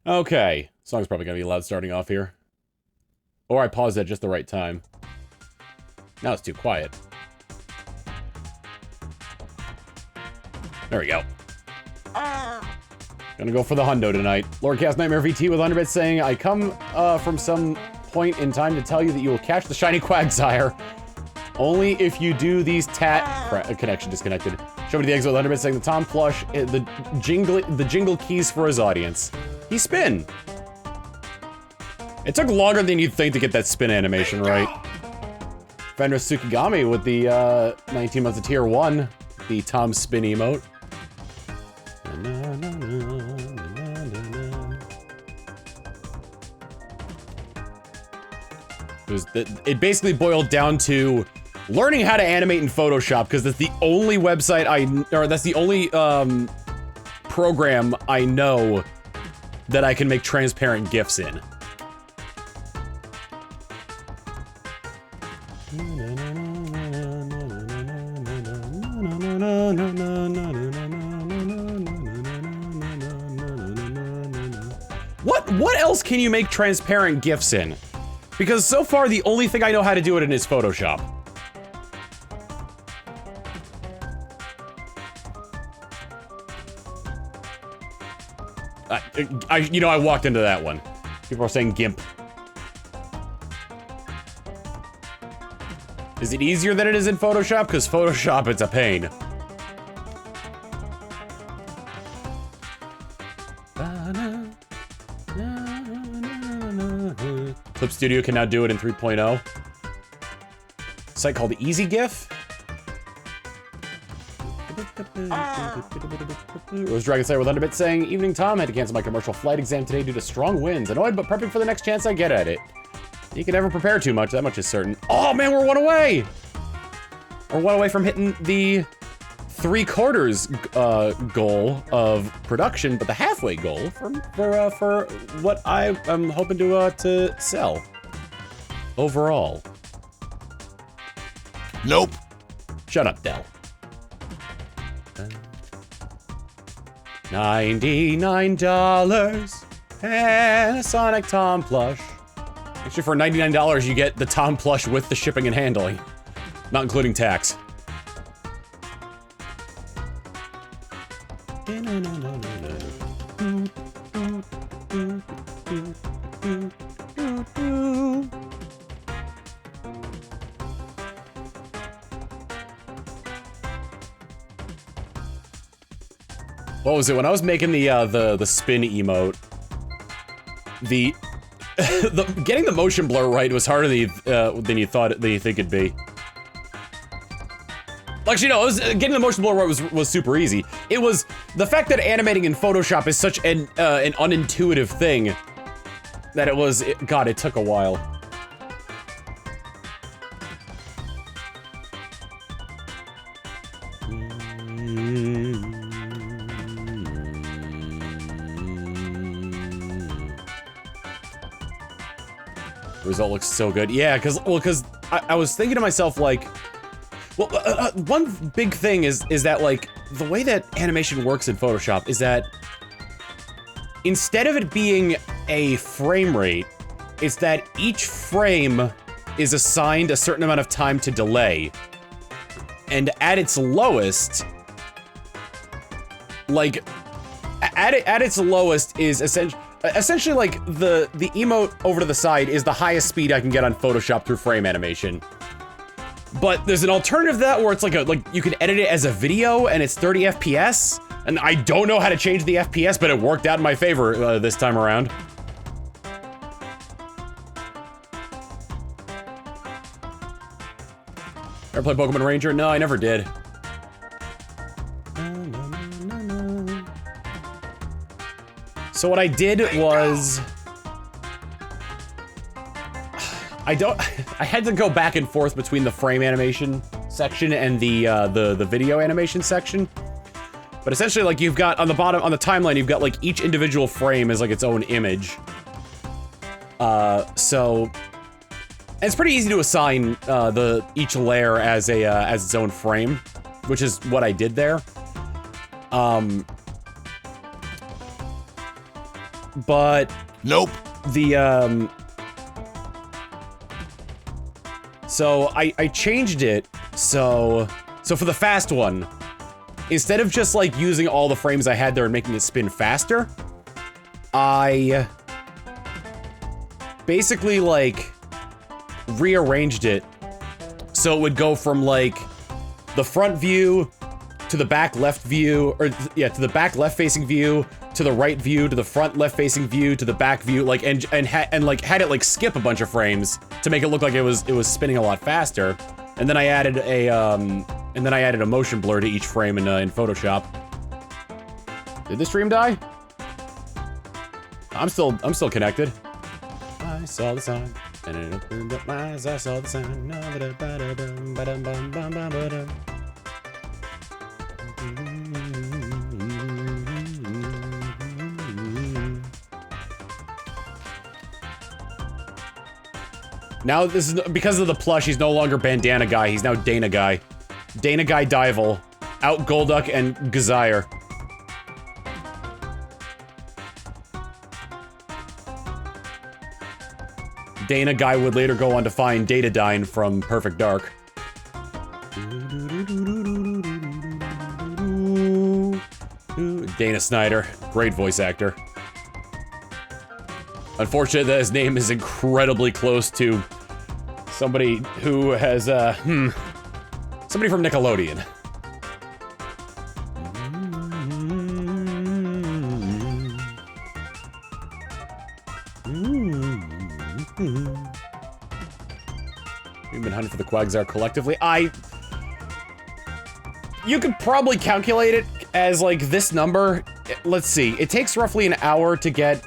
Okay. Song's probably gonna be loud starting off here. Or I paused at just the right time. Now it's too quiet. There we go. Gonna go for the hundo tonight. Lord Cast Nightmare VT with 100 bits saying, I come from some point in time to tell you that you will catch the shiny Quagsire. Only if you do these connection disconnected. Show me the eggs with 100 bits saying the Tom Plush, the jingle keys for his audience. He spin. It took longer than you'd think to get that spin animation right. Fenris Tsukigami with the 19 months of tier 1, the Tom spin emote. It basically boiled down to learning how to animate in Photoshop, because that's the only website that's the only program I know that I can make transparent GIFs in. What else can you make transparent GIFs in? Because so far the only thing I know how to do it in is Photoshop. I walked into that one. People are saying GIMP. Is it easier than it is in Photoshop? Because Photoshop, it's a pain. Clip Studio can now do it in 3.0. Site called Easy GIF. Rose Dragon Slayer with 100 bits saying, Evening Tom, had to cancel my commercial flight exam today due to strong winds. Annoyed, but prepping for the next chance I get at it. You can never prepare too much, that much is certain. Oh man, we're one away! We're one away from hitting the 3/4 goal of production, but the halfway goal for what I am hoping to sell overall. Nope. Shut up, Dell. $99 and a Sonic Tom plush. Actually, for $99, you get the Tom plush with the shipping and handling, not including tax. What was it? When I was making the spin emote, getting the motion blur right was harder than you think it'd be. Actually, no, getting the motion blur right was super easy. It was the fact that animating in Photoshop is such an unintuitive thing that it took a while. The result looks so good. Yeah, because I was thinking to myself, like, well, one big thing is that, like, the way that animation works in Photoshop is that instead of it being a frame rate, it's that each frame is assigned a certain amount of time to delay. And at its lowest, like, at its lowest is essentially like the emote over to the side is the highest speed I can get on Photoshop through frame animation. But there's an alternative to that where it's like you can edit it as a video and it's 30 FPS. And I don't know how to change the FPS, but it worked out in my favor this time around. Ever play Pokemon Ranger? No, I never did. So what I did was, I had to go back and forth between the frame animation section and the video animation section. But essentially, like, you've got on the bottom, on the timeline, you've got like each individual frame is like its own image. So it's pretty easy to assign each layer as its own frame, which is what I did there. but nope. So I changed it, so for the fast one, instead of just like using all the frames I had there and making it spin faster, I basically like rearranged it so it would go from like the front view to the back left view, or yeah, to the back left facing view, to the right view, to the front left facing view, to the back view, like and like had it like skip a bunch of frames to make it look like it was spinning a lot faster. And then I added a motion blur to each frame in Photoshop. Did the stream die? I'm still connected. I saw the sign and it opened up my eyes. I saw the sign. Now this is because of the plush. He's no longer Bandana Guy. He's now Dana Guy. Dana Guy Dival, out Golduck and Quagsire. Dana Guy would later go on to find Datadyne from Perfect Dark. Dana Snyder, great voice actor. Unfortunate that his name is incredibly close to somebody who has, somebody from Nickelodeon. We've been hunting for the Quagsire collectively. You could probably calculate it as, like, this number. Let's see. It takes roughly an hour to get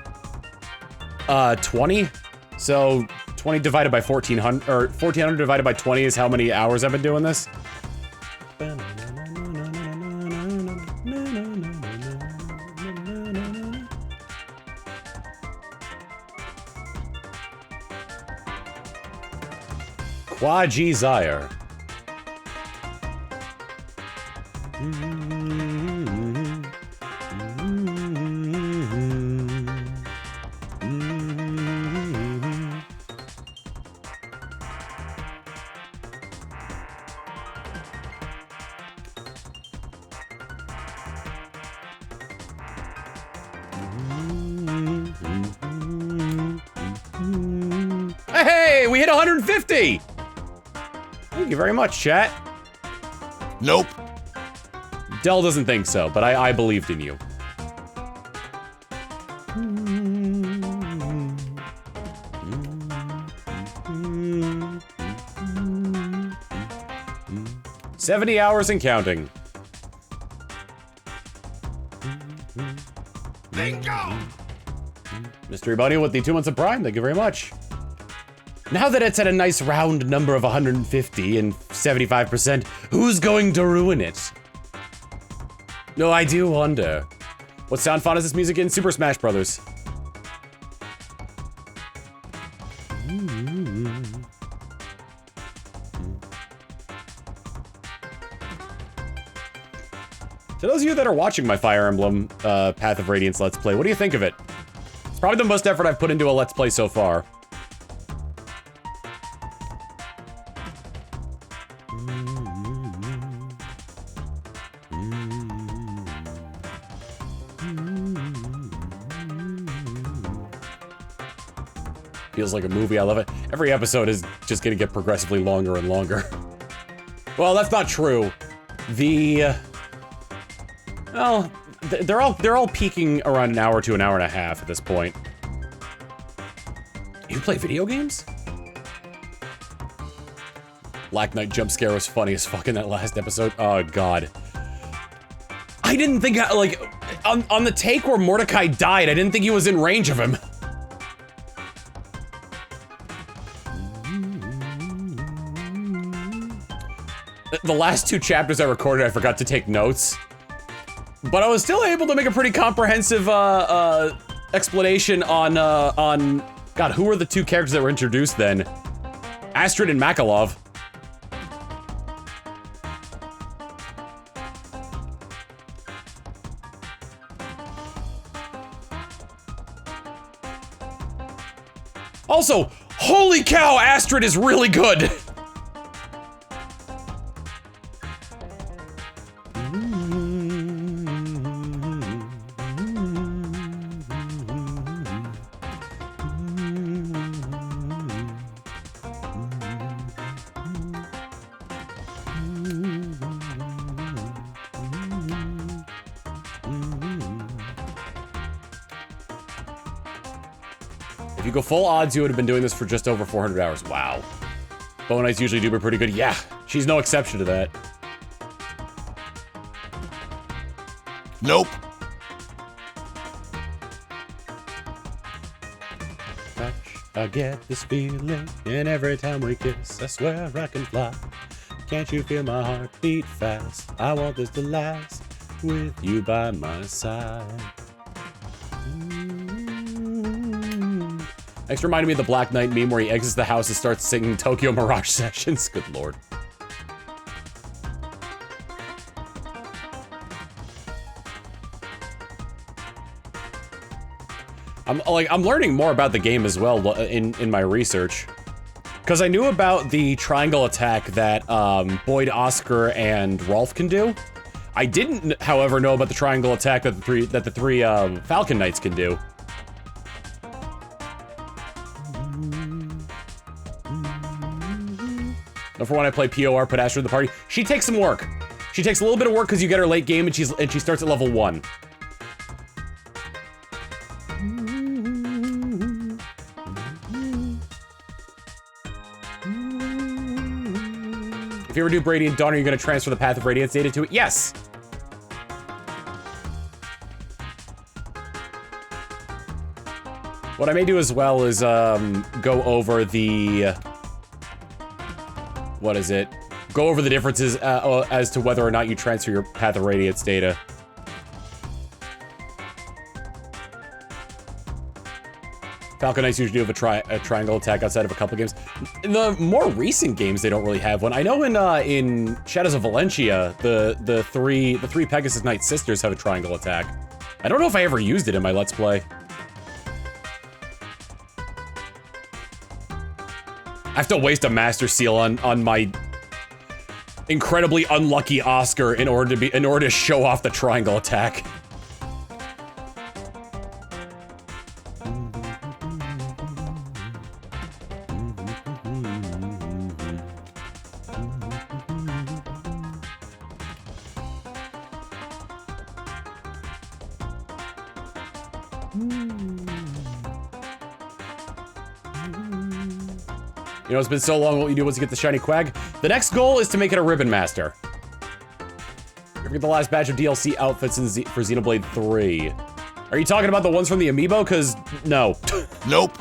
20, so 20 divided by 1400, or 1400 divided by 20 is how many hours I've been doing this. Quagsire. Hey, we hit 150! Thank you very much, chat. Nope. Dell doesn't think so, but I believed in you. $70 hours and counting. Bingo! Mystery Bunny with the 2 months of Prime, thank you very much. Now that it's at a nice round number of 150 and 75%, who's going to ruin it? No, I do wonder. What sound font is this music in? Super Smash Brothers. To those of you that are watching my Fire Emblem Path of Radiance Let's Play, what do you think of it? It's probably the most effort I've put into a Let's Play so far. Feels like a movie, I love it. Every episode is just gonna get progressively longer and longer. Well, that's not true. Well, they're all peaking around an hour to an hour and a half at this point. You play video games? Black Knight jump scare was funny as fuck in that last episode. Oh god. I didn't think, like, on the take where Mordecai died, I didn't think he was in range of him. The last 2 chapters I recorded, I forgot to take notes. But I was still able to make a pretty comprehensive, explanation on, God, who were the 2 characters that were introduced then? Astrid and Makalov. Also, holy cow, Astrid is really good! If you go full odds, you would have been doing this for just over 400 hours. Wow. Bow Knights usually do pretty good. Yeah, she's no exception to that. Nope. Touch, I get this feeling, and every time we kiss, I swear I can fly. Can't you feel my heart beat fast? I want this to last with you by my side. Next reminded me of the Black Knight meme where he exits the house and starts singing Tokyo Mirage Sessions. Good lord. I'm learning more about the game as well in my research. Because I knew about the triangle attack that Boyd, Oscar, and Rolf can do. I didn't, however, know about the triangle attack that the three Falcon Knights can do. Don't for when I play POR, put Astrid in the party. She takes some work. She takes a little bit of work because you get her late game and she starts at level 1. If you ever do Radiant Dawn, are you going to transfer the Path of Radiance data to it? Yes! What I may do as well is go over the... What is it? Go over the differences as to whether or not you transfer your Path of Radiance data. Falcon Knights usually have a triangle attack outside of a couple games. In the more recent games, they don't really have one. I know in Shadows of Valentia, the three Pegasus Knight sisters have a triangle attack. I don't know if I ever used it in my Let's Play. I have to waste a Master Seal on my incredibly unlucky Oscar in order to show off the triangle attack. You know, it's been so long, what you do once you get the shiny Quag. The next goal is to make it a Ribbon Master. You forget the last batch of DLC outfits for Xenoblade 3. Are you talking about the ones from the Amiibo? Cause, no. Nope.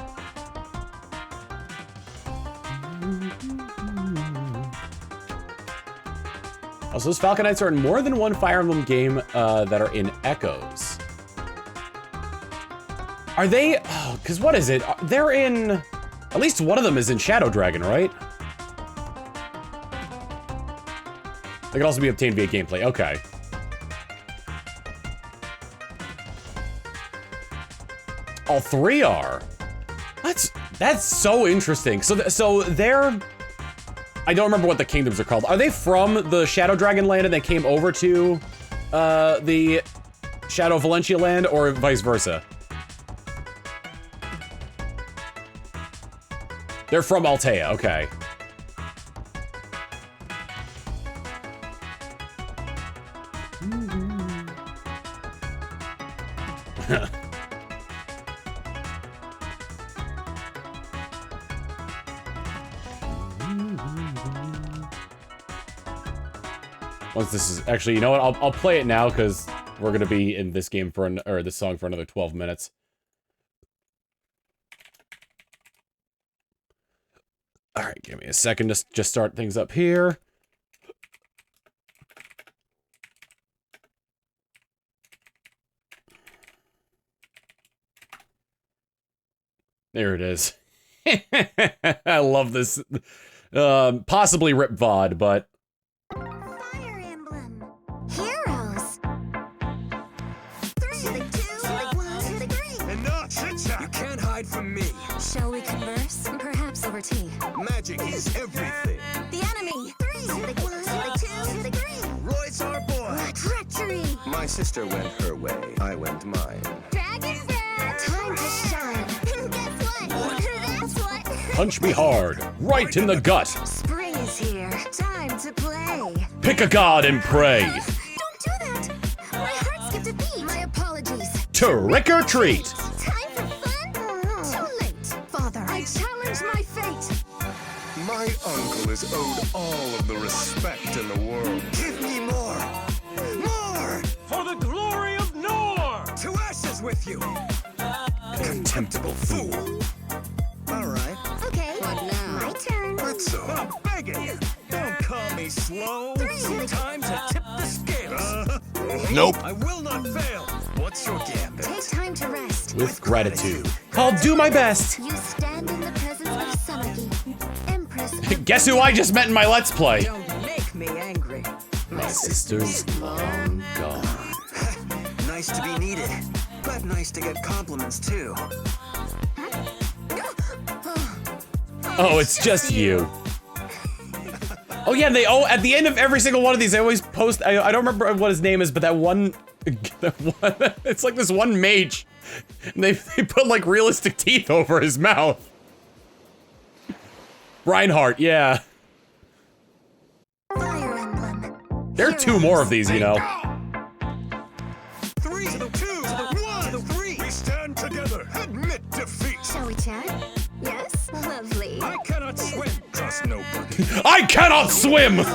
Also, those Falcon Knights are in more than one Fire Emblem game that are in Echoes. Are they? Oh, cause what is it? They're in... At least one of them is in Shadow Dragon, right? They can also be obtained via gameplay. Okay. All three are. That's so interesting. So they're... I don't remember what the kingdoms are called. Are they from the Shadow Dragon land and they came over to the Shadow Valentia land, or vice versa? They're from Altea, okay. Once this is actually, you know what? I'll play it now because we're gonna be in this game or this song for another 12 minutes. All right, give me a second to just start things up here. There it is. I love this. Possibly Rip VOD, but... Fire Emblem Heroes. 3, 2, 1, 3. Enough, chit chat. You can't hide hide from me. Shall we converse? Perhaps over tea. Magic is everything. The enemy! 3 to the 1 to the 2 to the 3! Roy's our boy. Treachery! My sister went her way. I went mine. Dragon breath! Time to shine! Guess what? That's what! Punch me hard, right in the gut. Spring is here. Time to play. Pick a god and pray. Don't do that! My heart skipped a beat! My apologies. Trick or treat. Time for fun? Too late. Father, I challenge my fate. My uncle is owed all of the respect in the world. Give me more! More! For the glory of Nor! To ashes with you! Contemptible fool! Alright, Okay. What now? My turn. let's so. I'm begging! Don't call me slow! Time to tip the scales! Nope. I will not fail! What's your gambit? Take time to rest. With gratitude. I'll do my best. You stand in the presence of Samaki, Empress of Guess who I just met in my Let's Play? Don't make me angry. My sister's long gone. Nice to be needed, but nice to get compliments too. Oh, it's just you. Oh yeah, at the end of every single one of these, they always post, I don't remember what his name is, but that one, it's like this one mage. And they put like realistic teeth over his mouth. Reinhardt, yeah. Fire Emblem. There are 2 more of these, you know. 3 to the 2 to the 1 to the 3. We stand together. Admit defeat. Shall we chat? Yes? Lovely. I cannot swim. Trust nobody. I cannot swim! To the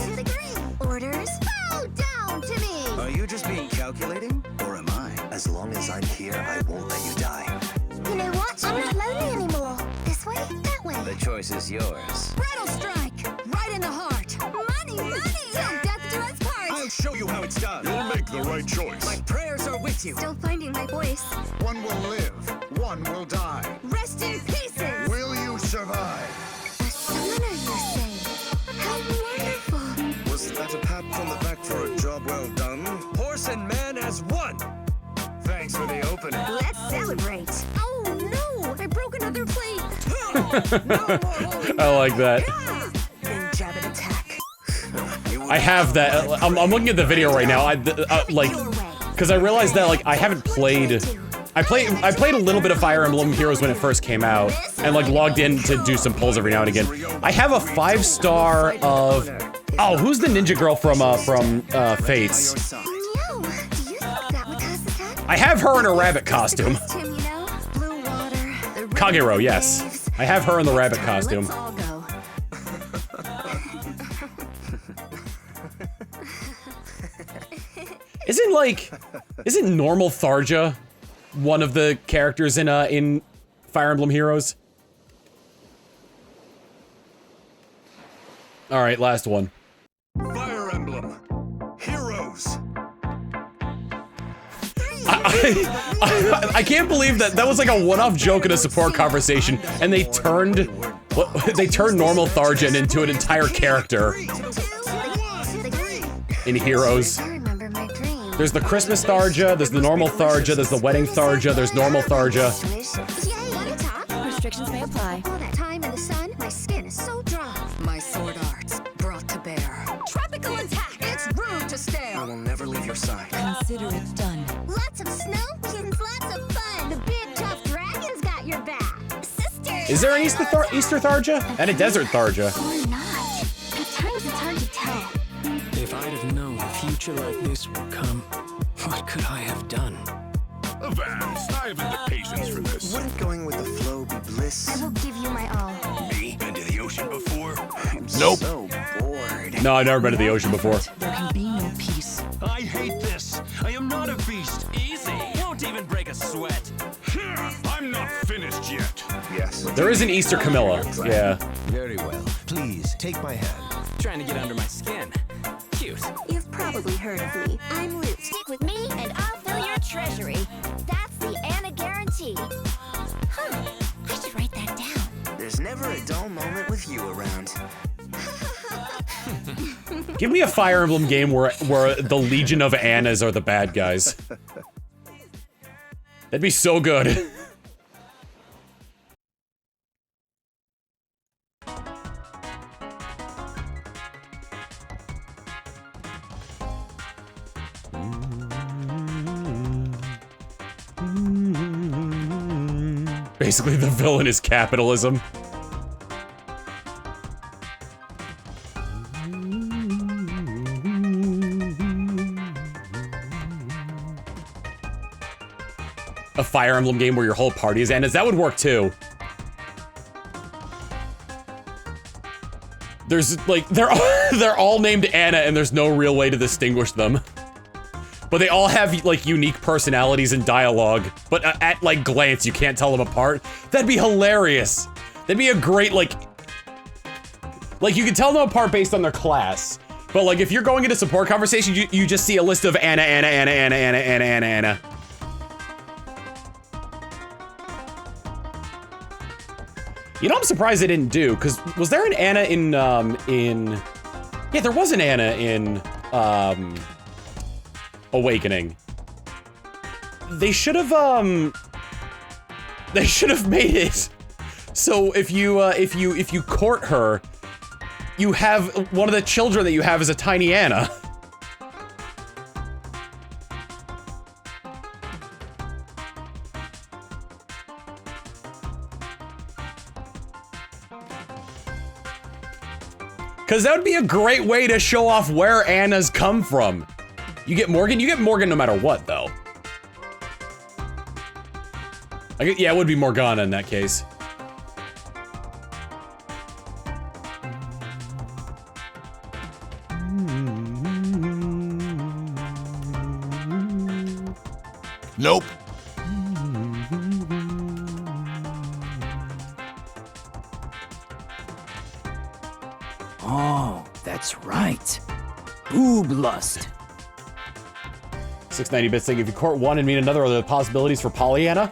2 to the 3. Orders? Bow down to me. Are you just being calculating, or am I? As long as I'm here, I won't let you die. You know what? I'm not lonely anymore. This way? That way. The choice is yours. Bridal strike! Right in the heart! Money! Money! Till death do us part! I'll show you how it's done. You'll make the right choice. My prayers are with you. Still finding my voice. One will live, one will die. Rest in pieces! Will you survive? A summoner, you say? How wonderful! Was that a pat on the back for a job well done? Horse and man as one. Thanks for the opening. Let's celebrate! Oh no! I broke another plate! No more holding I like that. Then jab and attack. I have that. I'm looking at the video right now. Like, Your way. because I realized that like I haven't played. I played a little bit of Fire Emblem Heroes when it first came out, and like logged in to do some pulls every now and again. I have a 5-star of. Oh, who's the ninja girl from Fates? No! Do you think that would cause the cut? I have her in a rabbit costume. Tim, you know? Blue water, the Kagero, rain, yes. waves. I have her in the rabbit costume. Let's all go. Isn't normal Tharja one of the characters in Fire Emblem Heroes? All right, last one. Fire Emblem Heroes. I can't believe that was like a one-off joke in a support conversation, and they turned normal Tharja into an entire character in Heroes. I remember my dream. There's the Christmas Tharja, there's the normal Tharja, there's the wedding Tharja, there's normal Tharja. Yay, want to talk? Restrictions may apply. All that time in the sun, my skin is so dry. My sword arts brought to bear. Tropical attack! It's rude to stare. I will never leave your side. Consider it done. Lots of snow means lots of fun. The big tough dragon's got your back. Sisters! Is there an Easter Tharja? And a Desert Tharja? Or not. At times it's hard to tell. If I'd have known a future like this would come, what could I have done? Avast, I haven't the patience for this. Wouldn't going with the flow be bliss? I will give you my all. Me? Been to the ocean before? I'm Nope. so bored. No, I've never been to the ocean before. There can be no peace. I hate this. I am not a beast. Easy. Won't even break a sweat. I'm not finished yet. Yes. There is an Easter Camilla. Yeah. Very well. Please, take my hand. Trying to get under my skin. Cute. You've probably heard of me. I'm Luke. Stick with me and I'll fill your treasury. That's the Anna guarantee. Huh, I should write that down. There's never a dull moment with you around. Give me a Fire Emblem game where the Legion of Annas are the bad guys. That'd be so good. Basically, the villain is capitalism. A Fire Emblem game where your whole party is Annas, that would work too. There's like, they're all named Anna and there's no real way to distinguish them. But they all have like unique personalities and dialogue, but at like glance you can't tell them apart. That'd be hilarious. That'd be a great like you can tell them apart based on their class. But like if you're going into support conversation, you just see a list of Anna, Anna, Anna, Anna, Anna, Anna, Anna, Anna. You know, I'm surprised they didn't do, because was there an Anna yeah, there was an Anna in, Awakening. They should have made it so if you court her, you have one of the children that you have is a tiny Anna. Because that would be a great way to show off where Annas come from. You get Morgan no matter what, though. Yeah, it would be Morgana in that case. Nope. Oh, that's right. Boob lust. 690 bits saying if you court one and meet another, are there possibilities for Pollyanna?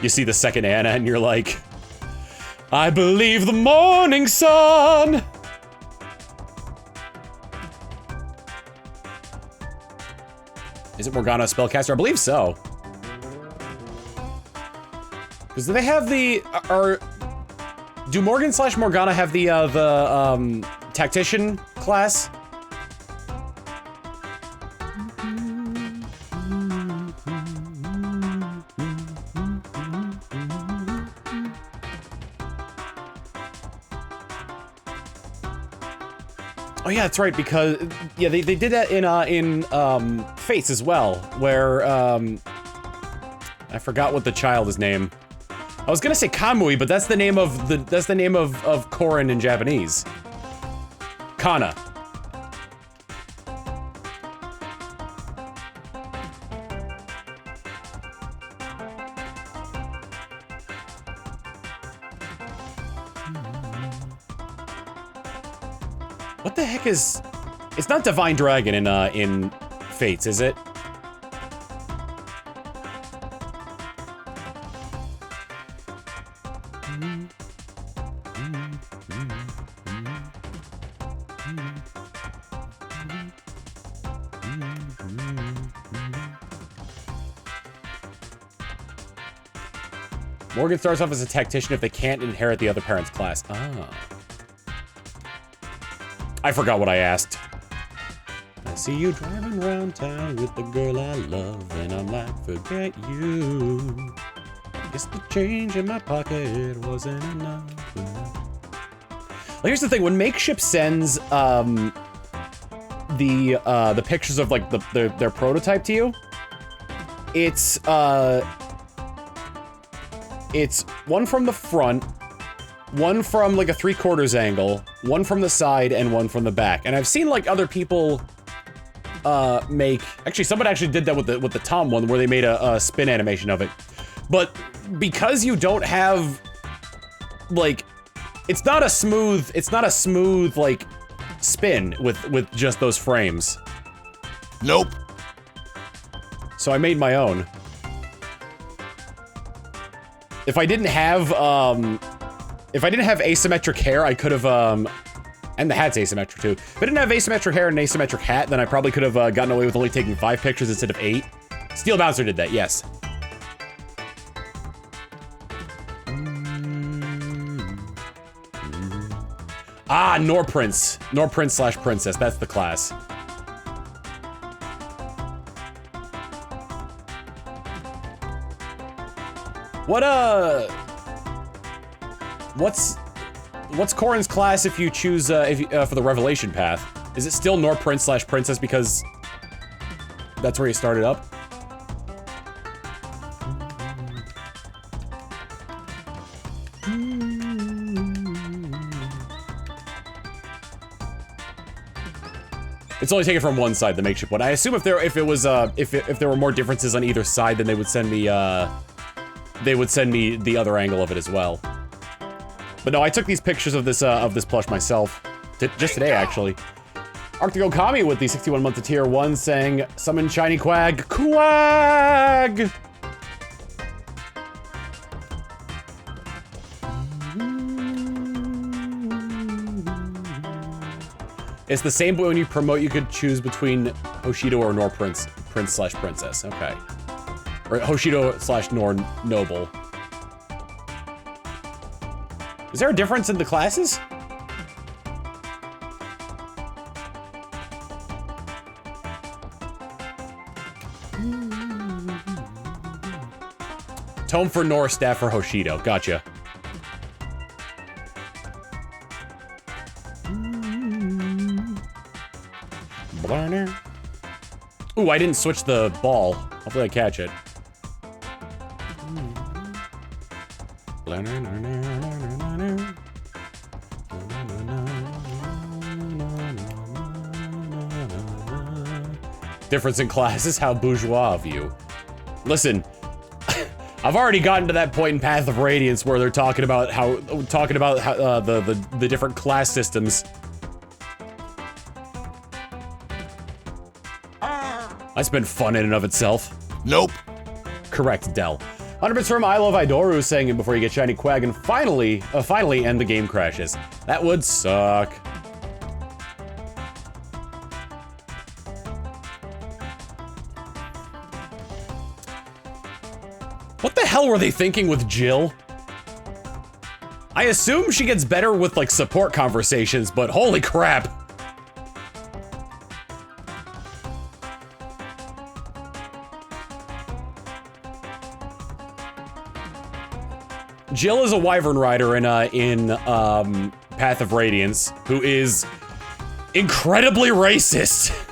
You see the second Anna and you're like, I believe the morning sun. Is it Morgana a spellcaster? I believe so. Because do they have the, do Morgan / Morgana have the tactician class? Oh yeah, that's right, because, yeah, they did that in Fates as well, where, I forgot what the child is named. I was gonna say Kamui, but that's the name of Korin in Japanese. Kana. What the heck is... It's not Divine Dragon in Fates, is it? Morgan starts off as a tactician if they can't inherit the other parent's class. Ah. I forgot what I asked. I see you driving around town with the girl I love, and I'm like, forget you. Guess the change in my pocket wasn't enough. Well, here's the thing, when Makeship sends the pictures of like their prototype to you, it's one from the front, one from like a 3/4 angle, one from the side, and one from the back. And I've seen like other people make, actually someone actually did that with the Tom one where they made a spin animation of it. But because you don't have like, it's not a smooth like spin with just those frames. Nope. So I made my own. If I didn't have asymmetric hair, I could have, and the hat's asymmetric too. If I didn't have asymmetric hair and an asymmetric hat, then I probably could have gotten away with only taking 5 pictures instead of 8. Steel Bouncer did that, yes. Ah, Norprince. Norprince / Princess, that's the class. What's Corrin's class if you choose for the Revelation path? Is it still Nor Prince / Princess because that's where you started up? It's only taken from one side, the makeshift one. I assume if there were more differences on either side, then they would send me the other angle of it as well. But no, I took these pictures of this plush myself, just today actually. Arctic Okami with the 61-month to tier 1 saying, "Summon shiny Quag, Quag!" It's the same, but when you promote, you could choose between Hoshido or Nor Prince / Princess. Okay. Or Hoshido / Nor Noble. Is there a difference in the classes? Tome for Nor, staff for Hoshido. Gotcha. Ooh, I didn't switch the ball. Hopefully I catch it. Difference in classes, how bourgeois of you. Listen, I've already gotten to that point in Path of Radiance where they're talking about how the different class systems. That's been fun in and of itself. Nope. Correct, Dell. 100% from I Love Idoru saying it before you get shiny Quag and finally end the game crashes. That would suck. What the hell were they thinking with Jill? I assume she gets better with like support conversations, but holy crap. Jill is a wyvern rider in Path of Radiance who is incredibly racist.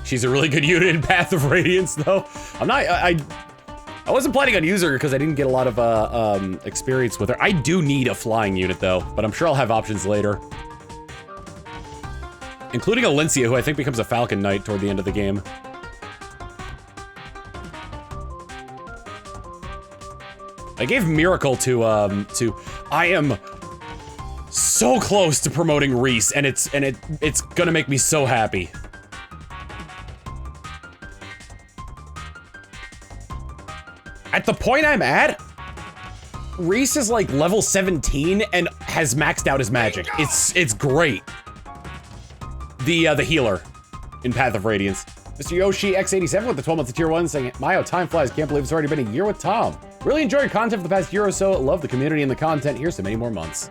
She's a really good unit in Path of Radiance, though. I wasn't planning on using her because I didn't get a lot of experience with her. I do need a flying unit, though, but I'm sure I'll have options later. Including Alencia, who I think becomes a Falcon Knight toward the end of the game. I gave Miracle to I am so close to promoting Reese, and it's gonna make me so happy. At the point I'm at, Reese is like level 17 and has maxed out his magic. It's great. The healer in Path of Radiance. Mr. Yoshi X87 with the 12 month tier 1 saying, Mayo, time flies. Can't believe it's already been a year with Tom. Really enjoyed your content for the past year or so. Love the community and the content. Here's to many more months.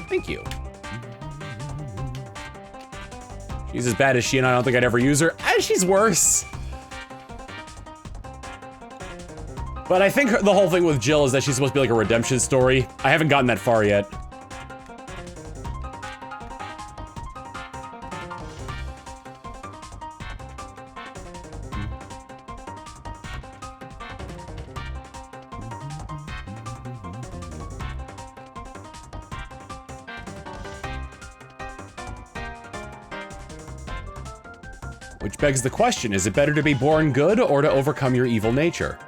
Thank you. She's as bad as she and I don't think I'd ever use her. She's worse. But I think the whole thing with Jill is that she's supposed to be like a redemption story. I haven't gotten that far yet. Which begs the question, is it better to be born good or to overcome your evil nature?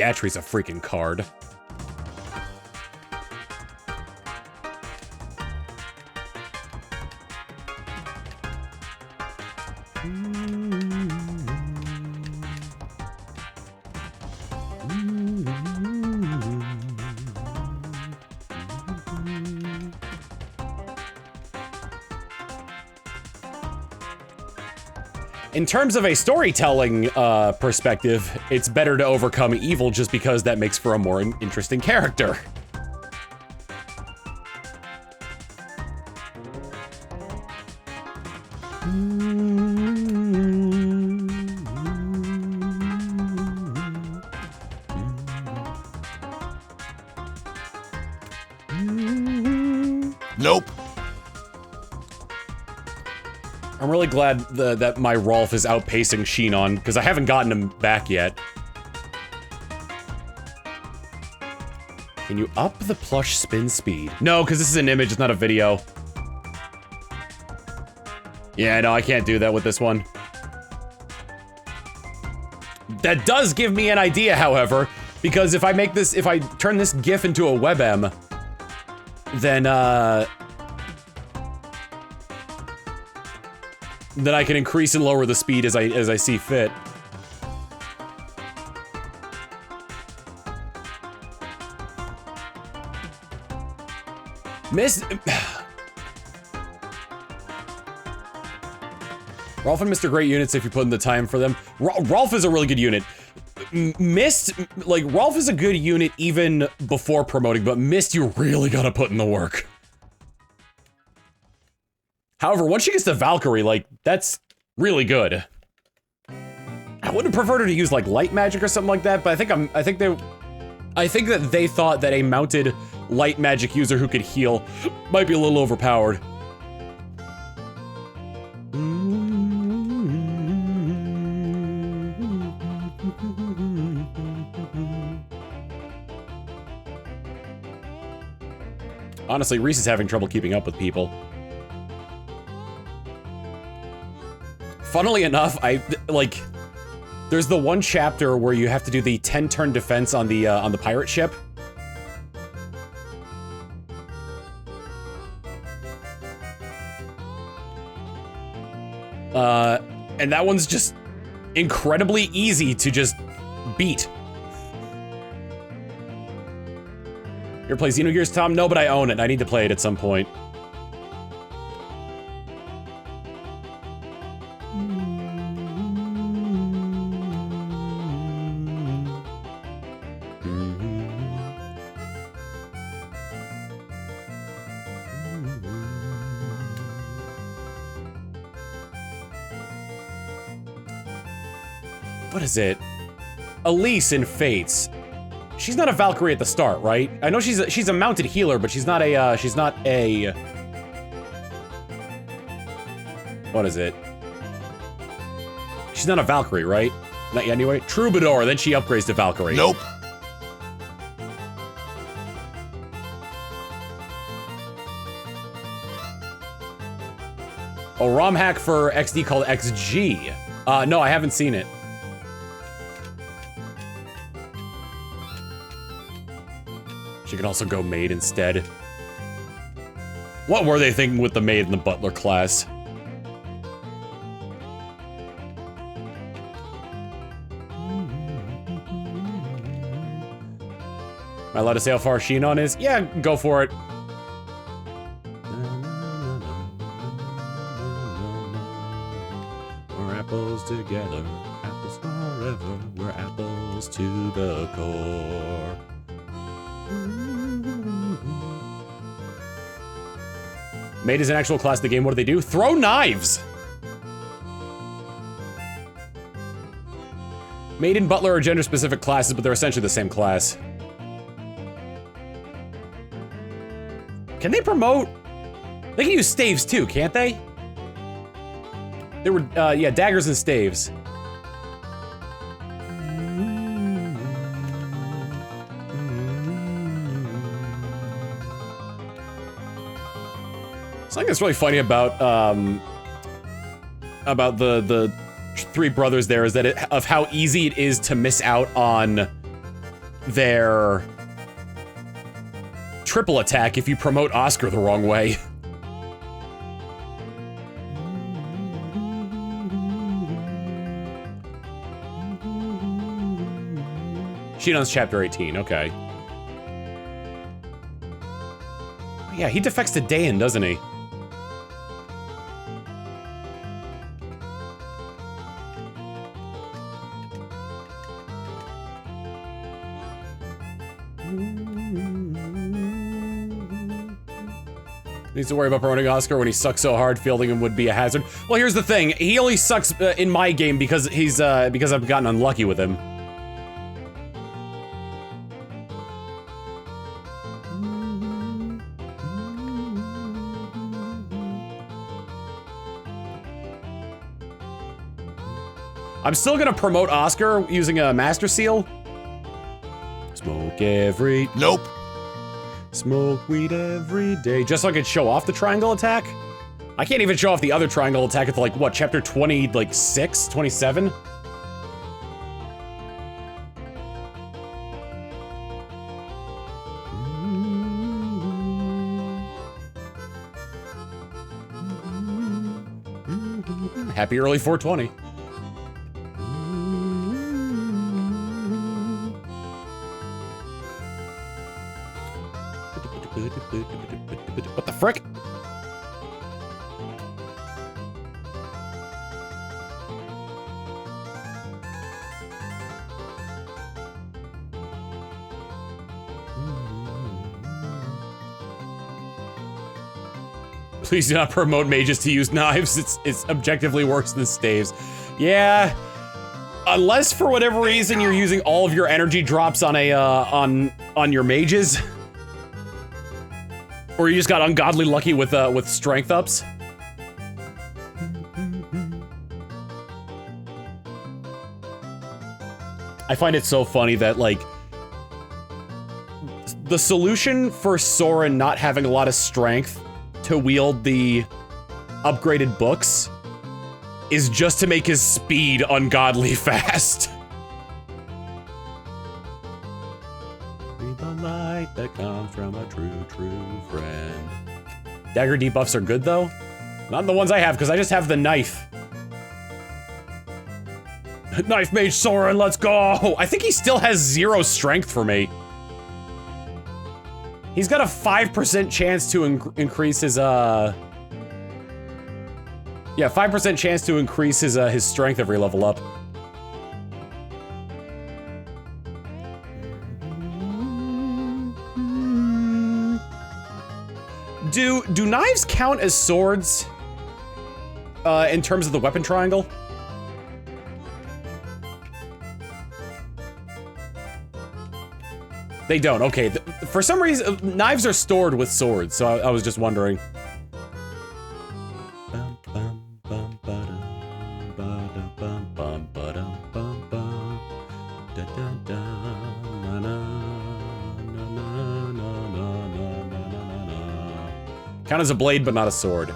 Gatry's a freaking card. In terms of a storytelling perspective, it's better to overcome evil just because that makes for a more interesting character. Nope. I'm really glad that my Rolf is outpacing Shinon, because I haven't gotten him back yet. Can you up the plush spin speed? No, because this is an image, it's not a video. Yeah, no, I can't do that with this one. That does give me an idea, however, because if I turn this GIF into a WebM, then I can increase and lower the speed as I see fit. Rolf and Mr. Great units if you put in the time for them. Rolf is a really good unit. Mist, like, Rolf is a good unit even before promoting, but Mist you really gotta put in the work. However, once she gets to Valkyrie, like, that's really good. I would have preferred her to use, like, light magic or something like that, but I think that they thought that a mounted light magic user who could heal might be a little overpowered. Honestly, Reese is having trouble keeping up with people. Funnily enough, there's the one chapter where you have to do the 10-turn defense on the pirate ship. And that one's just incredibly easy to just beat. You ever play Xenogears, Tom? No, but I own it. I need to play it at some point. What is it? Elise in Fates. She's not a Valkyrie at the start, right? I know she's a mounted healer, but she's not a, what is it? She's not a Valkyrie, right? Not yet anyway. Troubadour, then she upgrades to Valkyrie. Nope. Oh, ROM hack for XD called XG. No, I haven't seen it. She can also go maid instead. What were they thinking with the maid and the butler class? Am I allowed to say how far Shinon is? Yeah, go for it. We're apples together, apples forever. We're apples to the core. Maid is an actual class of the game. What do they do? Throw knives! Maid and Butler are gender-specific classes, but they're essentially the same class. Can they promote? They can use staves too, can't they? They were, yeah, daggers and staves. Something that's really funny about the three brothers there is that of how easy it is to miss out on their triple attack if you promote Oscar the wrong way. Shinon's chapter 18, okay. Yeah, he defects to Dayan, doesn't he? Needs to worry about promoting Oscar when he sucks so hard, fielding him would be a hazard. Well, here's the thing. He only sucks in my game because because I've gotten unlucky with him. I'm still gonna promote Oscar using a Master Seal. Smoke every... Nope. Smoke weed every day. Just so I could show off the triangle attack? I can't even show off the other triangle attack at like, what, chapter 26, 27? Happy early 420. What the frick? Please do not promote mages to use knives. It's objectively worse than staves. Yeah. Unless for whatever reason you're using all of your energy drops on a on your mages. Or you just got ungodly lucky with strength ups. I find it so funny that, like, the solution for Soren not having a lot of strength to wield the upgraded books is just to make his speed ungodly fast. The light that comes from a true friend. Dagger debuffs are good, though. Not the ones I have, because I just have the knife. Knife Mage Soren, let's go! I think he still has 0 strength for me. He's got a 5% chance to increase his, Yeah, 5% chance to increase his strength every level up. Do knives count as swords? In terms of the weapon triangle? They don't, okay. For some reason, knives are stored with swords, so I was just wondering. Count as a blade, but not a sword.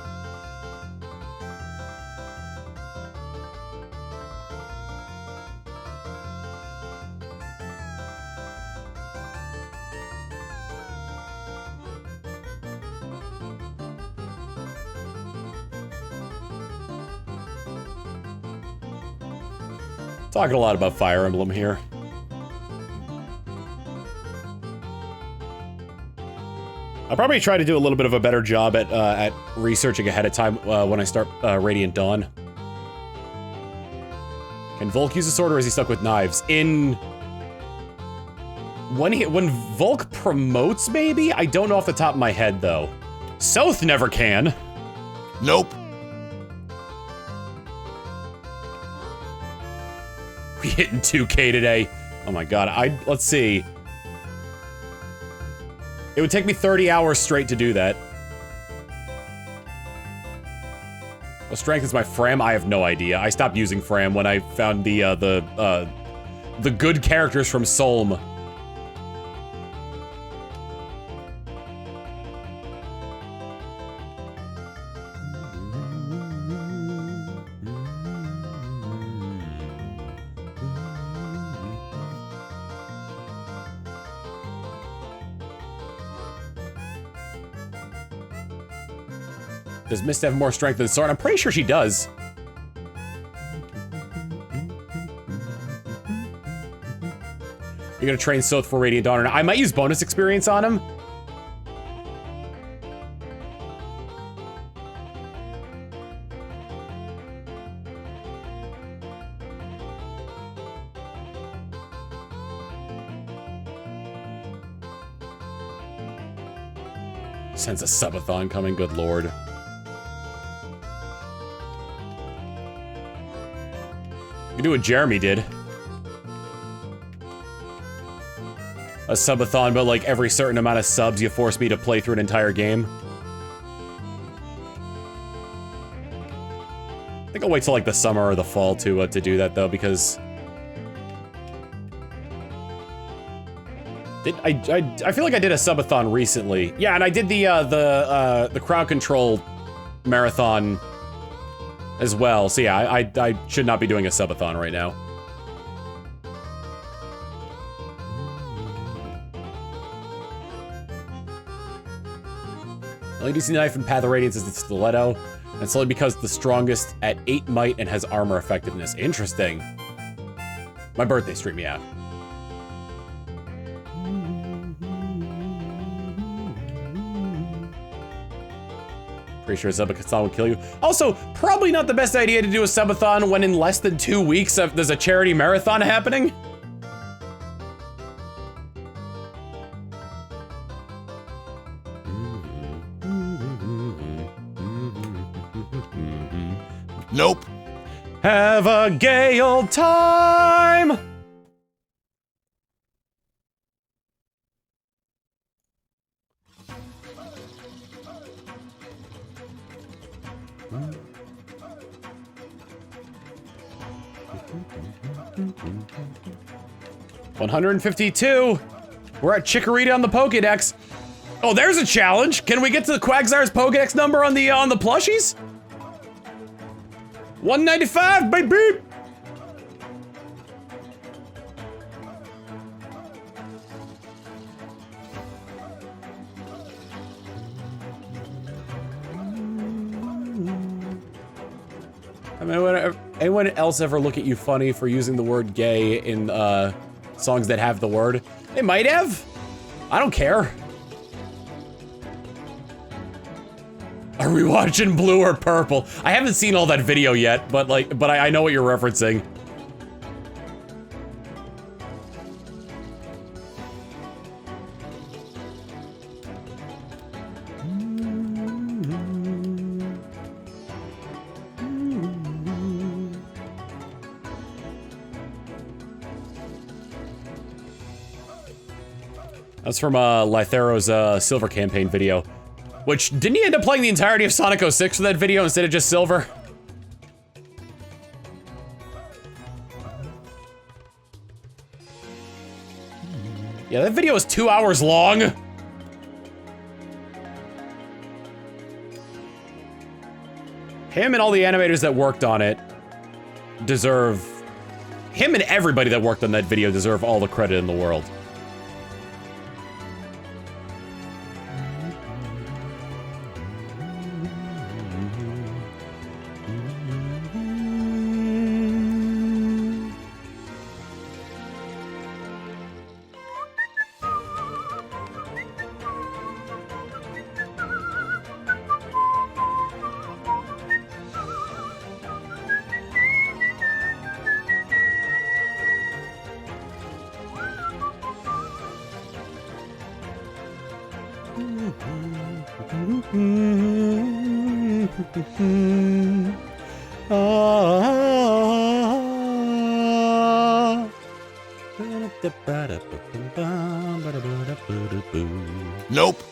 Talking a lot about Fire Emblem here. I'll probably try to do a little bit of a better job at researching ahead of time when I start Radiant Dawn. Can Volk use a sword, or is he stuck with knives? When Volk promotes, maybe? I don't know off the top of my head, though. South never can. Nope. We hitting 2K today. Oh my god, let's see. It would take me 30 hours straight to do that. What strength is my Fram? I have no idea. I stopped using Fram when I found the good characters from Solm. Does Misc have more strength than Sword? I'm pretty sure she does. You're gonna train Soth for Radiant Dawn. I might use bonus experience on him. Sense a subathon coming, good lord. You do what Jeremy did. A subathon, but like every certain amount of subs, you force me to play through an entire game. I think I'll wait till like the summer or the fall to do that though, because I feel like I did a subathon recently. Yeah, and I did the crowd control marathon as well. So yeah, I should not be doing a subathon right now. LDC knife in Path of Radiance is the stiletto, and it's only because the strongest at 8 might and has armor effectiveness. Interesting. My birthday stream, yeah. Pretty sure Subathon will kill you. Also, probably not the best idea to do a subathon when in less than 2 weeks there's a charity marathon happening. Nope. Have a gay old time! $152. We're at Chikorita on the Pokédex. Oh, there's a challenge. Can we get to the Quagsire's Pokédex number on the plushies? 195, baby! I mean, anyone else ever look at you funny for using the word gay in songs that have the word? They might have. I don't care. Are we watching Blue or Purple? I haven't seen all that video yet, but I know what you're referencing. That's from Lythero's Silver campaign video. Which, didn't he end up playing the entirety of Sonic 06 for that video instead of just Silver? Yeah, that video is 2 hours long. Him and all the animators that worked on it deserve... Him and everybody that worked on that video deserve all the credit in the world. Nope.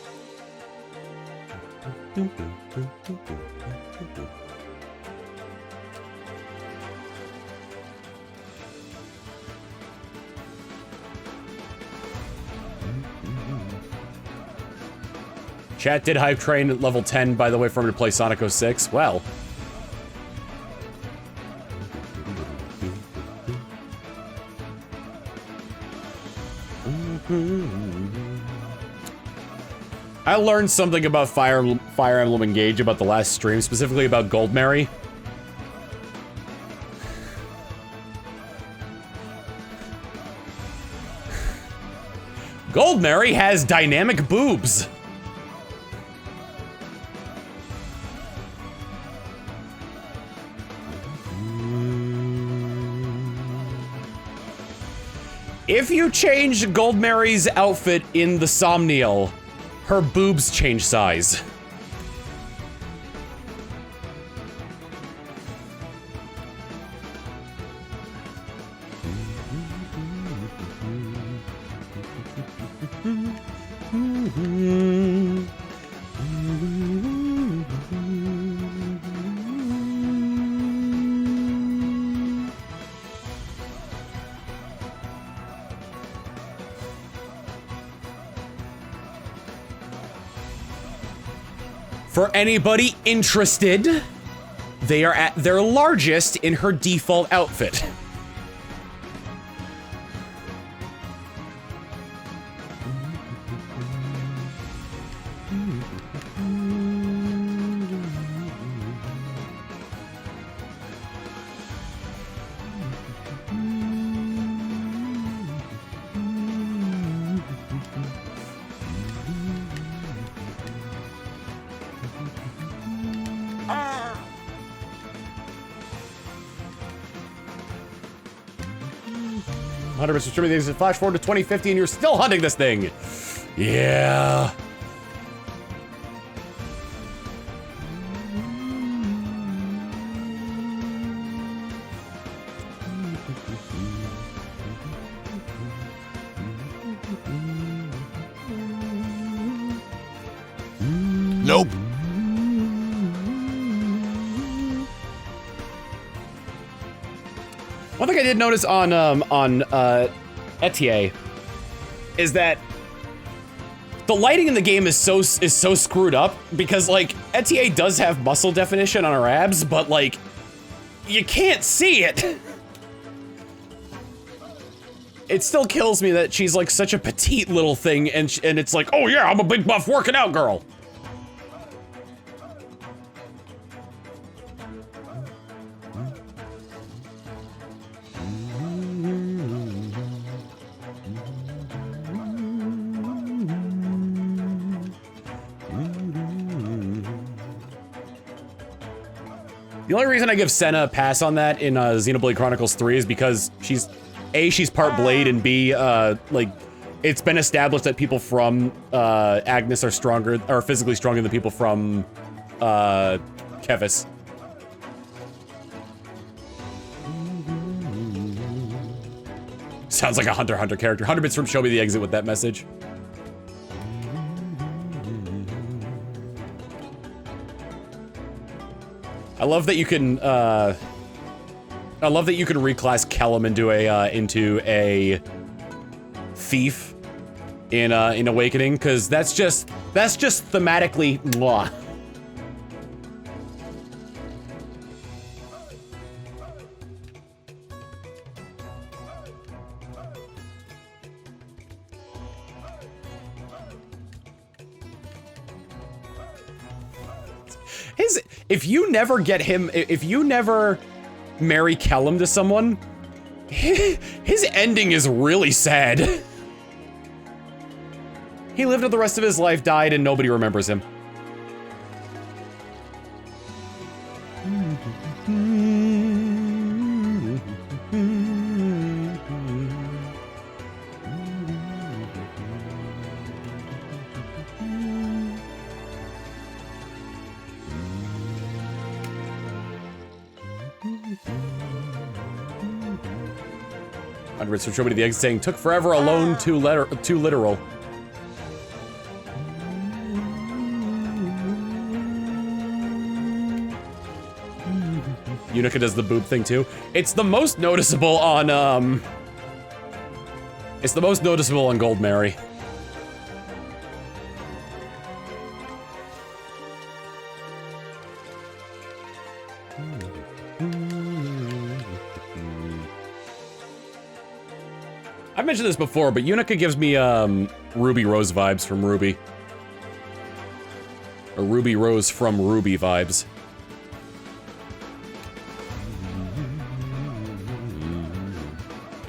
Chat did hype train at level 10, by the way, for him to play Sonic 06. Well. I learned something about Fire Emblem Engage about the last stream, specifically about Gold Mary. Gold Mary has dynamic boobs. If you change Gold Mary's outfit in the Somniel, her boobs change size. For anybody interested, they are at their largest in her default outfit. Distributing things in flash forward to 2050 and you're still hunting this thing. Yeah. Nope. One thing I did notice on Etier is that the lighting in the game is so screwed up because like Etier does have muscle definition on her abs, but like you can't see it. It still kills me that she's like such a petite little thing and it's like, oh yeah, I'm a big buff working out girl. The only reason I give Senna a pass on that in Xenoblade Chronicles 3 is because she's part Blade, and B, like, it's been established that people from Agnes are physically stronger than people from Kevis. Sounds like a Hunter x Hunter character. 100 bits from Show Me the Exit with that message. I love that you can reclass Kellum into a thief in Awakening, because that's just thematically mwah. If you never marry Kellum to someone, his ending is really sad. He lived out the rest of his life, died, and nobody remembers him. Hundreds from Show Me to the Exit saying, took forever alone, too literal. Unica does the boob thing too. It's the most noticeable on Gold Mary. I've mentioned this before, but Unica gives me Ruby Rose vibes from Ruby. Or Ruby Rose from Ruby vibes.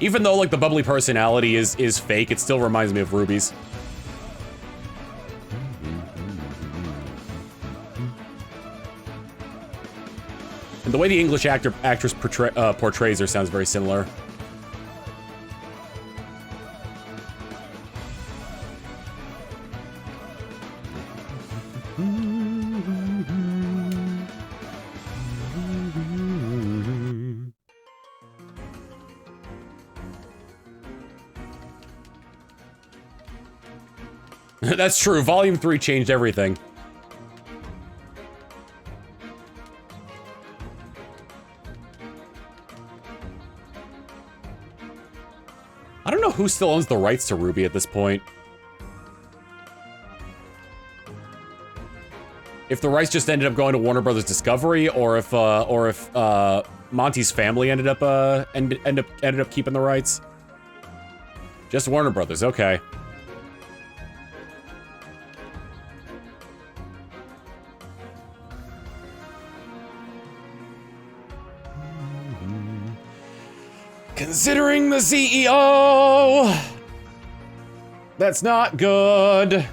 Even though, like, the bubbly personality is fake, it still reminds me of Ruby's. And the way the English actress portrays her sounds very similar. That's true. Volume 3 changed everything. I don't know who still owns the rights to Ruby at this point. If the rights just ended up going to Warner Brothers Discovery, or if Monty's family ended up keeping the rights. Just Warner Brothers, okay. Considering the CEO, that's not good.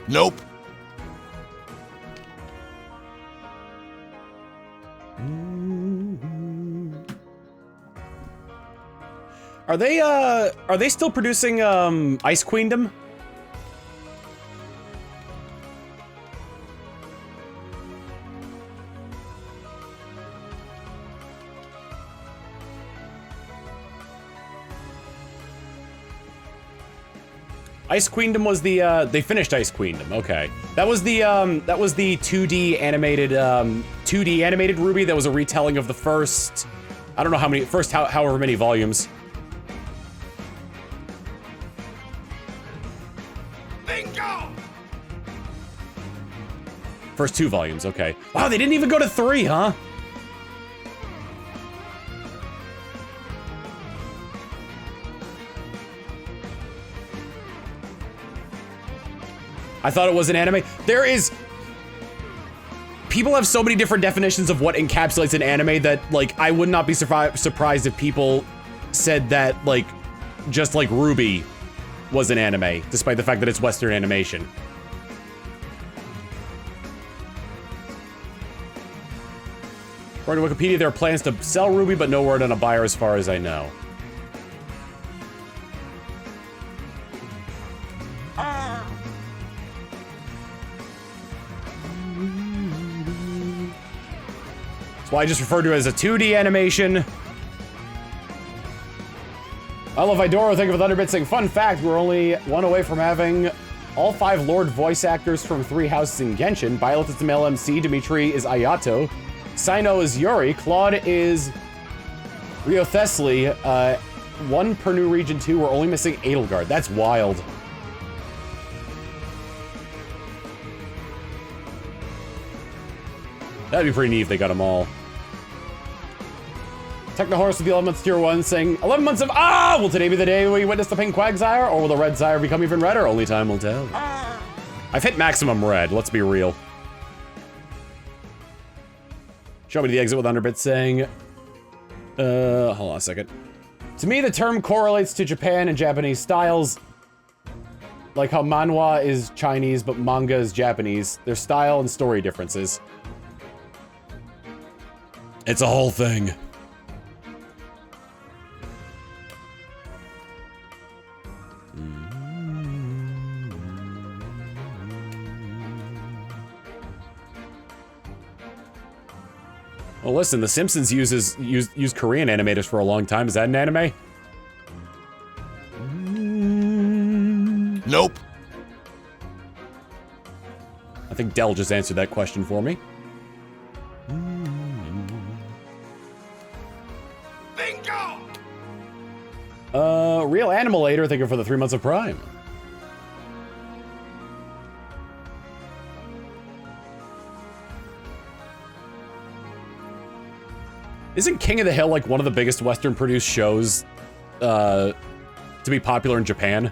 Nope. Are they still producing Ice Queendom? Ice Queendom was the they finished Ice Queendom. Okay, that was the 2D animated Ruby. That was a retelling of the first, I don't know how many, however many volumes. Bingo! First 2 volumes. Okay. Wow, they didn't even go to 3, huh? I thought it was an anime. There is... People have so many different definitions of what encapsulates an anime that, like, I would not be surprised if people said that, like, just like Ruby was an anime, despite the fact that it's Western animation. According to Wikipedia, there are plans to sell Ruby, but no word on a buyer as far as I know. That's why I just referred to it as a 2D animation. I love Idoro. Thank you for the Thunderbit saying, fun fact, we're only one away from having all 5 Lord voice actors from 3 houses in Genshin. Violet is the male MC, Dimitri is Ayato, Sino is Yuri, Claude is Rio Thesli, 1 per new region 2, we're only missing Edelgard. That's wild. That'd be pretty neat if they got them all. Technohorse with the 11 months tier 1 saying, 11 months of will today be the day we witness the pink Quagsire, or will the red Zyre become even redder? Only time will tell. I've hit maximum red, let's be real. Show me the exit with Underbit saying, hold on a second. To me, the term correlates to Japan and Japanese styles. Like how manhwa is Chinese, but manga is Japanese. Their style and story differences. It's a whole thing. Well, listen, The Simpsons used Korean animators for a long time. Is that an anime? Nope. I think Dell just answered that question for me. Real Animalator, thank you for the 3 months of Prime. Isn't King of the Hill like one of the biggest Western-produced shows to be popular in Japan?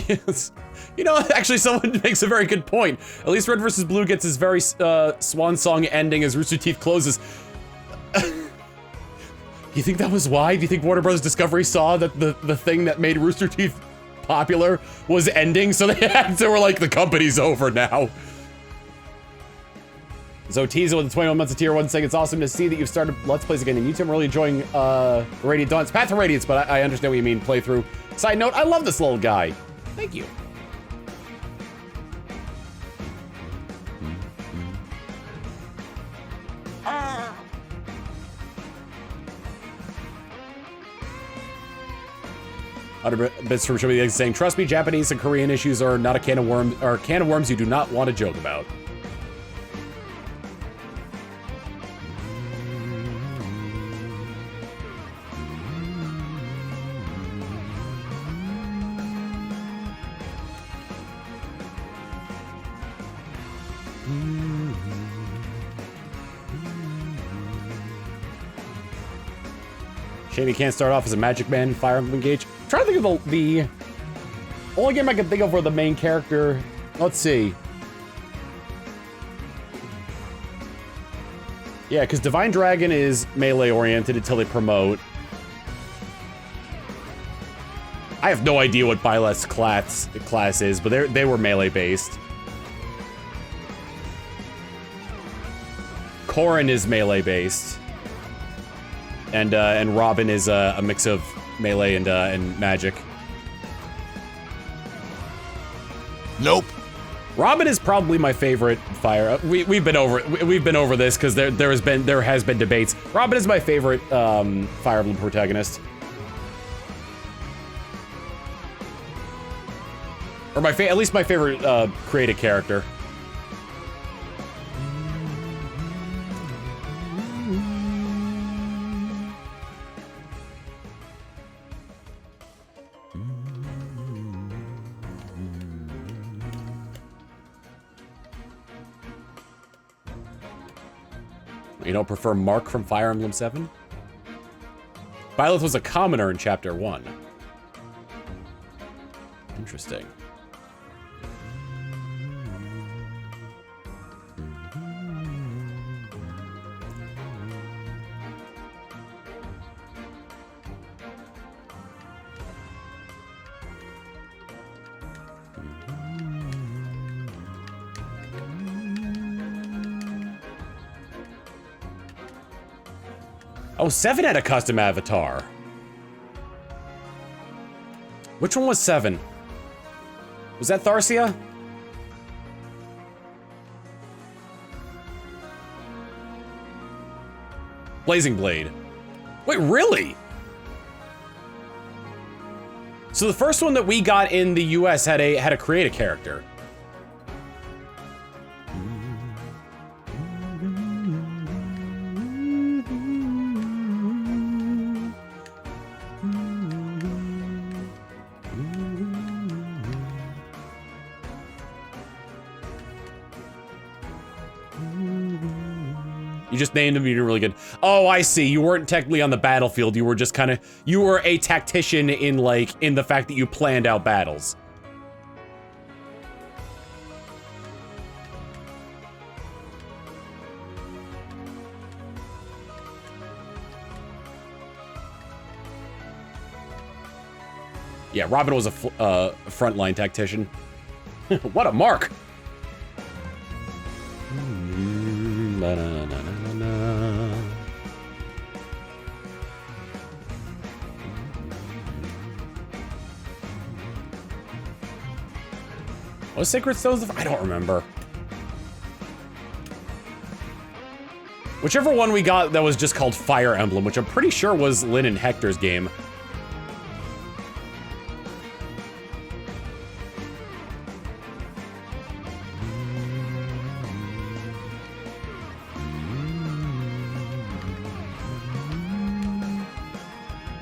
Yes. You know, actually, someone makes a very good point. At least Red vs. Blue gets his very swan song ending as Rooster Teeth closes. You think that was why? Do you think Warner Bros. Discovery saw that the thing that made Rooster Teeth popular was ending, so they were like, the company's over now. So Tiza with the 21 months of tier 1 saying it's awesome to see that you've started Let's Plays again on YouTube. I'm really enjoying Radiant Dawn. It's Path to Radiance, but I understand what you mean, playthrough. Side note, I love this little guy. Thank you. Bits from Showing saying, trust me, Japanese and Korean issues are not a can of worms, or a can of worms you do not want to joke about. Shame he can't start off as a magic man in Fire Emblem Engage. I'm trying to think of the only game I can think of where the main character. Let's see. Yeah, because Divine Dragon is melee oriented until they promote. I have no idea what Byleth's class is, but they were melee based. Corrin is melee based. And Robin is a mix of melee and magic. Nope. Robin is probably my favorite fire. We've been over this because there has been debates. Robin is my favorite Fire Emblem protagonist, or at least my favorite created character. You don't prefer Mark from Fire Emblem 7? Byleth was a commoner in Chapter 1. Interesting. Oh, 7 had a custom avatar. Which one was 7? Was that Tharsia? Blazing Blade. Wait, really? So the first one that we got in the US had a created character. You just named him, you did really good. Oh, I see. You weren't technically on the battlefield. You were just kind of, you were a tactician in the fact that you planned out battles. Yeah, Robin was a frontline tactician. What a mark! Was Sacred Stones? I don't remember. Whichever one we got that was just called Fire Emblem, which I'm pretty sure was Lynn and Hector's game.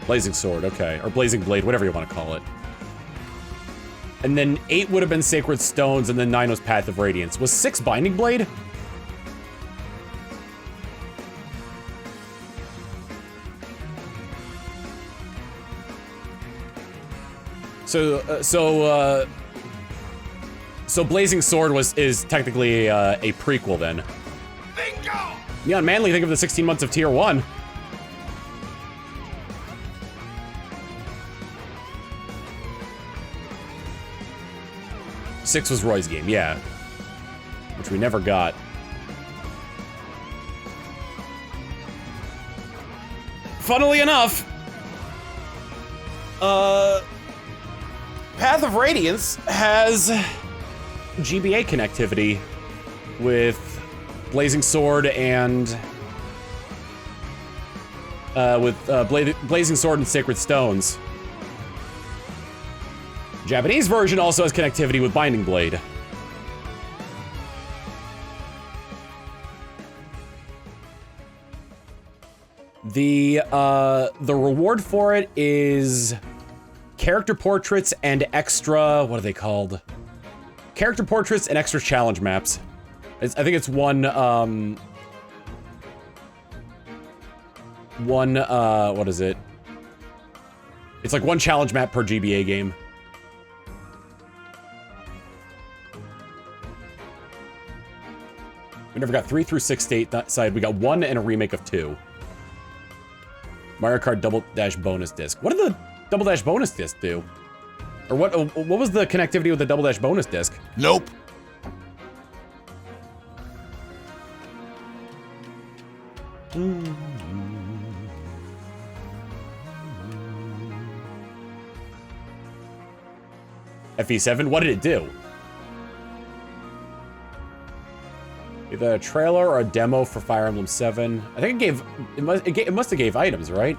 Blazing Sword, okay. Or Blazing Blade, whatever you want to call it. And then 8 would have been Sacred Stones, and then 9 was Path of Radiance. Was 6 Binding Blade? So Blazing Sword is technically a prequel then. Bingo! Yeah, Manly, think of the 16 months of Tier 1. Six was Roy's game, yeah. Which we never got. Funnily enough, Path of Radiance has GBA connectivity with Blazing Sword and Blazing Sword and Sacred Stones. Japanese version also has connectivity with Binding Blade. The reward for it is character portraits and extra, what are they called? Character portraits and extra challenge maps. I think it's one, what is it? It's like one challenge map per GBA game. We never got 3 through 6 state that side. We got 1 and a remake of 2. Mario Kart Double Dash bonus disc. What did the Double Dash bonus disc do? Or what was the connectivity with the Double Dash bonus disc? Nope. FE7, what did it do? Either a trailer or a demo for Fire Emblem 7. I think it must have gave items, right?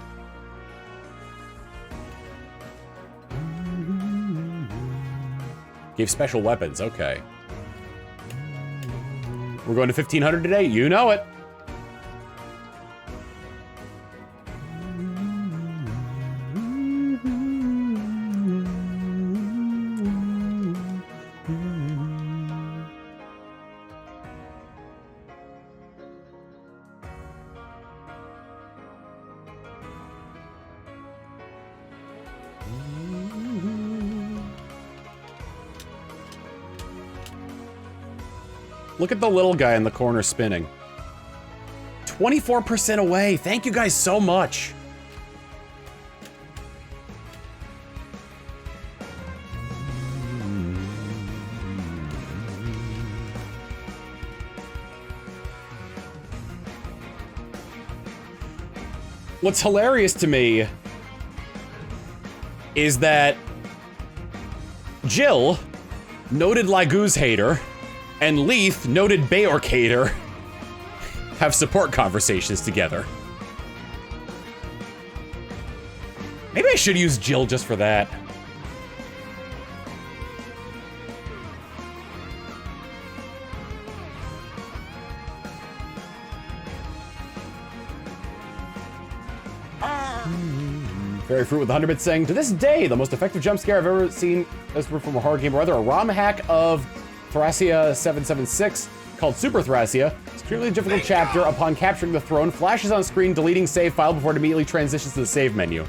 Gave special weapons, okay. We're going to 1500 today, you know it. Look at the little guy in the corner spinning. 24% away. Thank you guys so much. What's hilarious to me is that Jill, noted Laguz hater, and Leith, noted Bayork hater, have support conversations together. Maybe I should use Jill just for that. Fairy Fruit with 100 bits saying, to this day, the most effective jump scare I've ever seen is from a horror game, or rather a ROM hack of Thracia 776 called Super Thracia. Extremely difficult chapter. Upon capturing the throne, flashes on screen, deleting save file before it immediately transitions to the save menu.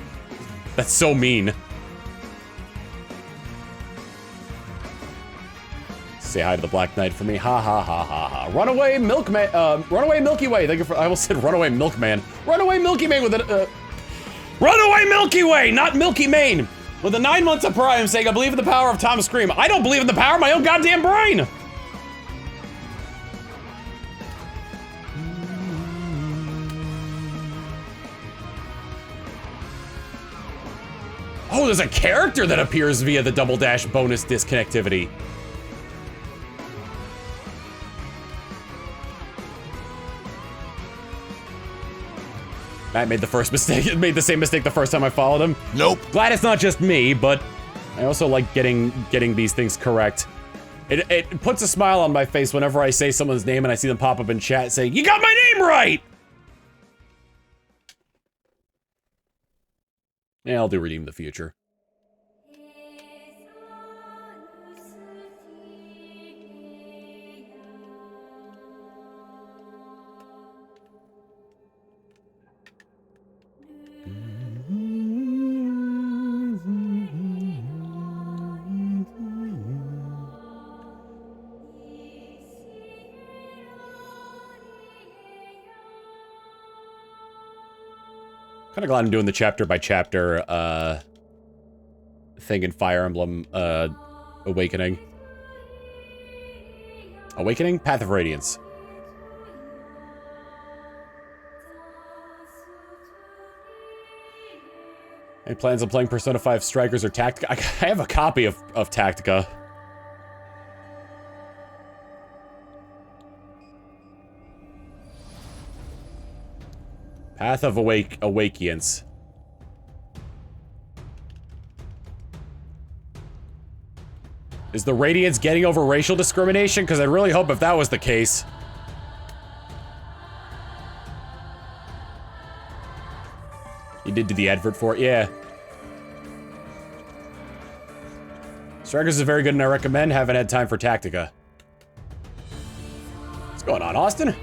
That's so mean. Say hi to the Black Knight for me. Ha ha ha ha ha. Runaway Milkman. Runaway Milky Way. Thank you for. I almost said Runaway Milkman. Runaway Milky Man with a. Runaway Milky Way, not Milky Mane. With the 9 months of Prime saying, I believe in the power of Tom Scream. I don't believe in the power of my own goddamn brain. Oh, there's a character that appears via the Double Dash bonus disconnectivity. Matt made the first mistake. Made the same mistake the first time I followed him. Nope. Glad it's not just me, but I also like getting these things correct. It puts a smile on my face whenever I say someone's name and I see them pop up in chat saying, "You got my name right!" Yeah, I'll do Redeem the Future. Kind of glad I'm doing the chapter by chapter thing in Fire Emblem Awakening. Awakening? Path of Radiance. Any plans on playing Persona 5 Strikers or Tactica? I have a copy of Tactica. Path of Awakeance. Is the Radiance getting over racial discrimination? Because I really hope if that was the case. You did do the advert for it? Yeah. Strikers is very good and I recommend. Haven't had time for Tactica. What's going on, Austin?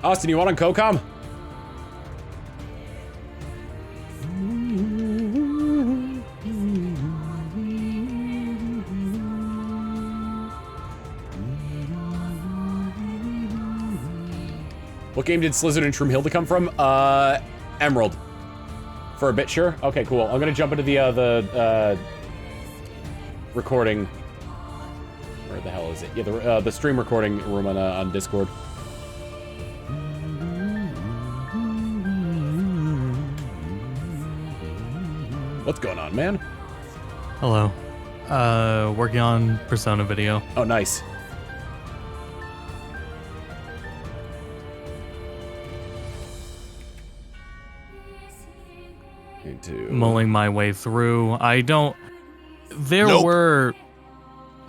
Austin, you want on COCOM? What game did Slizzard and Shroomhilda come from? Emerald. For a bit, sure? Okay, cool. I'm gonna jump into the recording. Where the hell is it? Yeah, the stream recording room on Discord. What's going on, man? Hello. Working on Persona video. Oh, nice. Mulling my way through. I don't... There Nope. were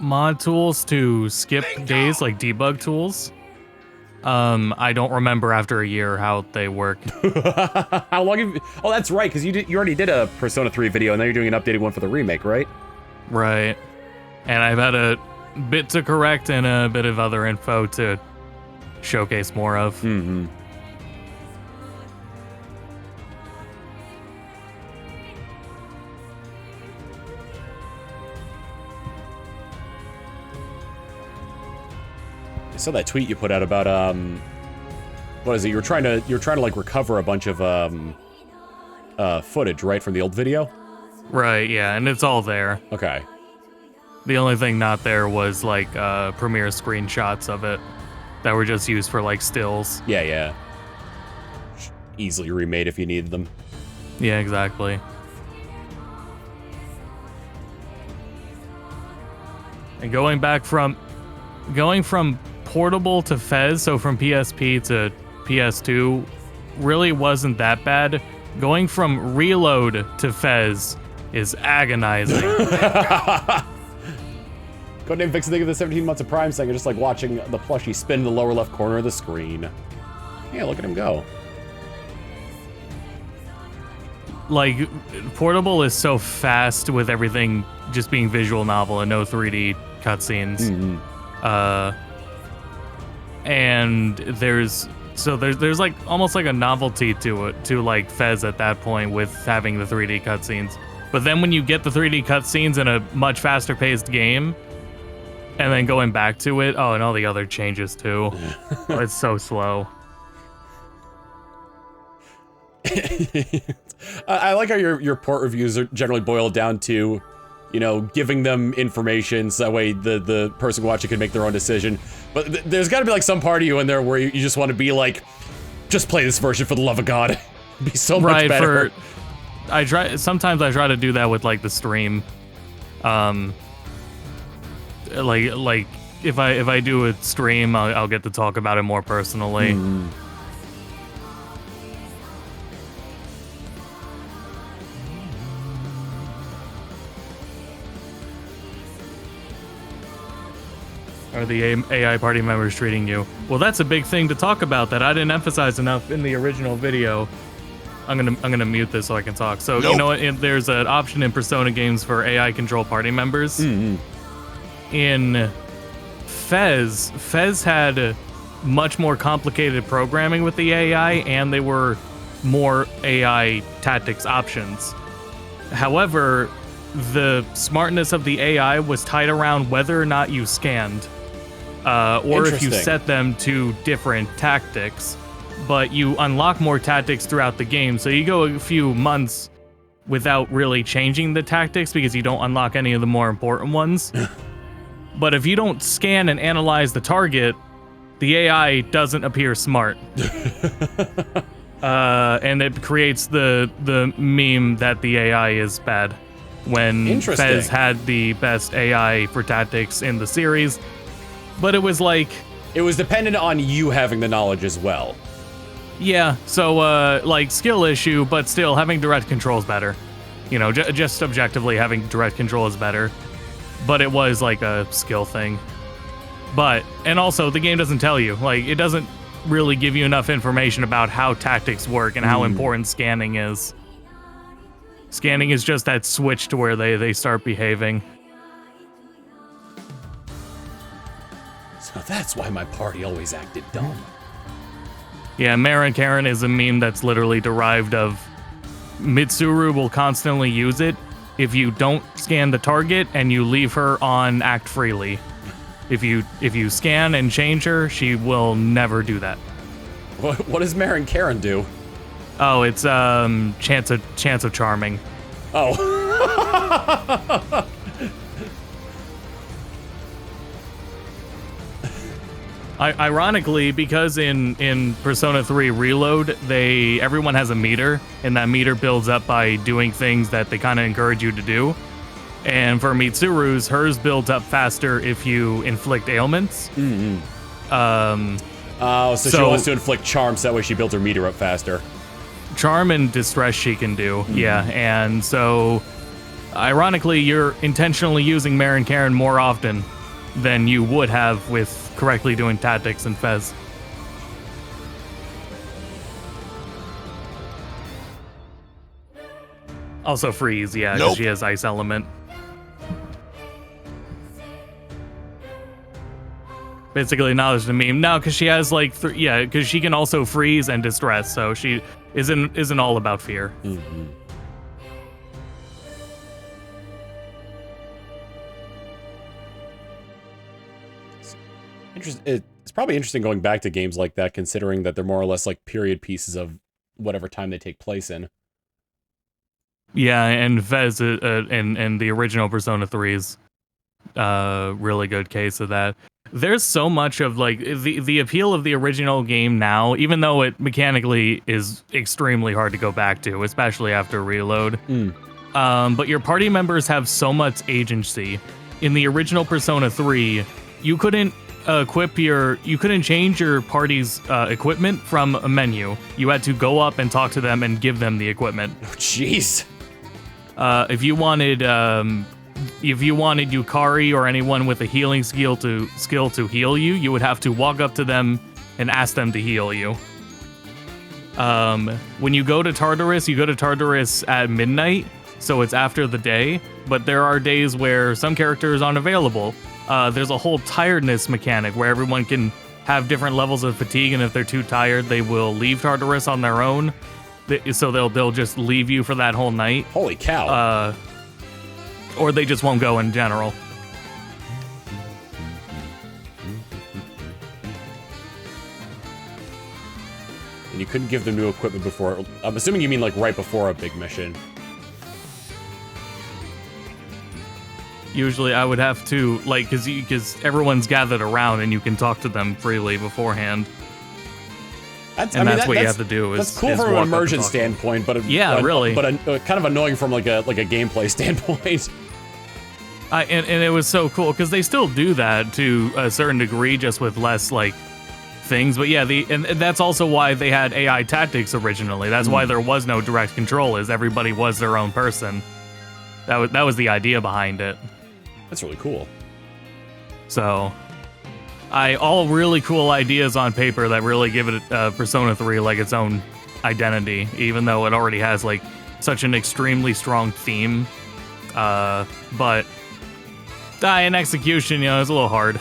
mod tools to skip days, like debug tools. I don't remember after a year how they work. How long have you... Oh, that's right, because you already did a Persona 3 video, and now you're doing an updated one for the remake, right? Right. And I've had a bit to correct and a bit of other info to showcase more of. Mm-hmm. I saw that tweet you put out about what is it? You're trying to like recover a bunch of footage, right, from the old video? Right, yeah, and it's all there. Okay. The only thing not there was like Premiere screenshots of it that were just used for like stills. Yeah, yeah. Easily remade if you needed them. Yeah, exactly. And going from portable to Fez, so from PSP to PS2, really wasn't that bad. Going from Reload to Fez is agonizing. Codename Fix think of the 17 months of Prime saying, just like watching the plushie spin in the lower left corner of the screen. Yeah, look at him go. Like, portable is so fast with everything just being visual novel and no 3D cutscenes. Mm-hmm. And there's like almost like a novelty to it, to like Fez at that point with having the 3D cutscenes. But then when you get the 3D cutscenes in a much faster paced game, and then going back to it, oh, and all the other changes too. It's so slow. I like how your port reviews are generally boiled down to, you know, giving them information so that way the person watching can make their own decision. But there's got to be like some part of you in there where you just want to be like, just play this version for the love of God. It'd be so much better. Sometimes I try to do that with like the stream. Like if I do a stream, I'll get to talk about it more personally. Are the AI party members treating you? Well, that's a big thing to talk about that I didn't emphasize enough in the original video. I'm gonna mute this so I can talk. So you know what? There's an option in Persona games for AI control party members. In Fez had much more complicated programming with the AI, and they were more AI tactics options. However, the smartness of the AI was tied around whether or not you scanned, or if you set them to different tactics. But you unlock more tactics throughout the game, so you go a few months without really changing the tactics because you don't unlock any of the more important ones. But if you don't scan and analyze the target, the AI doesn't appear smart. And it creates the meme that the AI is bad. When Fez had the best AI for tactics in the series, but it was like... It was dependent on you having the knowledge as well. Yeah, so, like, skill issue, but still, having direct control is better. You know, just objectively, having direct control is better. But it was, like, a skill thing. But, and also, the game doesn't tell you. Like, it doesn't really give you enough information about how tactics work and how important scanning is. Scanning is just that switch to where they start behaving. So that's why my party always acted dumb. Yeah, Maren Karen is a meme that's literally derived of Mitsuru will constantly use it if you don't scan the target and you leave her on act freely. If you scan and change her, she will never do that. What does Maren Karen do? Oh, it's chance of charming. Oh. Ironically, because in Persona 3 Reload, everyone has a meter, and that meter builds up by doing things that they kind of encourage you to do. And for Mitsuru's, hers builds up faster if you inflict ailments. So she wants to inflict charm, so that way she builds her meter up faster. Charm and distress she can do, yeah. And so, ironically, you're intentionally using Maren Karen more often than you would have with correctly doing tactics in Fez. Also freeze, yeah, because she has ice element. Basically, knowledge the meme. No, because she has like, yeah, because she can also freeze and distress, so she isn't all about fear. It's probably interesting going back to games like that, considering that they're more or less like period pieces of whatever time they take place in. Yeah, and Fez and the original Persona 3's really good case of that. There's so much of like the appeal of the original game now, even though it mechanically is extremely hard to go back to, especially after Reload. But your party members have so much agency. In the original Persona 3, you couldn't change your party's equipment from a menu. You had to go up and talk to them and give them the equipment. Oh, jeez. If you wanted Yukari or anyone with a healing skill to heal you, you would have to walk up to them and ask them to heal you. When you go to Tartarus at midnight, so it's after the day, but there are days where some characters aren't available. There's a whole tiredness mechanic where everyone can have different levels of fatigue, and if they're too tired, they will leave Tartarus on their own. So they'll just leave you for that whole night. Holy cow. Or they just won't go in general. And you couldn't give them new equipment before. I'm assuming you mean like right before a big mission. Usually I would have to, like, because everyone's gathered around and you can talk to them freely beforehand. That's what you have to do. That's cool from an immersion standpoint, but really, kind of annoying from like a gameplay standpoint. And it was so cool because they still do that to a certain degree, just with less like things. But yeah, and that's also why they had AI tactics originally. That's why there was no direct control, is everybody was their own person. That was the idea behind it. That's really cool. So, all really cool ideas on paper that really give it Persona 3 like its own identity, even though it already has like such an extremely strong theme. But in execution, it's a little hard.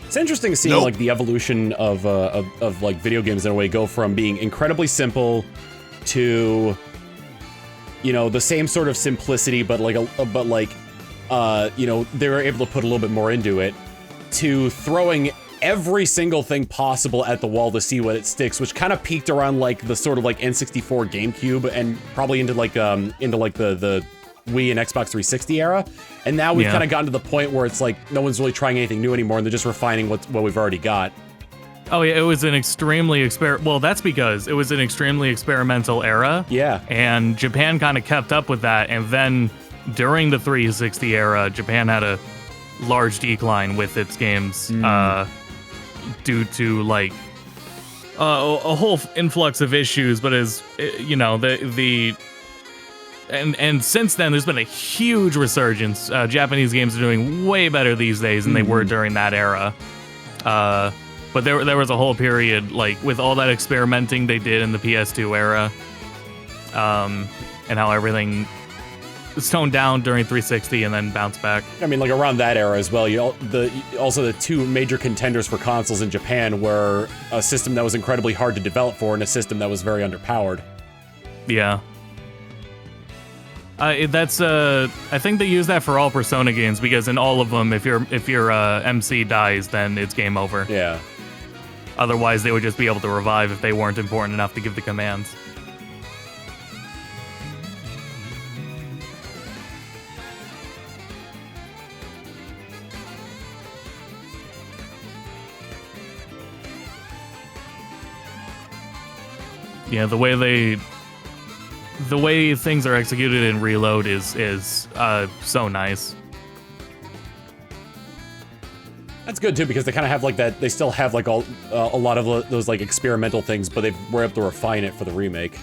It's interesting seeing like the evolution of like video games in a way go from being incredibly simple to, the same sort of simplicity, but they were able to put a little bit more into it, to throwing every single thing possible at the wall to see what it sticks, which kind of peaked around like the sort of like N64 GameCube and probably into the Wii and Xbox 360 era. And now we've kind of gotten to the point where it's like no one's really trying anything new anymore, and they're just refining what we've already got. Oh yeah, it was an extremely well, that's because it was an extremely experimental era. Yeah. And Japan kind of kept up with that, and then during the 360 era, Japan had a large decline with its games due to like a whole influx of issues, but and since then there's been a huge resurgence. Japanese games are doing way better these days than they were during that era. But there was a whole period like with all that experimenting they did in the PS2 era, and how everything was toned down during 360 and then bounced back. I mean, like around that era as well. Also the two major contenders for consoles in Japan were a system that was incredibly hard to develop for and a system that was very underpowered. Yeah. I think they use that for all Persona games, because in all of them, if your MC dies, then it's game over. Yeah. Otherwise, they would just be able to revive if they weren't important enough to give the commands. Yeah, the way things are executed in Reload is so nice. That's good too, because they kind of have like that. They still have like a lot of those like experimental things, but they were able to refine it for the remake.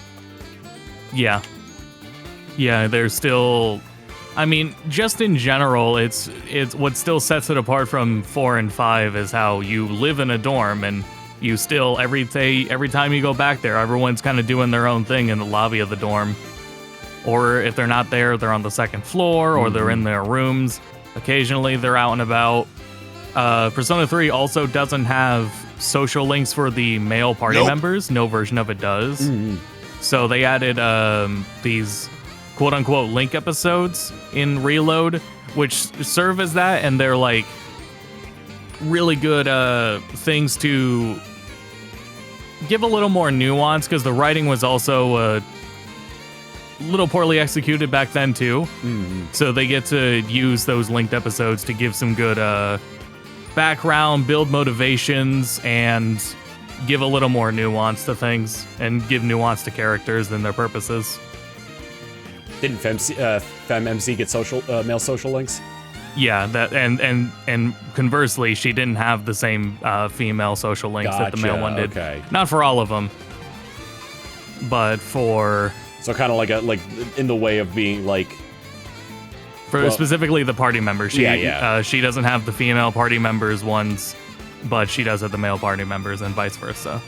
Yeah, there's still. I mean, just in general, it's what still sets it apart from 4 and 5 is how you live in a dorm, and you still every time you go back there, everyone's kind of doing their own thing in the lobby of the dorm. Or if they're not there, they're on the second floor, or they're in their rooms. Occasionally, they're out and about. Persona 3 also doesn't have social links for the male party members. No version of it does. So they added these quote-unquote link episodes in Reload, which serve as that, and they're like really good things to give a little more nuance, because the writing was also a little poorly executed back then too. So they get to use those linked episodes to give some good background, build motivations, and give a little more nuance to things, and give nuance to characters and their purposes. Didn't FemMC get male social links? Yeah, that and conversely, she didn't have the same female social links that the male one did. Okay. Not for all of them, but for. So kind of like in the way of being like. Specifically the party members. She doesn't have the female party members ones, but she does have the male party members, and vice versa.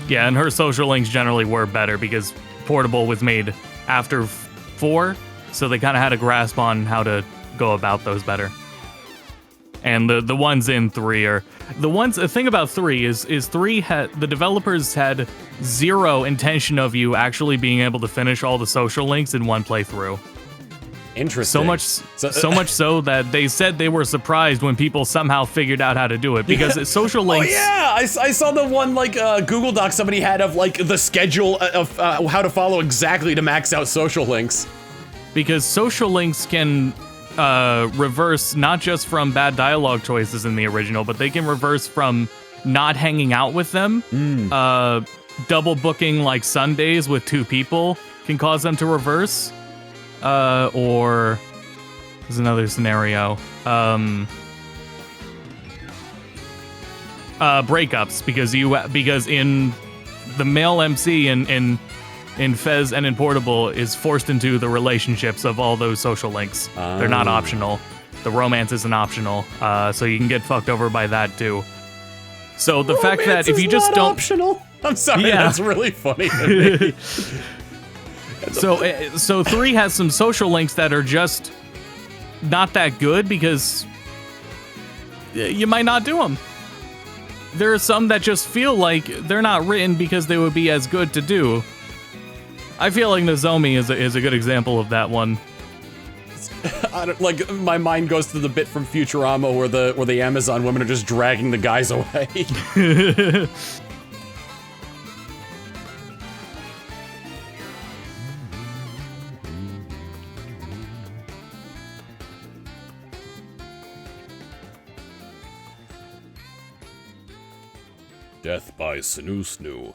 Yeah, and her social links generally were better because Portable was made after 4, so they kind of had a grasp on how to go about those better. And the ones in 3 are the thing about 3 is 3 the developers had zero intention of you actually being able to finish all the social links in one playthrough. Interesting. So much so that they said they were surprised when people somehow figured out how to do it, because social links. Oh yeah, I saw the one like Google Doc somebody had of like the schedule of how to follow exactly to max out social links. Because social links can reverse not just from bad dialogue choices in the original, but they can reverse from not hanging out with them. double booking like Sundays with 2 people can cause them to reverse. Or there's another scenario. Breakups because in the male MC in Fez and in Portable is forced into the relationships of all those social links. They're not optional. The romance isn't optional. So you can get fucked over by that too. So the fact that if you just don't optional. I'm sorry, Yeah. that's really funny to me. So 3 has some social links that are just not that good because you might not do them. There are some that just feel like they're not written because they would be as good to do. I feel like Nozomi is a good example of that one. I don't, like, my mind goes to the bit from Futurama where the Amazon women are just dragging the guys away. Death by Snoo Snoo.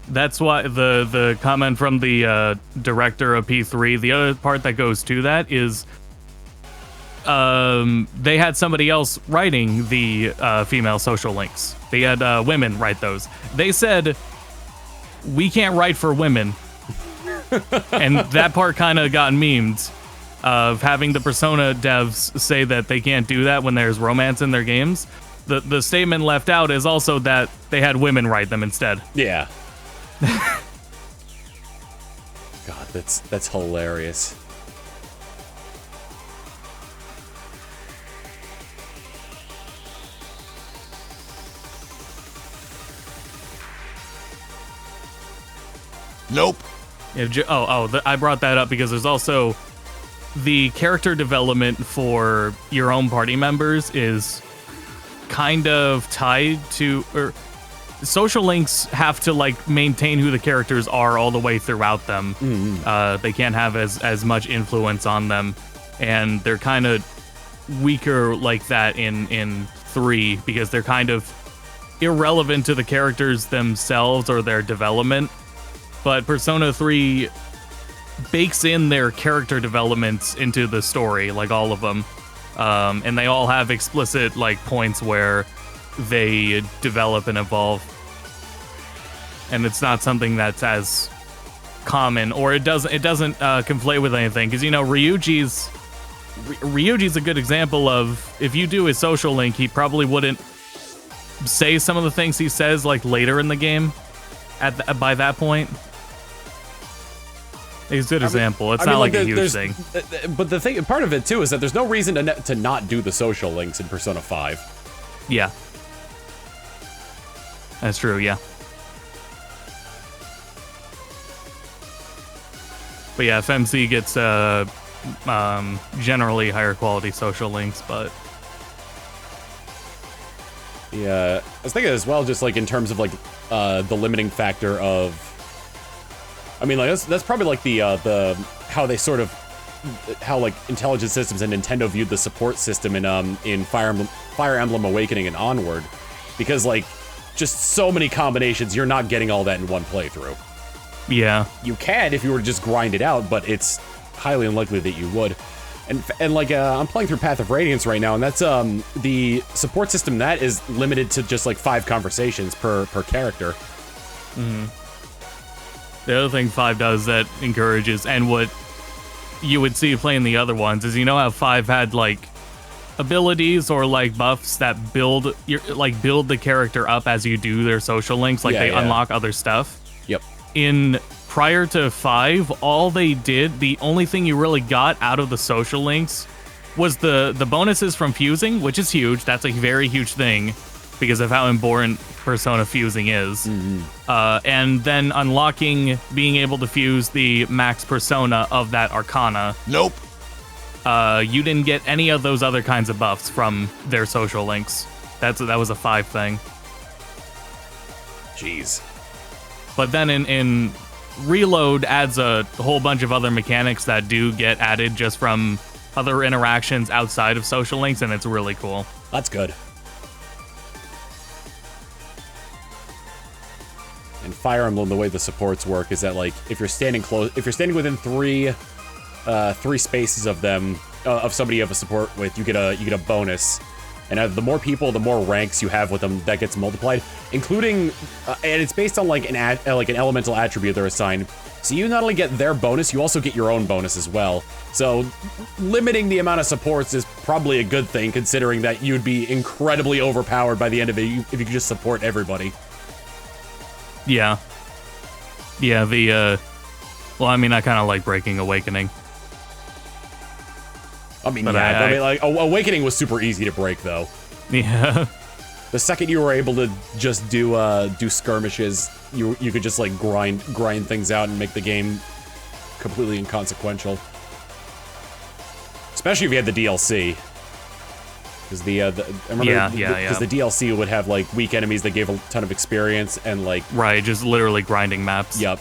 That's why the comment from the director of P3, the other part that goes to that is they had somebody else writing the female social links. They had women write those. They said, we can't write for women. And that part kind of got memed of having the Persona devs say that they can't do that when there's romance in their games. The statement left out is also that they had women write them instead. Yeah. God, that's hilarious. Nope. Yeah, I brought that up because there's also the character development for your own party members is kind of tied to, or social links have to like maintain who the characters are all the way throughout them. They can't have as much influence on them, and they're kind of weaker like that in 3 because they're kind of irrelevant to the characters themselves or their development. But Persona 3 bakes in their character developments into the story, like all of them. And they all have explicit like points where they develop and evolve. And it's not something that's as common, or it doesn't conflate with anything. Because, you know, Ryuji's a good example of, if you do his social link, he probably wouldn't say some of the things he says like later in the game by that point. It's a good example. It's not like a huge thing. But the thing, part of it too, is that there's no reason to not do the social links in Persona 5. Yeah. That's true, yeah. But yeah, FMC gets generally higher quality social links, but... Yeah, I was thinking as well, just like in terms of like the limiting factor of... I mean, like that's probably like the how they sort of how like Intelligent Systems and Nintendo viewed the support system in Fire Emblem Awakening and onward, because like just so many combinations, you're not getting all that in one playthrough. Yeah, you can if you were to just grind it out, but it's highly unlikely that you would. And like I'm playing through Path of Radiance right now, and that's the support system that is limited to just like 5 conversations per character. Mm-hmm. The other thing 5 does that encourages, and what you would see playing the other ones, is, you know how 5 had like abilities or like buffs that build the character up as you do their social links, like they unlock other stuff. Yep. In prior to 5, all they did, the only thing you really got out of the social links was the bonuses from fusing, which is huge. That's a very huge thing because of how important Persona fusing is. And then unlocking being able to fuse the max persona of that arcana. Nope. You didn't get any of those other kinds of buffs from their social links. That was a 5 thing. Jeez. But then in Reload adds a whole bunch of other mechanics that do get added just from other interactions outside of social links, and it's really cool. That's good. In Fire Emblem, the way the supports work is that, like, if you're standing within three spaces of them, of somebody you have a support with, you get a bonus. And the more people, the more ranks you have with them, that gets multiplied, including, and it's based on like an elemental attribute they're assigned. So you not only get their bonus, you also get your own bonus as well. So limiting the amount of supports is probably a good thing, considering that you'd be incredibly overpowered by the end of it if you could just support everybody. Yeah. Yeah, well, I mean, I kind of like Breaking Awakening. I mean, yeah, like, Awakening was super easy to break, though. Yeah. The second you were able to just do skirmishes, you could just like grind things out and make the game completely inconsequential. Especially if you had the DLC. Because I remember because the DLC would have like weak enemies that gave a ton of experience and like right, just literally grinding maps. Yep.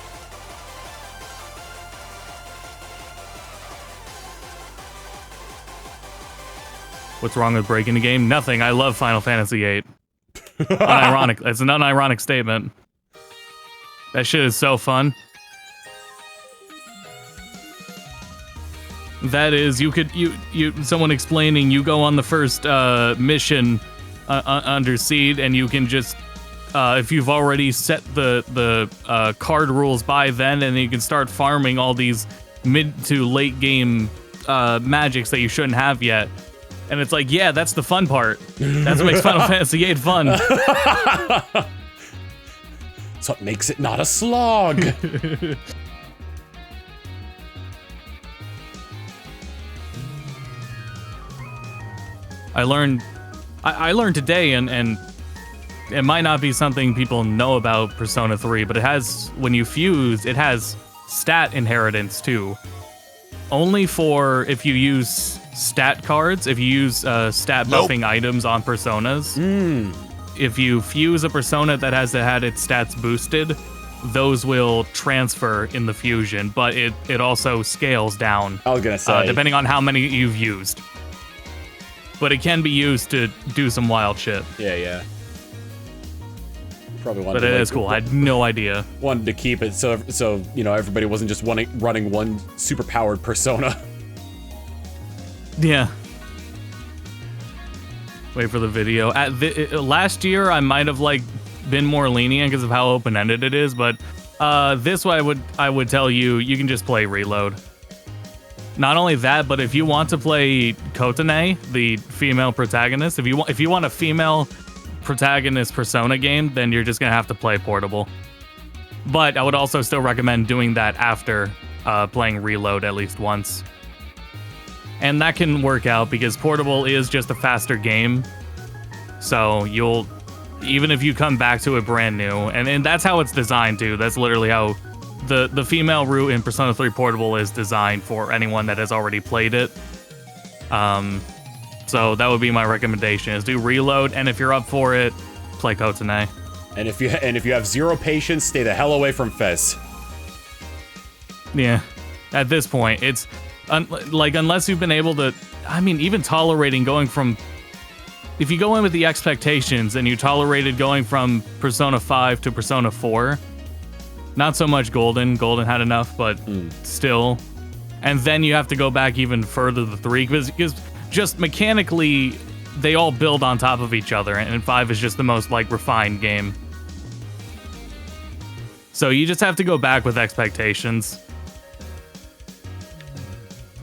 What's wrong with breaking the game? Nothing. I love Final Fantasy VIII. Unironic. It's an unironic statement. That shit is so fun. That is, someone explaining, you go on the first mission under Seed, and you can just, if you've already set the card rules by then, and you can start farming all these mid to late game magics that you shouldn't have yet. And it's like, yeah, that's the fun part. That's what makes Final Fantasy VIII fun. That's what makes it not a slog. I learned today, and it might not be something people know about Persona 3, but it has, when you fuse, it has stat inheritance too. Only for if you use stat cards, if you use stat buffing items on personas. If you fuse a persona that has had its stats boosted, those will transfer in the fusion, but it also scales down. I was gonna say, depending on how many you've used. But it can be used to do some wild shit. Yeah. Probably wanted. But it is cool. I had no idea. Wanted to keep it so you know everybody wasn't just running one super powered persona. Yeah. Wait for the video. Last year, I might have like been more lenient because of how open-ended it is, but this way I would tell you can just play Reload. Not only that, but if you want to play Kotane, the female protagonist, if you want a female protagonist Persona game, then you're just gonna have to play Portable. But I would also still recommend doing that after playing Reload at least once. And that can work out because Portable is just a faster game. So even if you come back to it brand new, and that's how it's designed too. That's literally how the female route in Persona 3 Portable is designed for anyone that has already played it. So that would be my recommendation, is do Reload, and if you're up for it, play Kotane. And if you have zero patience, stay the hell away from Fez. Yeah. At this point, it's unless you've been able to, I mean, even tolerating going from, if you go in with the expectations and you tolerated going from Persona 5 to Persona 4, not so much Golden had enough, but still, and then you have to go back even further to 3, because just mechanically, they all build on top of each other, and 5 is just the most, like, refined game. So you just have to go back with expectations.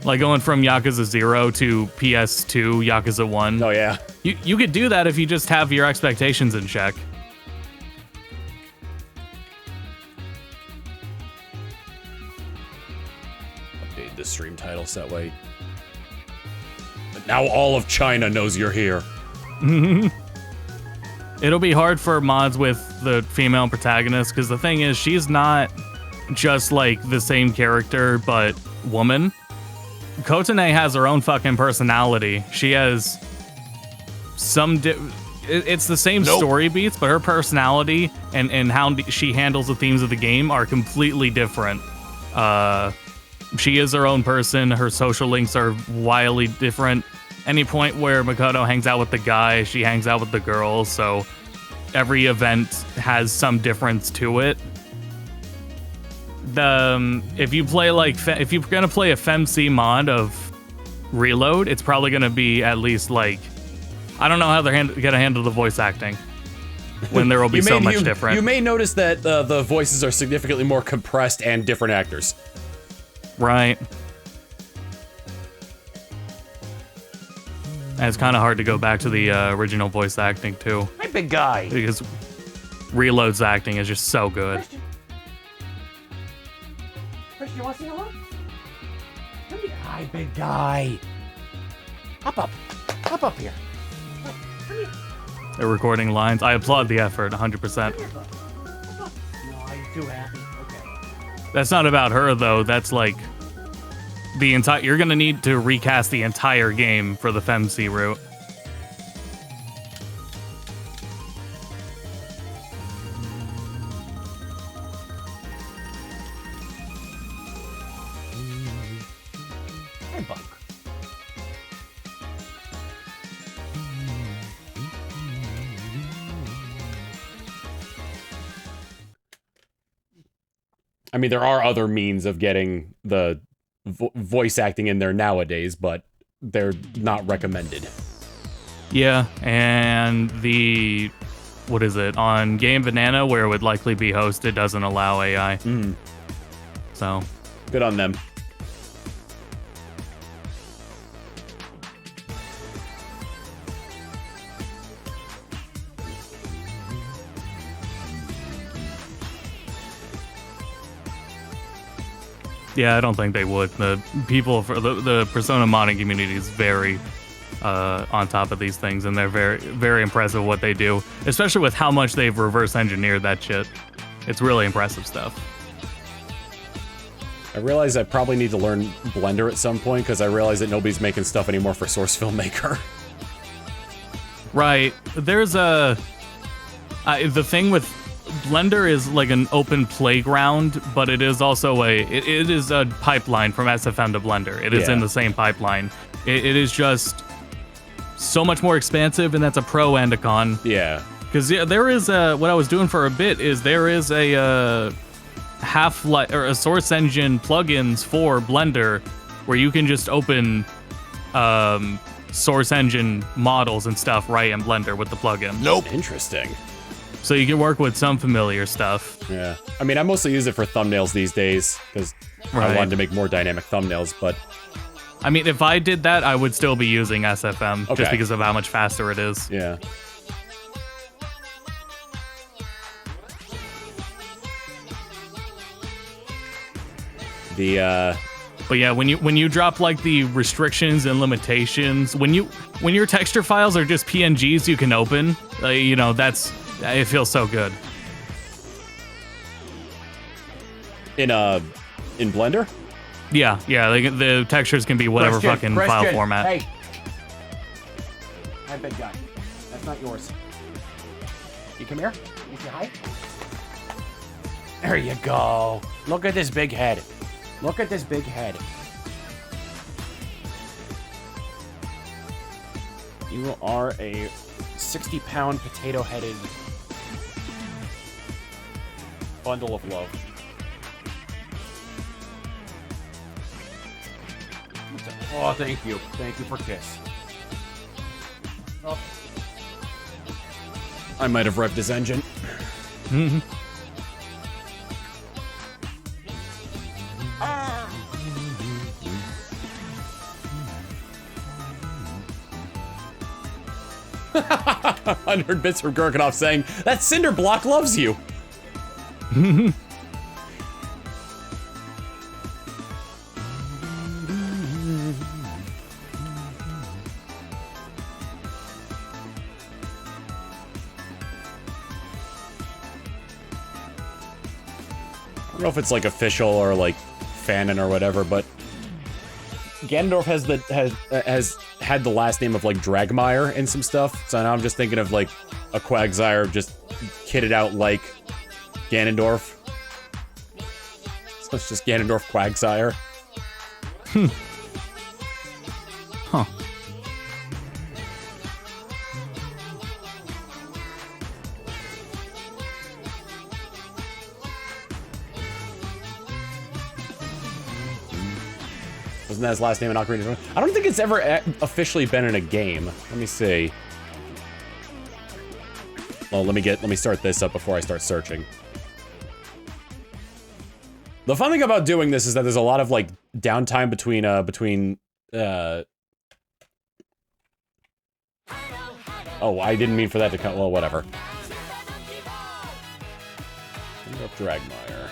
Like going from Yakuza 0 to PS2 Yakuza 1. Oh, yeah. You could do that if you just have your expectations in check. Update the stream title so that way. But now all of China knows you're here. It'll be hard for mods with the female protagonist, because the thing is, she's not just like the same character, but woman. Kotane has her own fucking personality. She has some... it's the same story beats, but her personality and how she handles the themes of the game are completely different she is her own person. Her social links are wildly different. Any point where Makoto hangs out with the guy, she hangs out with the girl. So every event has some difference to it. If you play if you're gonna play a FemC mod of Reload, it's probably gonna be at least like, I don't know how they're gonna handle the voice acting when there will be so much different. You may notice that the voices are significantly more compressed and different actors. Right. And it's kind of hard to go back to the original voice acting too. Hey, big guy. Because Reload's acting is just so good. Christian, you want to say hello? Come here. Hi, big guy. Hop up. Hop up here. Come here. They're recording lines. I applaud the effort, 100%. No, I'm too happy. Okay. That's not about her though. That's like the entire. You're gonna need to recast the entire game for the FemC route. Hey, Bunk. I mean, there are other means of getting the voice acting in there nowadays, but they're not recommended. Yeah, and the, what is it, on Game Banana, where it would likely be hosted, doesn't allow AI. So. Good on them. Yeah, I don't think they would. The people for the Persona modding community is very on top of these things, and they're very, very impressive with what they do, especially with how much they've reverse engineered that shit. It's really impressive stuff. I realize I probably need to learn Blender at some point, because I realize that nobody's making stuff anymore for Source Filmmaker. Right. There's the thing with Blender is like an open playground, but it is also it is a pipeline from SFM to Blender. It is in the same pipeline. It is just so much more expansive, and that's a pro and a con. Yeah. Because there is what I was doing for a bit is there is a Half-Life or a Source Engine plugins for Blender where you can just open Source Engine models and stuff right in Blender with the plugin. Nope. Interesting. So you can work with some familiar stuff. Yeah. I mean, I mostly use it for thumbnails these days, because I wanted to make more dynamic thumbnails, but... I mean, if I did that, I would still be using SFM, just because of how much faster it is. Yeah. But yeah, when you drop like the restrictions and limitations, when your texture files are just PNGs you can open, you know, it feels so good. In Blender? Yeah, like the textures can be whatever fucking file format. Hey. Hi, big guy. That's not yours. You come here? You say hi? There you go. Look at this big head. Look at this big head. You are a 60-pound potato-headed bundle of love. Oh, thank you. Thank you for kiss. Oh. I might have revved his engine. 100 bits from Gurkanoff saying, that cinder block loves you. I don't know if it's like official or like fanon or whatever, but Ganondorf has had the last name of like Dragmire in some stuff, so now I'm just thinking of like a Quagsire just kitted out like Ganondorf. So it's just Ganondorf Quagsire. Huh. Wasn't that his last name in Ocarina? I don't think it's ever officially been in a game. Let me see. Well, let me start this up before I start searching. The fun thing about doing this is that there's a lot of like downtime between oh, I didn't mean for that to come. Well, whatever. Dragmire.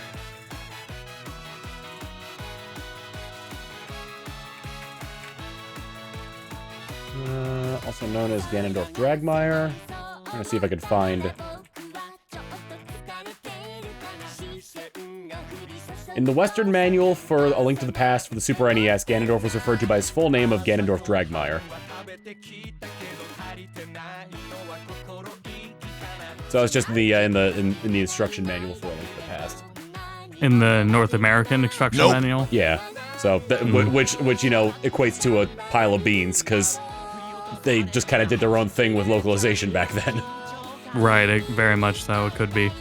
Also known as Ganondorf Dragmire. I'm gonna see if I can find. In the Western Manual for A Link to the Past for the Super NES, Ganondorf was referred to by his full name of Ganondorf Dragmire. So it's just in the instruction manual for A Link to the Past. In the North American instruction manual? Yeah. So which you know equates to a pile of beans because they just kind of did their own thing with localization back then. Right. Very much so. It could be.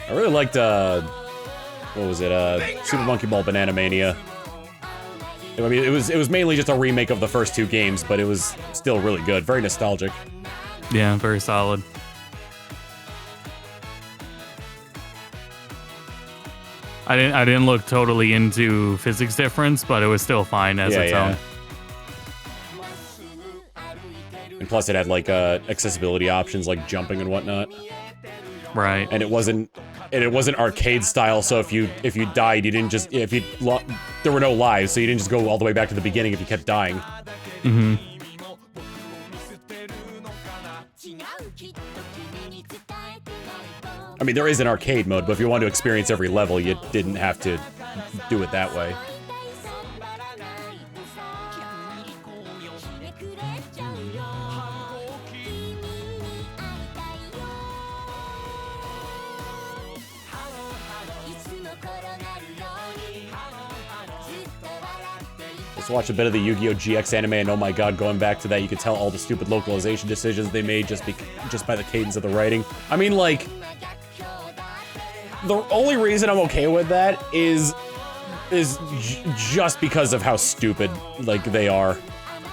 I really liked, what was it, Super Monkey Ball Banana Mania. I mean, it was mainly just a remake of the first two games, but it was still really good, very nostalgic. Yeah, very solid. I didn't look totally into physics difference, but it was still fine as its own. And plus it had, like, accessibility options, like jumping and whatnot. Right. And it wasn't arcade style, so if you died, you didn't just there were no lives, so you didn't just go all the way back to the beginning if you kept dying. Mm-hmm. I mean, there is an arcade mode, but if you want to experience every level, you didn't have to do it that way. Just watch a bit of the Yu-Gi-Oh! GX anime, and oh my god, going back to that, you could tell all the stupid localization decisions they made just by the cadence of the writing. I mean, like, the only reason I'm okay with that is just because of how stupid, like, they are.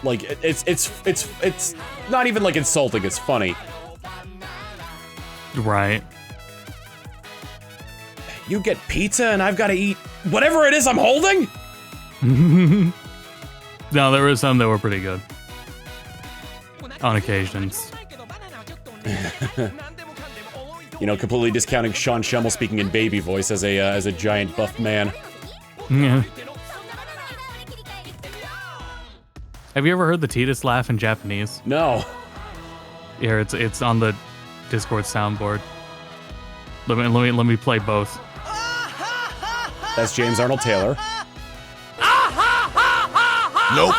Like, it's not even, like, insulting, it's funny. Right. You get pizza and I've got to eat whatever it is I'm holding? No, there were some that were pretty good. On occasions. You know, completely discounting Sean Schemmel speaking in baby voice as a giant buff man. Yeah. Have you ever heard the Tidus laugh in Japanese? No. Yeah, it's on the Discord soundboard. Let me play both. That's James Arnold Taylor. Nope.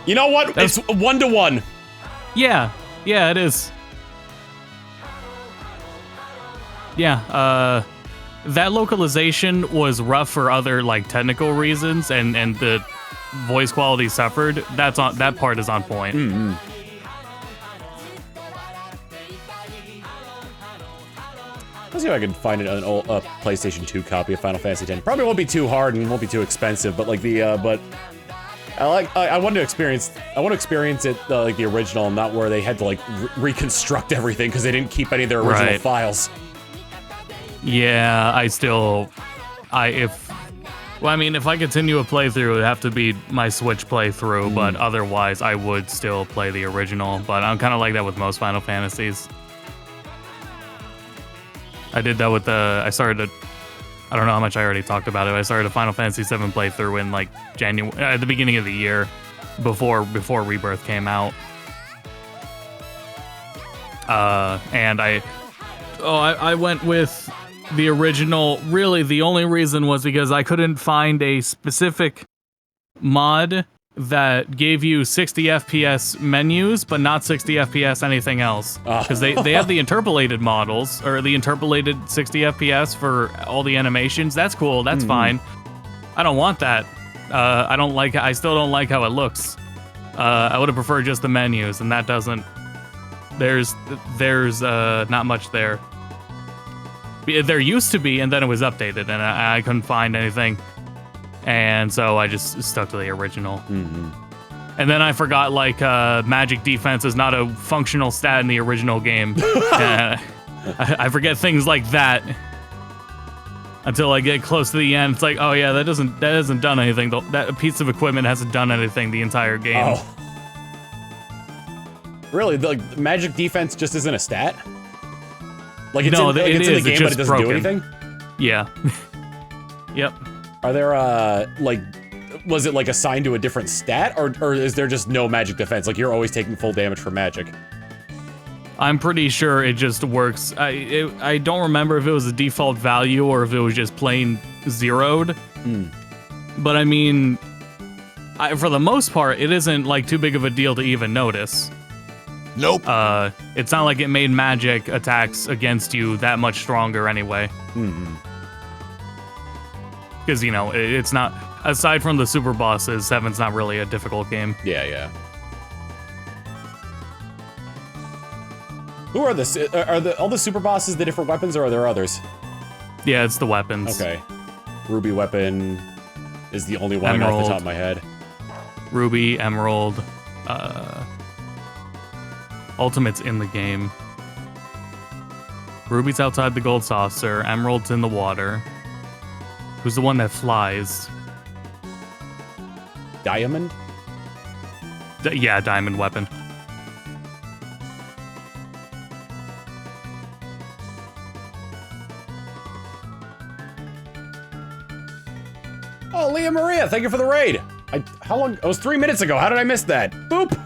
You know what? It's 1-to-1. Yeah, it is. Yeah, that localization was rough for other, like, technical reasons, and the voice quality suffered. That part is on point. Mm-hmm. Let's see if I can find an old PlayStation 2 copy of Final Fantasy X. Probably won't be too hard and won't be too expensive, but like I want to experience it like the original, not where they had to like reconstruct everything because they didn't keep any of their original files. Yeah, if I continue a playthrough, it would have to be my Switch playthrough, but otherwise I would still play the original. But I'm kind of like that with most Final Fantasies. I did that with I don't know how much I already talked about it. I started a Final Fantasy VII playthrough in like January, at the beginning of the year, before Rebirth came out. And I went with the original, really the only reason was because I couldn't find a specific mod that gave you 60 FPS menus, but not 60 FPS anything else. Because they have the interpolated models, or the interpolated 60 FPS for all the animations. That's cool, that's fine. I don't want that. I still don't like how it looks. I would have preferred just the menus, and that doesn't, there's not much there. There used to be, and then it was updated, and I couldn't find anything. And so I just stuck to the original. And then I forgot, like, magic defense is not a functional stat in the original game. I forget things like that until I get close to the end. It's like, oh yeah, that hasn't done anything. That piece of equipment hasn't done anything the entire game. Oh. Really? The magic defense just isn't a stat? Like it's in the game, but it doesn't do anything? Yeah. Yep. Are there, like, was it, like, assigned to a different stat, or is there just no magic defense? Like, you're always taking full damage for magic? I'm pretty sure it just works. I don't remember if it was a default value or if it was just plain zeroed. But, I mean, for the most part, it isn't, like, too big of a deal to even notice. Nope. It's not like it made magic attacks against you that much stronger anyway. Because, you know, it's not, aside from the super bosses, 7's not really a difficult game. Yeah. Who are all the super bosses the different weapons, or are there others? Yeah, it's the weapons. Okay. Ruby weapon is the only one I got off the top of my head. Ruby, Emerald, Ultimate's in the game. Ruby's outside the gold saucer, Emerald's in the water. Who's the one that flies? Diamond? Yeah, diamond weapon. Oh, Leah Maria, thank you for the raid. How long? It was 3 minutes ago. How did I miss that? Boop.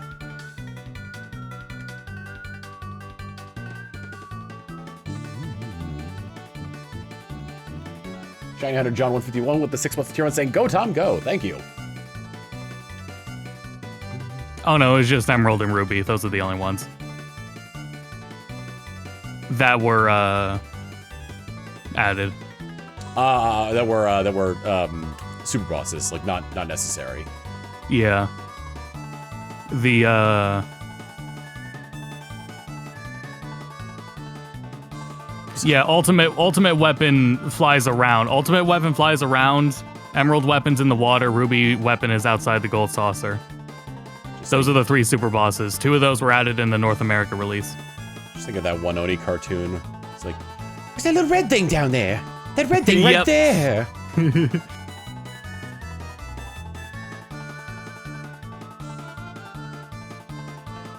Shiny Hunter John 151 with the 6-month tier 1 saying, "Go Tom, go." Thank you. Oh no, it was just Emerald and Ruby. Those are the only ones that were added. That were super bosses, like not necessary. Yeah. The yeah, ultimate weapon flies around. Ultimate weapon flies around. Emerald weapon's in the water. Ruby weapon is outside the gold saucer. Those are the 3 super bosses. 2 of those were added in the North America release. Just think of that one Oni cartoon. It's like, what's that little red thing down there? That red thing right there. It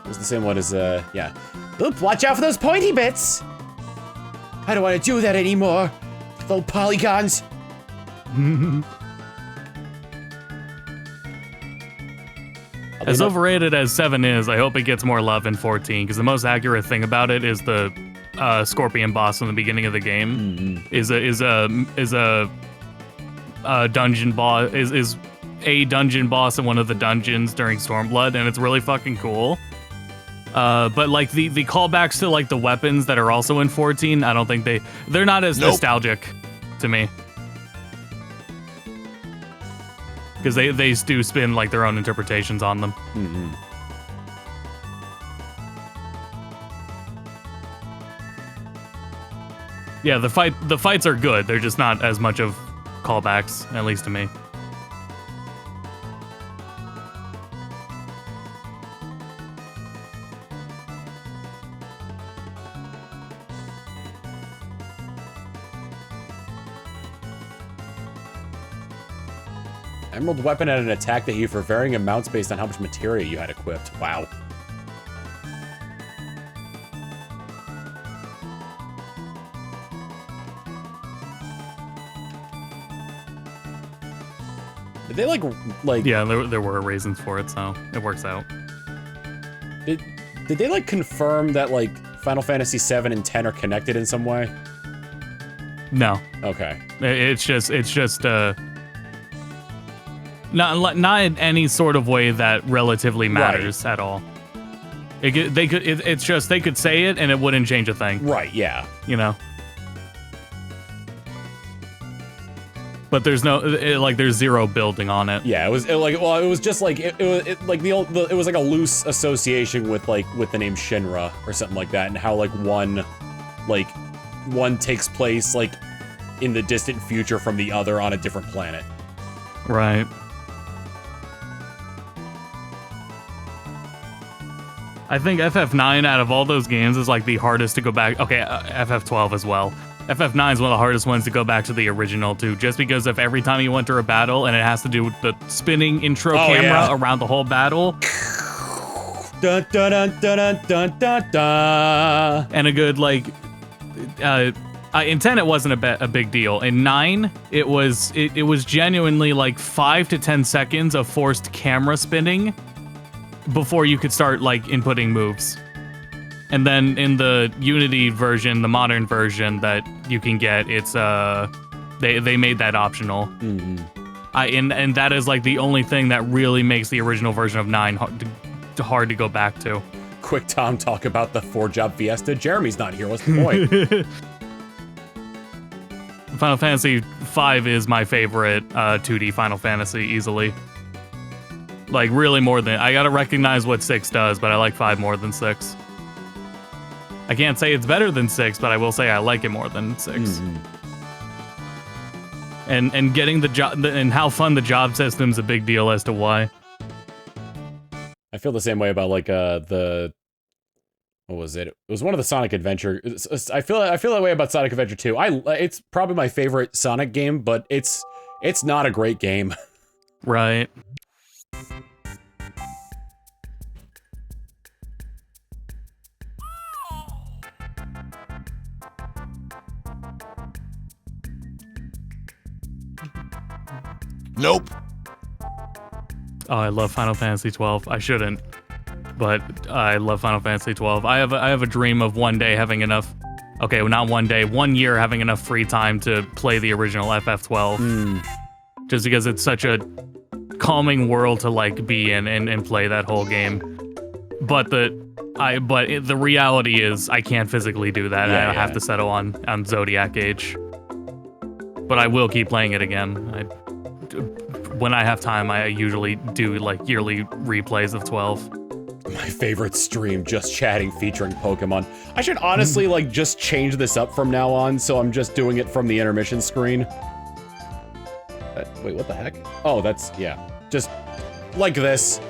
was the same one as, yeah. Oop, watch out for those pointy bits. I don't want to do that anymore. Little polygons. As overrated as 7 is, I hope it gets more love in 14, because the most accurate thing about it is the scorpion boss in the beginning of the game is a dungeon boss, is a dungeon boss in one of the dungeons during Stormblood, and it's really fucking cool. But like the callbacks to like the weapons that are also in 14, I don't think they're not as nostalgic to me. Because they do spin like their own interpretations on them. Yeah, the fights are good. They're just not as much of callbacks, at least to me. Emerald weapon had an attack that you for varying amounts based on how much materia you had equipped. Wow. Did they like? Yeah, there were reasons for it, so it works out. Did they like confirm that like Final Fantasy 7 and 10 are connected in some way? No. Okay. It's just not in any sort of way that relatively matters at all. It's just they could say it and it wouldn't change a thing. Right, yeah. You know. But there's there's zero building on it. Yeah, it was just like it was like a loose association with the name Shinra or something like that, and how one takes place like in the distant future from the other on a different planet. Right. I think FF9 out of all those games is like the hardest to go back. Okay, FF12 as well. FF9 is one of the hardest ones to go back to the original too, just because of every time you enter a battle and it has to do with the spinning intro camera around the whole battle. Dun, dun, dun, dun, dun, dun, dun. And a good in 10 it wasn't a big deal. In 9 it was genuinely like 5 to 10 seconds of forced camera spinning before you could start like inputting moves. And then in the Unity version, the modern version that you can get, it's they made that optional. Mm-hmm. And that is like the only thing that really makes the original version of 9 hard to go back to. Quick Tom talk about the 4-job fiesta. Jeremy's not here. What's the point? Final Fantasy V is my favorite 2D Final Fantasy easily. Like really more than I gotta recognize what 6 does, but I like 5 more than 6. I can't say it's better than 6, but I will say I like it more than 6. Mm-hmm. And getting the job and how fun the job system's a big deal as to why. I feel the same way about like what was it? It was one of the Sonic Adventure. I feel that way about Sonic Adventure 2. It's probably my favorite Sonic game, but it's not a great game. Right. Nope. Oh, I love Final Fantasy 12. I shouldn't, but I love Final Fantasy 12. I have a dream of one day having enough. Okay, well, not one day, 1 year having enough free time to play the original FF12. Just because it's such a calming world to like be in and play that whole game. But the reality is I can't physically do that. I have to settle on Zodiac Age. But I will keep playing it again. When I have time, I usually do like yearly replays of 12. My favorite stream, just chatting featuring Pokemon. I should honestly like just change this up from now on, so I'm just doing it from the intermission screen. Wait, what the heck? Oh, that's just like this.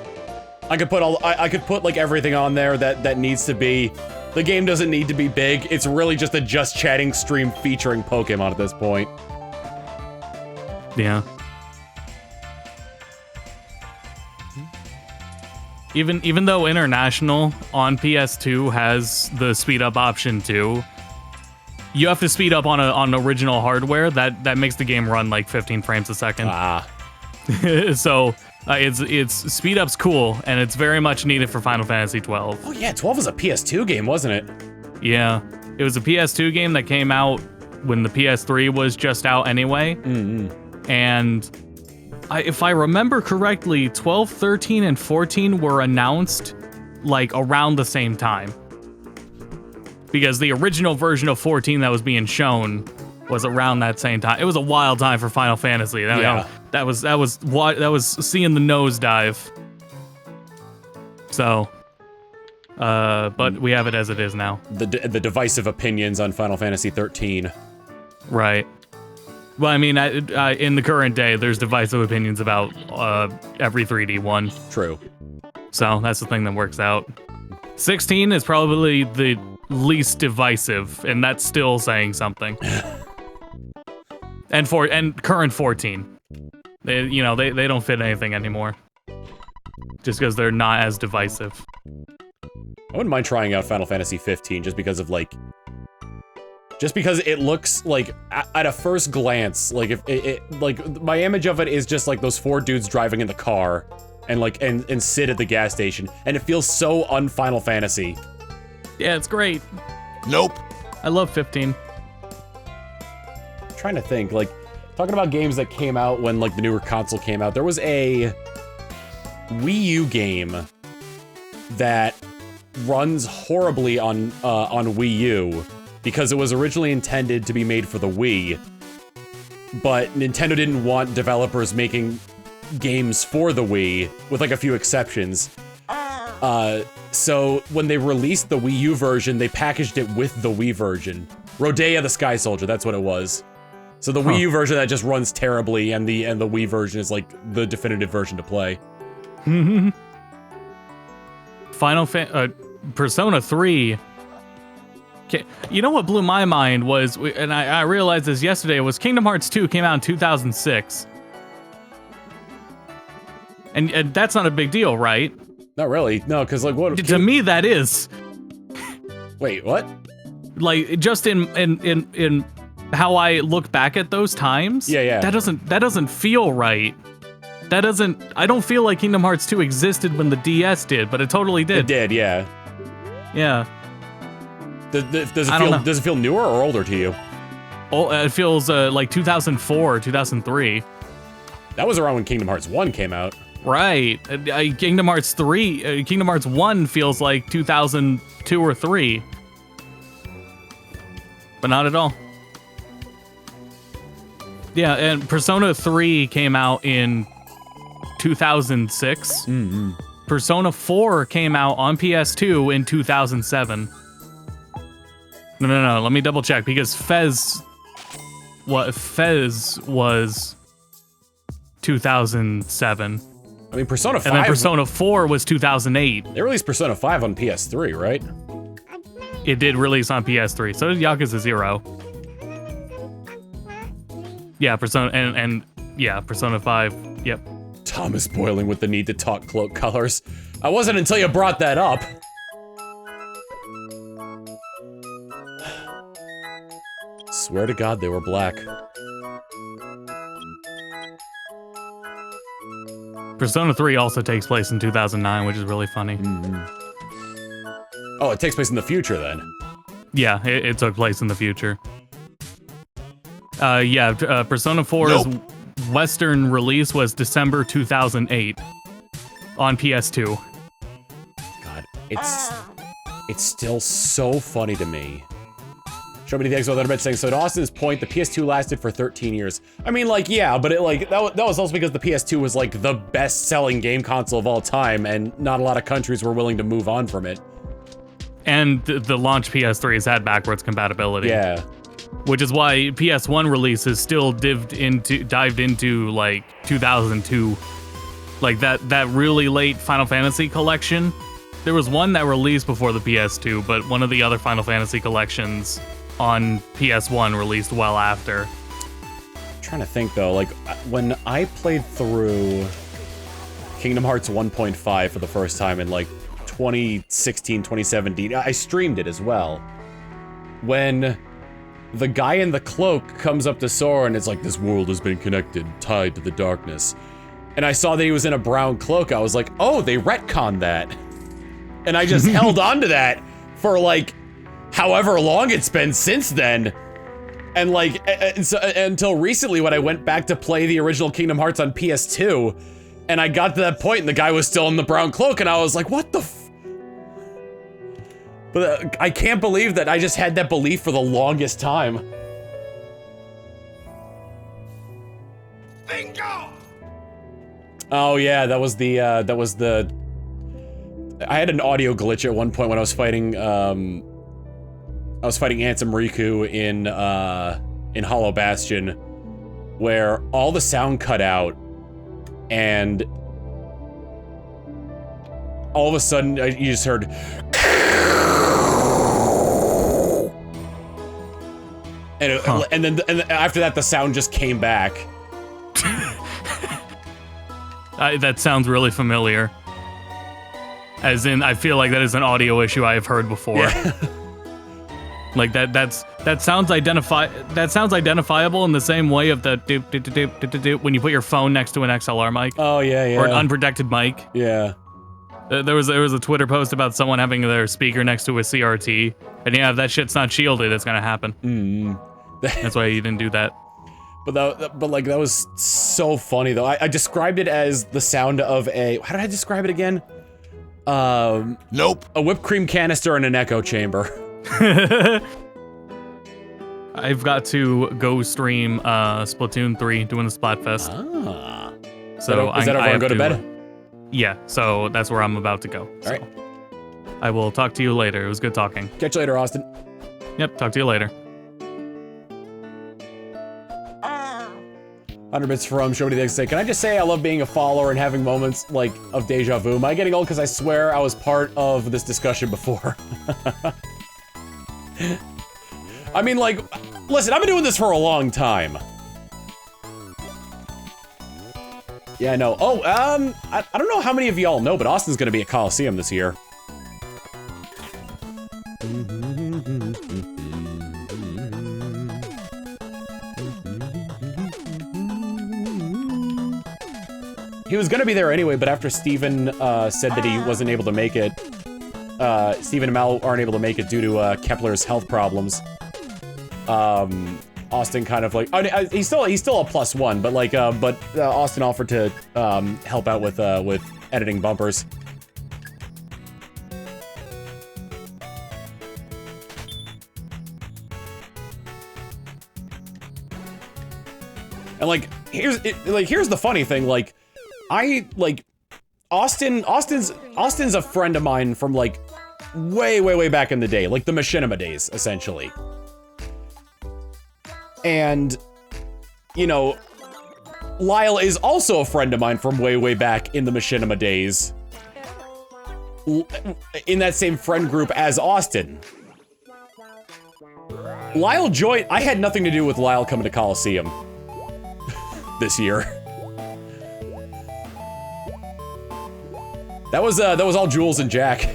I could put like everything on there that needs to be. The game doesn't need to be big. It's really just a just chatting stream featuring Pokemon at this point. Yeah. Even though International on PS2 has the speed up option too, you have to speed up on original hardware. That makes the game run like 15 frames a second. So it's speed up's cool, and it's very much needed for Final Fantasy 12. Oh yeah, 12 was a PS2 game, wasn't it? Yeah, it was a PS2 game that came out when the PS3 was just out anyway. And if I remember correctly, 12, 13, and 14 were announced like around the same time. Because the original version of 14 that was being shown was around that same time. It was a wild time for Final Fantasy. That was seeing the nosedive. So, but we have it as it is now. The divisive opinions on Final Fantasy 13. Right. Well, I mean, in the current day, there's divisive opinions about every 3D one. True. So that's the thing that works out. 16 is probably the least divisive, and that's still saying something. and current 14, they don't fit anything anymore. Just because they're not as divisive. I wouldn't mind trying out Final Fantasy 15 just because of like. Just because it looks like, at a first glance, like if like my image of it is just like those 4 dudes driving in the car, and like and sit at the gas station, and it feels so un-Final Fantasy. Yeah, it's great. Nope. I love 15. trying to think, like, talking about games that came out when, like, the newer console came out, there was a Wii U game that runs horribly on Wii U because it was originally intended to be made for the Wii, but Nintendo didn't want developers making games for the Wii, with like a few exceptions. So when they released the Wii U version, they packaged it with the Wii version. Rodea the Sky Soldier, that's what it was. So the Wii U version that just runs terribly, and the Wii version is like the definitive version to play. Persona 3. You know what blew my mind was, and I realized this yesterday, was Kingdom Hearts 2 came out in 2006. And that's not a big deal, right? Not really. No, because like what? To me, that is. Wait, what? Like just in how I look back at those times. Yeah. That doesn't feel right. I don't feel like Kingdom Hearts 2 existed when the DS did, but it totally did. It did, yeah. Yeah. Does it feel newer or older to you? Oh, it feels like 2004, 2003. That was around when Kingdom Hearts 1 came out. Right. Kingdom Hearts 3, Kingdom Hearts 1 feels like 2002 or 3. But not at all. Yeah, and Persona 3 came out in 2006. Mm-hmm. Persona 4 came out on PS2 in 2007. No, let me double check, because Fez was 2007. I mean, Persona 5... And then Persona 4 was 2008. They released Persona 5 on PS3, right? It did release on PS3. So did Yakuza 0. Yeah, Persona... And yeah, Persona 5. Yep. Thomas boiling with the need to talk cloak colors. I wasn't until you brought that up. Swear to God, they were black. Persona 3 also takes place in 2009, which is really funny. Mm-hmm. Oh, it takes place in the future, then? Yeah, it took place in the future. Persona 4's Western release was December 2008 on PS2. God, it's still so funny to me. Show me the things about that saying. So to Austin's point, the PS2 lasted for 13 years. I mean, like, yeah, but it like that was also because the PS2 was like the best-selling game console of all time, and not a lot of countries were willing to move on from it. And the launch PS3s had backwards compatibility. Yeah. Which is why PS1 releases still dived into like 2002. Like that really late Final Fantasy collection. There was one that released before the PS2, but one of the other Final Fantasy collections on PS1 released well after. I'm trying to think though, like when I played through Kingdom Hearts 1.5 for the first time in like 2016, 2017, I streamed it as well. When the guy in the cloak comes up to Sora and it's like, this world has been connected, tied to the darkness. And I saw that he was in a brown cloak, I was like, oh, they retconned that. And I just held on to that for like however long it's been since then. And like, until recently when I went back to play the original Kingdom Hearts on PS2, and I got to that point and the guy was still in the brown cloak, and I was like, what the f... But I can't believe that I just had that belief for the longest time. Bingo! Oh yeah, that was the, I had an audio glitch at one point when I was fighting Ansem Riku in Hollow Bastion, where all the sound cut out, and all of a sudden you just heard, and then after that the sound just came back. That sounds really familiar. As in, I feel like that is an audio issue I have heard before. Yeah. Like that sounds identifiable in the same way of the doop doop doop doop doop doop when you put your phone next to an XLR mic. Oh yeah. Or an unprotected mic. Yeah. There was a Twitter post about someone having their speaker next to a CRT, and yeah, if that shit's not shielded, it's gonna happen. Mm. That's why you didn't do that. But like, that was so funny, though. I described it as the sound of a... How did I describe it again? Nope. A whipped cream canister in an echo chamber. I've got to go stream Splatoon 3 doing the Splatfest. Ah. So is that over and go to bed? Yeah, so that's where I'm about to go. All right. I will talk to you later. It was good talking. Catch you later, Austin. Yep, talk to you later. 100 bits from Shody Diggs say, can I just say I love being a follower and having moments like of deja vu? Am I getting old because I swear I was part of this discussion before? I mean, like, listen, I've been doing this for a long time. Yeah, I know. Oh, I don't know how many of y'all know, but Austin's gonna be at Colosseum this year. He was gonna be there anyway, but after Steven said that he wasn't able to make it, Steven and Mal aren't able to make it due to Kepler's health problems. Austin kind of like, he's still a +1, but like, Austin offered to help out with editing bumpers. And like, here's the funny thing, like, Austin's a friend of mine from like way back in the day, like the Machinima days, essentially. And, you know, Lyle is also a friend of mine from way back in the Machinima days. In that same friend group as Austin. Lyle joined, I had nothing to do with Lyle coming to Colosseum this year. That was all Jules and Jack.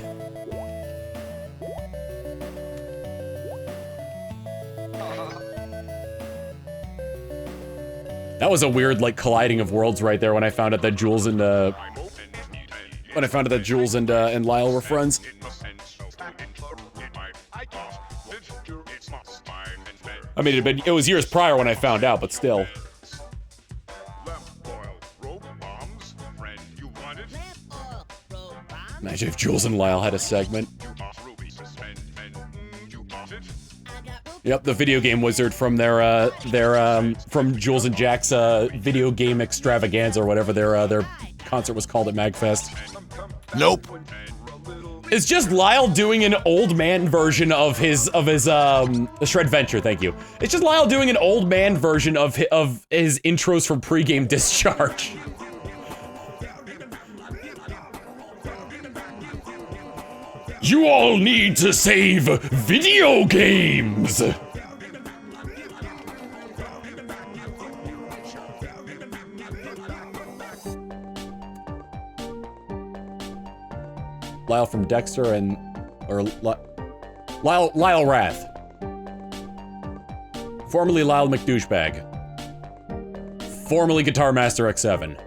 That was a weird, like, colliding of worlds right there when I found out that Jules and Lyle were friends. I mean, it was years prior when I found out, but still. Imagine if Jules and Lyle had a segment. Yep, the video game wizard from from Jules and Jack's video game extravaganza or whatever their concert was called at MagFest. Nope. It's just Lyle doing an old man version of his Shred Venture, thank you. It's just Lyle doing an old man version of his intros from Pre-Game Discharge. You all need to save video games! Lyle from Dexter Lyle Rath. Formerly Lyle McDouchebag. Formerly Guitar Master X7.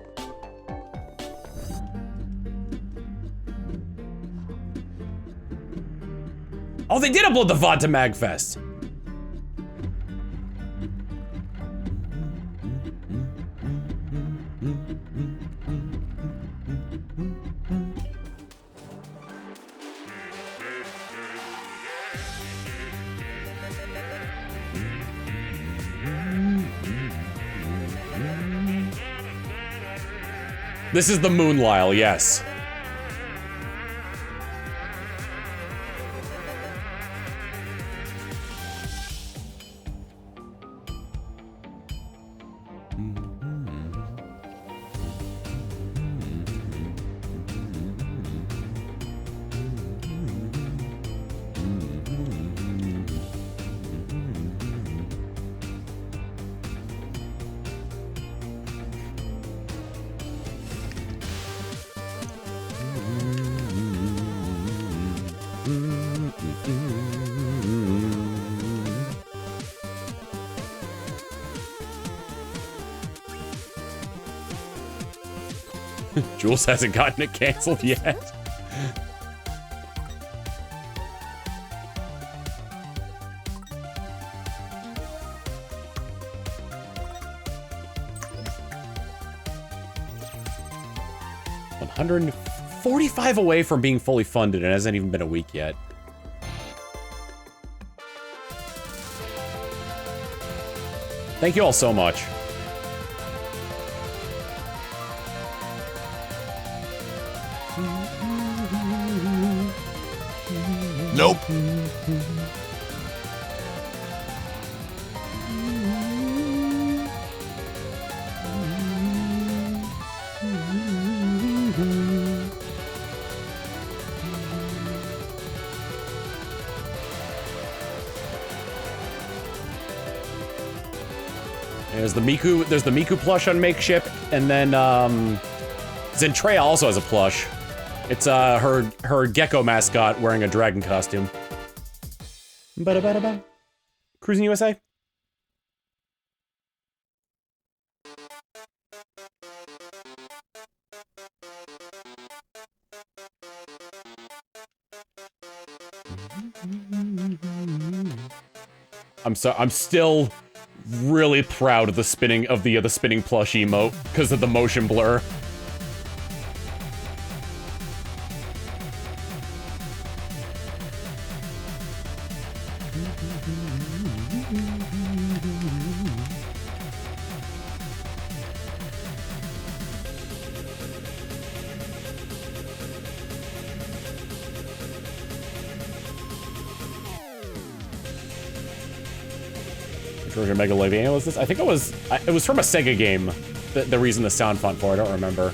Oh, they did upload the VOD to MagFest. This is the Moon Lyle, yes. Jules hasn't gotten it canceled yet. 145 away from being fully funded, and it hasn't even been a week yet. Thank you all so much. Nope. There's the Miku plush on Makeship, and then Zentrea also has a plush. It's her gecko mascot wearing a dragon costume. Ba-da-ba-da-ba. Cruising USA. I'm still really proud of the spinning plush emote because of the motion blur. Mega Levy was this? I think it was from a Sega game. The reason the sound font for it, I don't remember.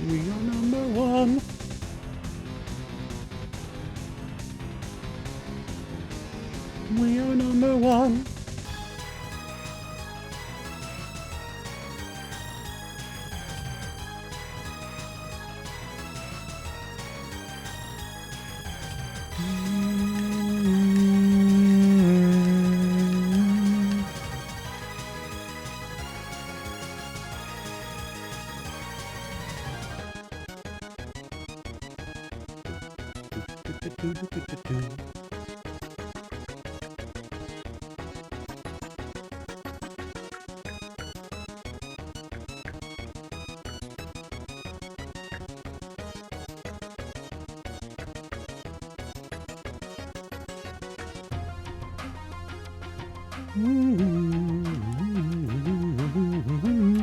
We are number one. We are number one.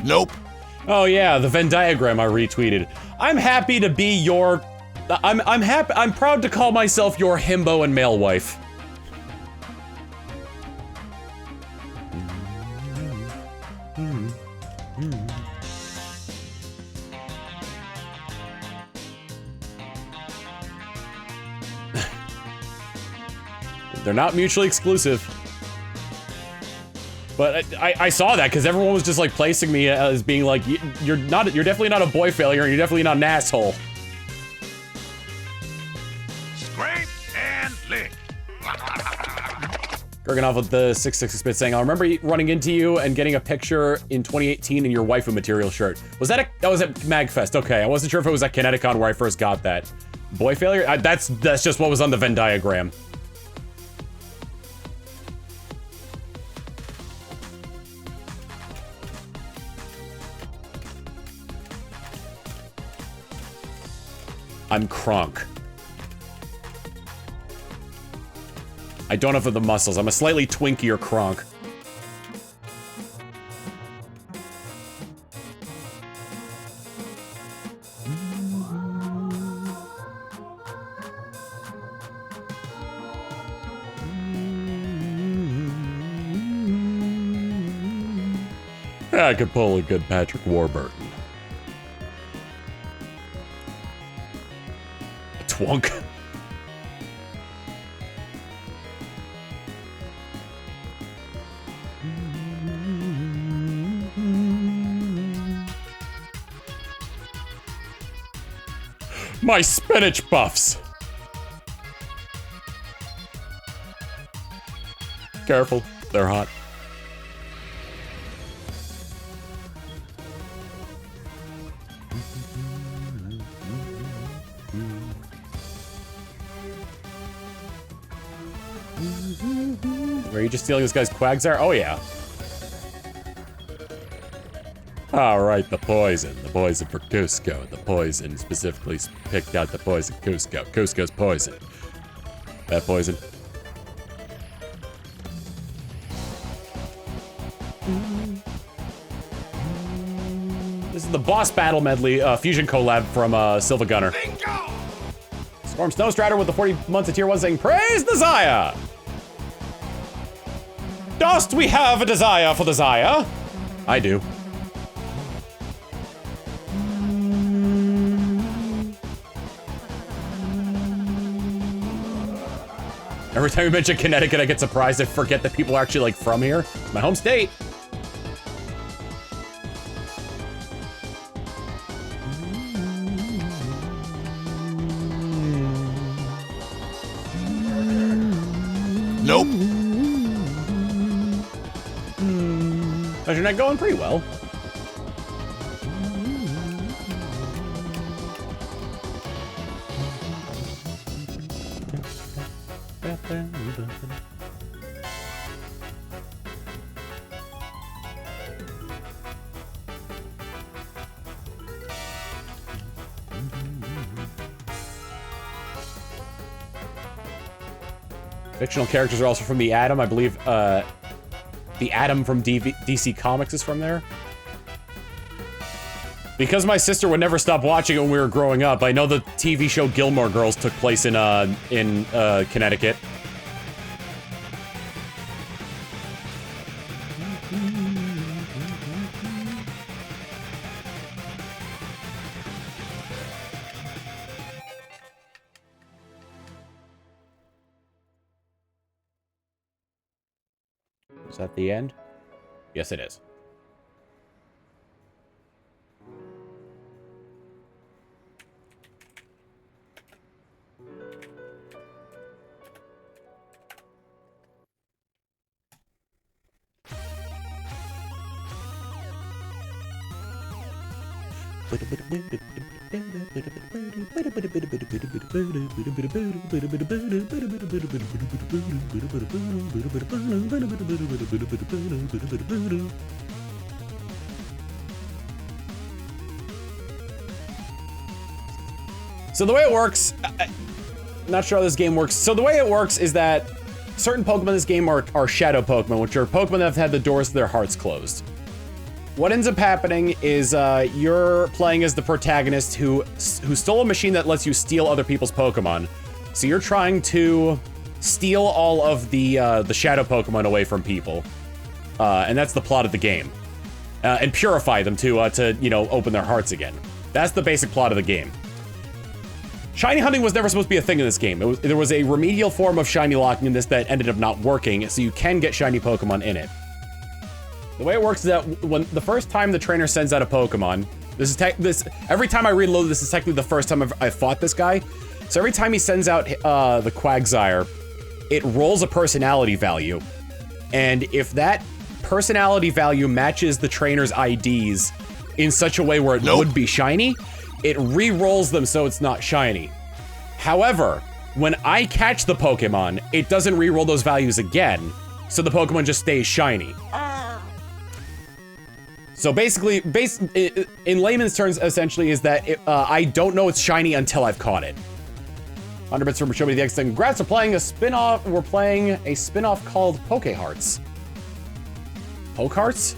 Nope. Oh yeah, the Venn diagram I retweeted. I'm happy to be your... I'm proud to call myself your himbo and male wife. They're not mutually exclusive. But I saw that because everyone was just like placing me as being like, you're definitely not a boy failure, and you're definitely not an asshole. Scrape and lick. Gerganov with the 666-bit saying, I remember running into you and getting a picture in 2018 in your waifu material shirt. That was at MagFest? Okay, I wasn't sure if it was at Kineticon where I first got that. Boy failure? That's just what was on the Venn diagram. I'm Kronk. I don't have the muscles. I'm a slightly twinkier Kronk. I could pull a good Patrick Warburton. Twunk. My spinach buffs. Careful, they're hot. Were you just stealing this guy's Quagsire? Oh, yeah. Alright, the poison. The poison for Cusco. The poison specifically picked out the poison Cusco. Cusco's poison. That poison. This is the boss battle medley fusion collab from Silva Gunner. Bingo! Storm Snowstrider with the 40 months of tier 1 saying, praise the Zaya! Dost we have a desire for the Zaya? I do. Every time you mention Connecticut, I get surprised and forget that people are actually like from here. It's my home state. Nope. How's your night going? Pretty well. Fictional characters are also from the Atom. I believe the Atom from DC Comics is from there. Because my sister would never stop watching it when we were growing up, I know the TV show Gilmore Girls took place in Connecticut. Is that the end? Yes, it is. So the way it works, not sure how this game works. So the way it works is that certain Pokemon in this game are shadow Pokemon, which are Pokemon that have had the doors to their hearts closed. What ends up happening is you're playing as the protagonist who stole a machine that lets you steal other people's Pokemon. So you're trying to steal all of the shadow Pokemon away from people, and that's the plot of the game, and purify them to you know, open their hearts again. That's the basic plot of the game. Shiny hunting was never supposed to be a thing in this game. There was a remedial form of shiny locking in this that ended up not working, so you can get shiny Pokemon in it. The way it works is that when the first time the trainer sends out a Pokemon, every time I reload, this is technically the first time I fought this guy. So every time he sends out the Quagsire, it rolls a personality value. And if that personality value matches the trainer's IDs in such a way where it would be shiny, it re-rolls them so it's not shiny. However, when I catch the Pokemon, it doesn't re-roll those values again, so the Pokemon just stays shiny. So basically, in layman's terms, essentially, is that I don't know it's shiny until I've caught it. 100 bits from Show Me the X. Congrats for playing a spin-off. We're playing a spin-off called Poke Hearts. Poke Hearts?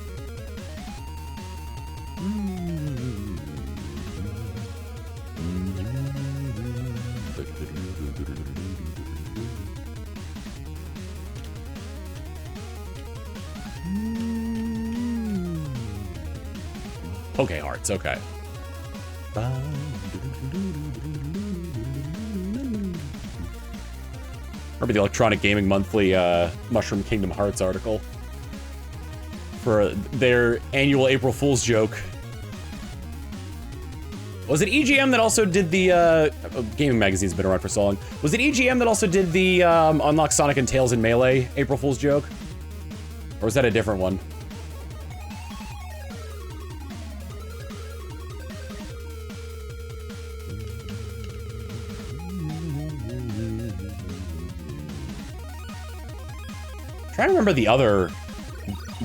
Poke Hearts, okay. Remember the Electronic Gaming Monthly Mushroom Kingdom Hearts article for their annual April Fool's joke. Was it EGM that also did the gaming magazine's been around for so long? Was it EGM that also did the Unlock Sonic and Tails in Melee April Fool's joke? Or was that a different one? trying to remember the other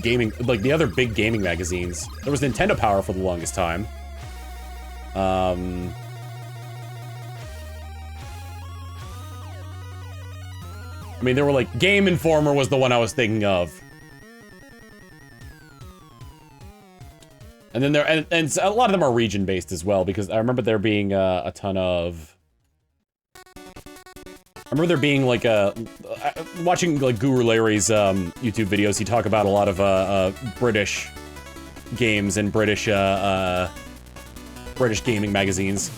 gaming, like the other big gaming magazines. There was Nintendo Power for the longest time. I mean, there were like Game Informer was the one I was thinking of. And then there, and a lot of them are region-based as well, because I remember there being a ton of... I remember there being like watching like Guru Larry's YouTube videos, he talk about a lot of British games and British gaming magazines.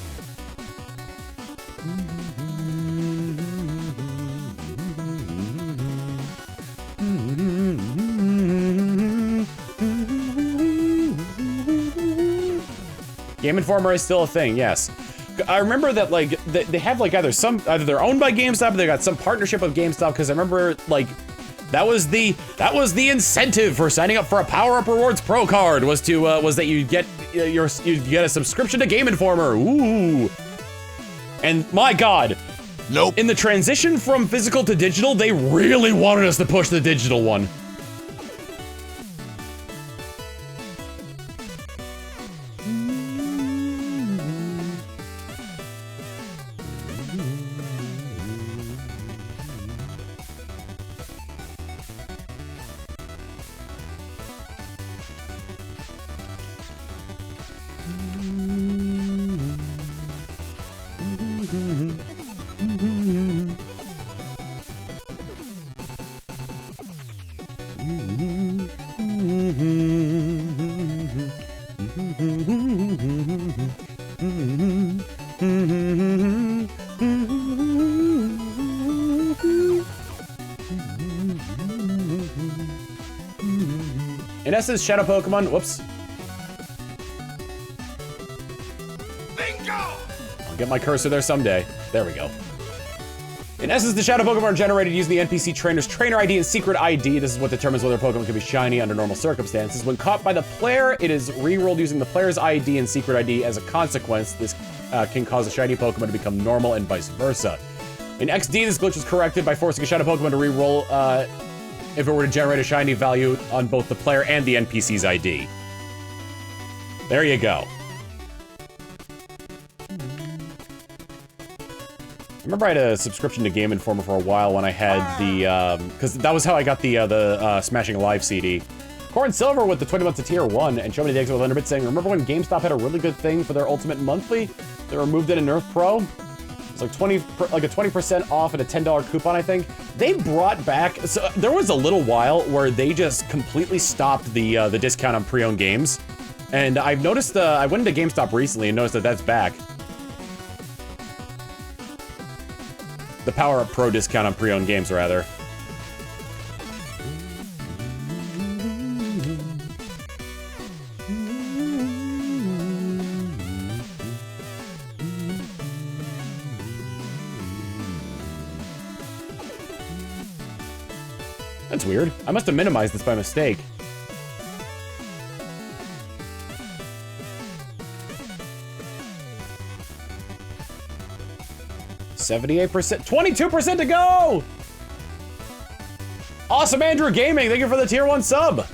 Game Informer is still a thing, yes. I remember that, like, they have, like, either they're owned by GameStop or they got some partnership with GameStop, because I remember, like, that was the incentive for signing up for a Power Up Rewards Pro card, was that you get a subscription to Game Informer. Ooh. And my God. Nope. In the transition from physical to digital, they really wanted us to push the digital one. In essence, Shadow Pokemon, whoops. Bingo! I'll get my cursor there someday. There we go. In essence, the Shadow Pokemon are generated using the NPC trainer's trainer ID and secret ID. This is what determines whether a Pokemon can be shiny under normal circumstances. When caught by the player, it is re-rolled using the player's ID and secret ID. As a consequence, this can cause a shiny Pokemon to become normal and vice versa. In XD, this glitch is corrected by forcing a Shadow Pokemon to re-roll if it were to generate a shiny value on both the player and the NPC's ID. There you go. I remember I had a subscription to Game Informer for a while when I had the, because that was how I got the Smashing Live CD. Corn Silver with the 20 months of Tier 1, and Show Me the Exit with Underbit saying, remember when GameStop had a really good thing for their Ultimate Monthly? They removed it in Nerf Pro? It's like a 20% off and a $10 coupon, I think. They brought back, so there was a little while where they just completely stopped the discount on pre-owned games. And I've noticed, I went into GameStop recently and noticed that that's back. The Power Up Pro discount on pre-owned games, rather. That's weird. I must have minimized this by mistake. $78%, 22% to go! Awesome Andrew Gaming, thank you for the Tier 1 sub.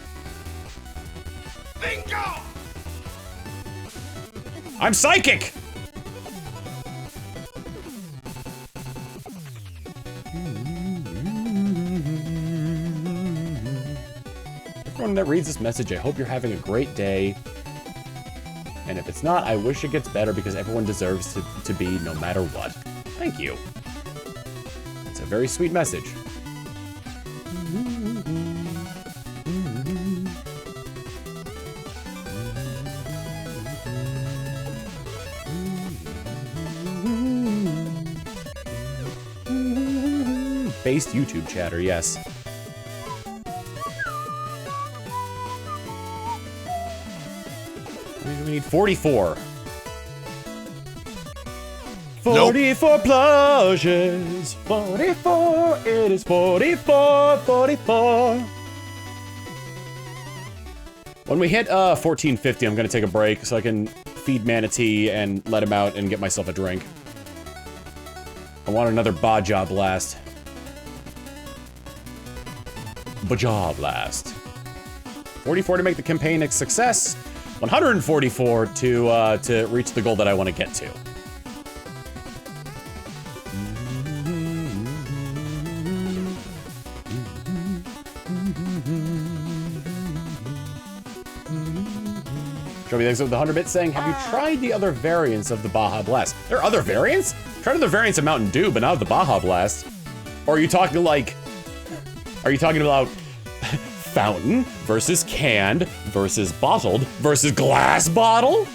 Bingo! I'm psychic! Everyone that reads this message, I hope you're having a great day. And if it's not, I wish it gets better because everyone deserves to be no matter what. Thank you. It's a very sweet message. Based YouTube chatter, yes. We need 44. 44 plushes. 44. It is 44. 44. When we hit 1450, I'm gonna take a break so I can feed Manatee and let him out and get myself a drink. I want another Baja blast. Baja Blast. 44 to make the campaign a success. 144 to reach the goal that I want to get to. Joey thanks for the 100-bit saying, have you tried the other variants of the Baja Blast? There are other variants? Tried other variants of Mountain Dew, but not of the Baja Blast. Or are you talking like... Are you talking about fountain versus canned versus bottled versus glass bottle?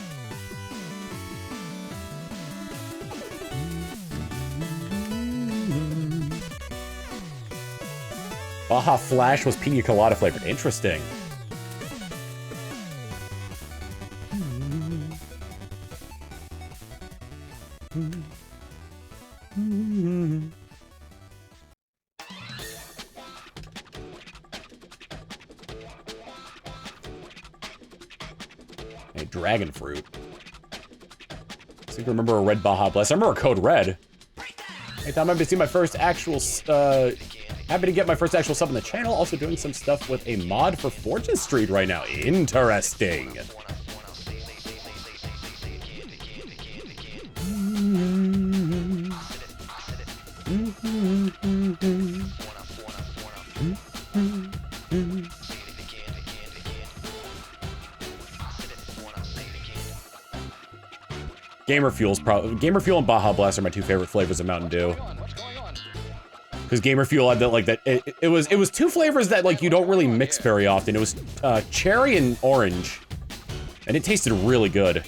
Baja Flash was pina colada flavored. Interesting. Hey, dragon fruit. I seem to remember a red Baja Blast. I remember Code Red. Hey, Tom, I'm happy to see my first actual, happy to get my first actual sub on the channel. Also doing some stuff with a mod for Fortune Street right now. Interesting. Gamer Fuel and Baja Blast are my two favorite flavors of Mountain Dew. Because Gamer Fuel had that, like, that it was two flavors that, like, you don't really mix very often. It was cherry and orange, and it tasted really good.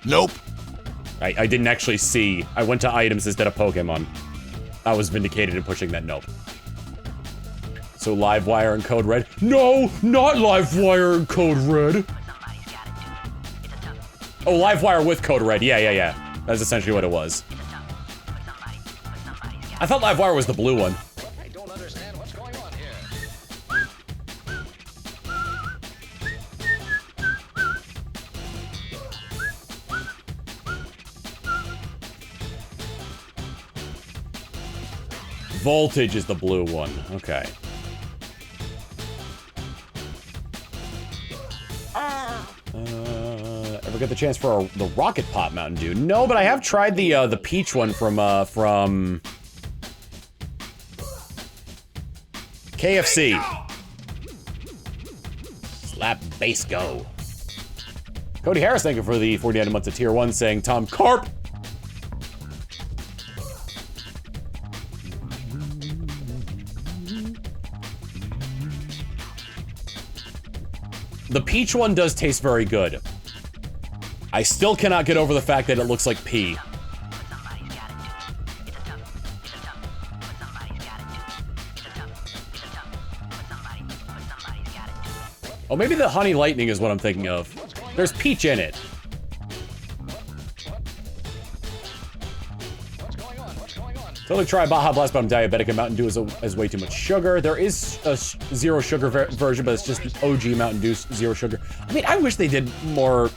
Nope. I didn't actually see. I went to items instead of Pokemon. I was vindicated in pushing that nope. So Livewire and Code Red? No, not Livewire and Code Red. Oh, Livewire with Code Red. Yeah. That's essentially what it was. I thought Livewire was the blue one. I don't understand what's going on here. Voltage is the blue one. Okay. Ever get the chance for the Rocket Pop Mountain Dew? No, but I have tried the peach one from KFC. Slap base go. Cody Harris, thank you for the 49 months of tier 1, saying Tom Carp. The peach one does taste very good. I still cannot get over the fact that it looks like pee. Oh, maybe the Honey Lightning is what I'm thinking of. There's peach in it. Totally try Baja Blast, but I'm diabetic and Mountain Dew is way too much sugar. There is a zero sugar version, but it's just OG Mountain Dew zero sugar. I mean, I wish they did more.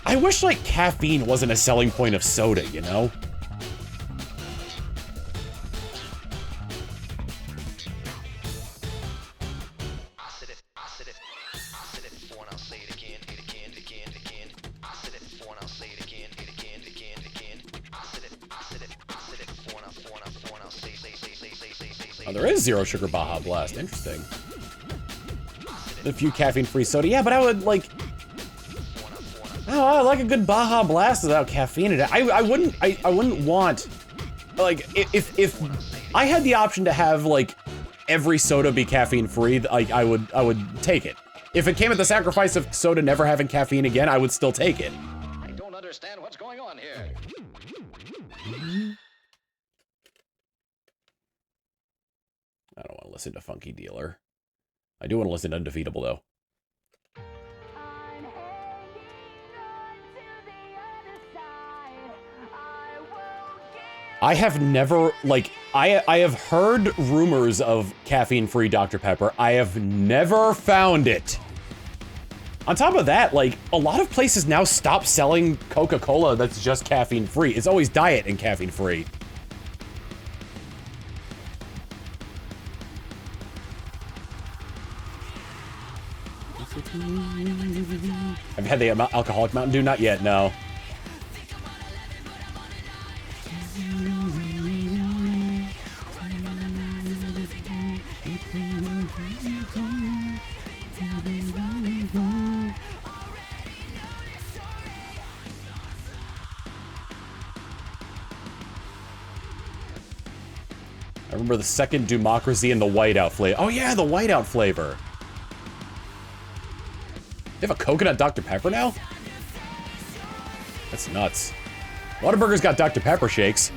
I wish, like, caffeine wasn't a selling point of soda, you know? Oh, there is zero sugar Baja Blast. Interesting. A few caffeine-free soda. Yeah, but I would, like... Oh, I like a good Baja Blast without caffeine in it. I wouldn't want... Like, if I had the option to have, like, every soda be caffeine-free, I would take it. If it came at the sacrifice of soda never having caffeine again, I would still take it. I don't understand what's going on here. I don't want to listen to Funky Dealer. I do want to listen to Undefeatable, though. I have never, like, I have heard rumors of caffeine-free Dr. Pepper. I have never found it. On top of that, like, a lot of places now stop selling Coca-Cola that's just caffeine-free. It's always diet and caffeine-free. Have you had the alcoholic Mountain Dew? Not yet, no. I remember the second Democracy and the whiteout flavor. Oh yeah, the whiteout flavor. They have a coconut Dr. Pepper now? That's nuts. Whataburger's got Dr. Pepper shakes.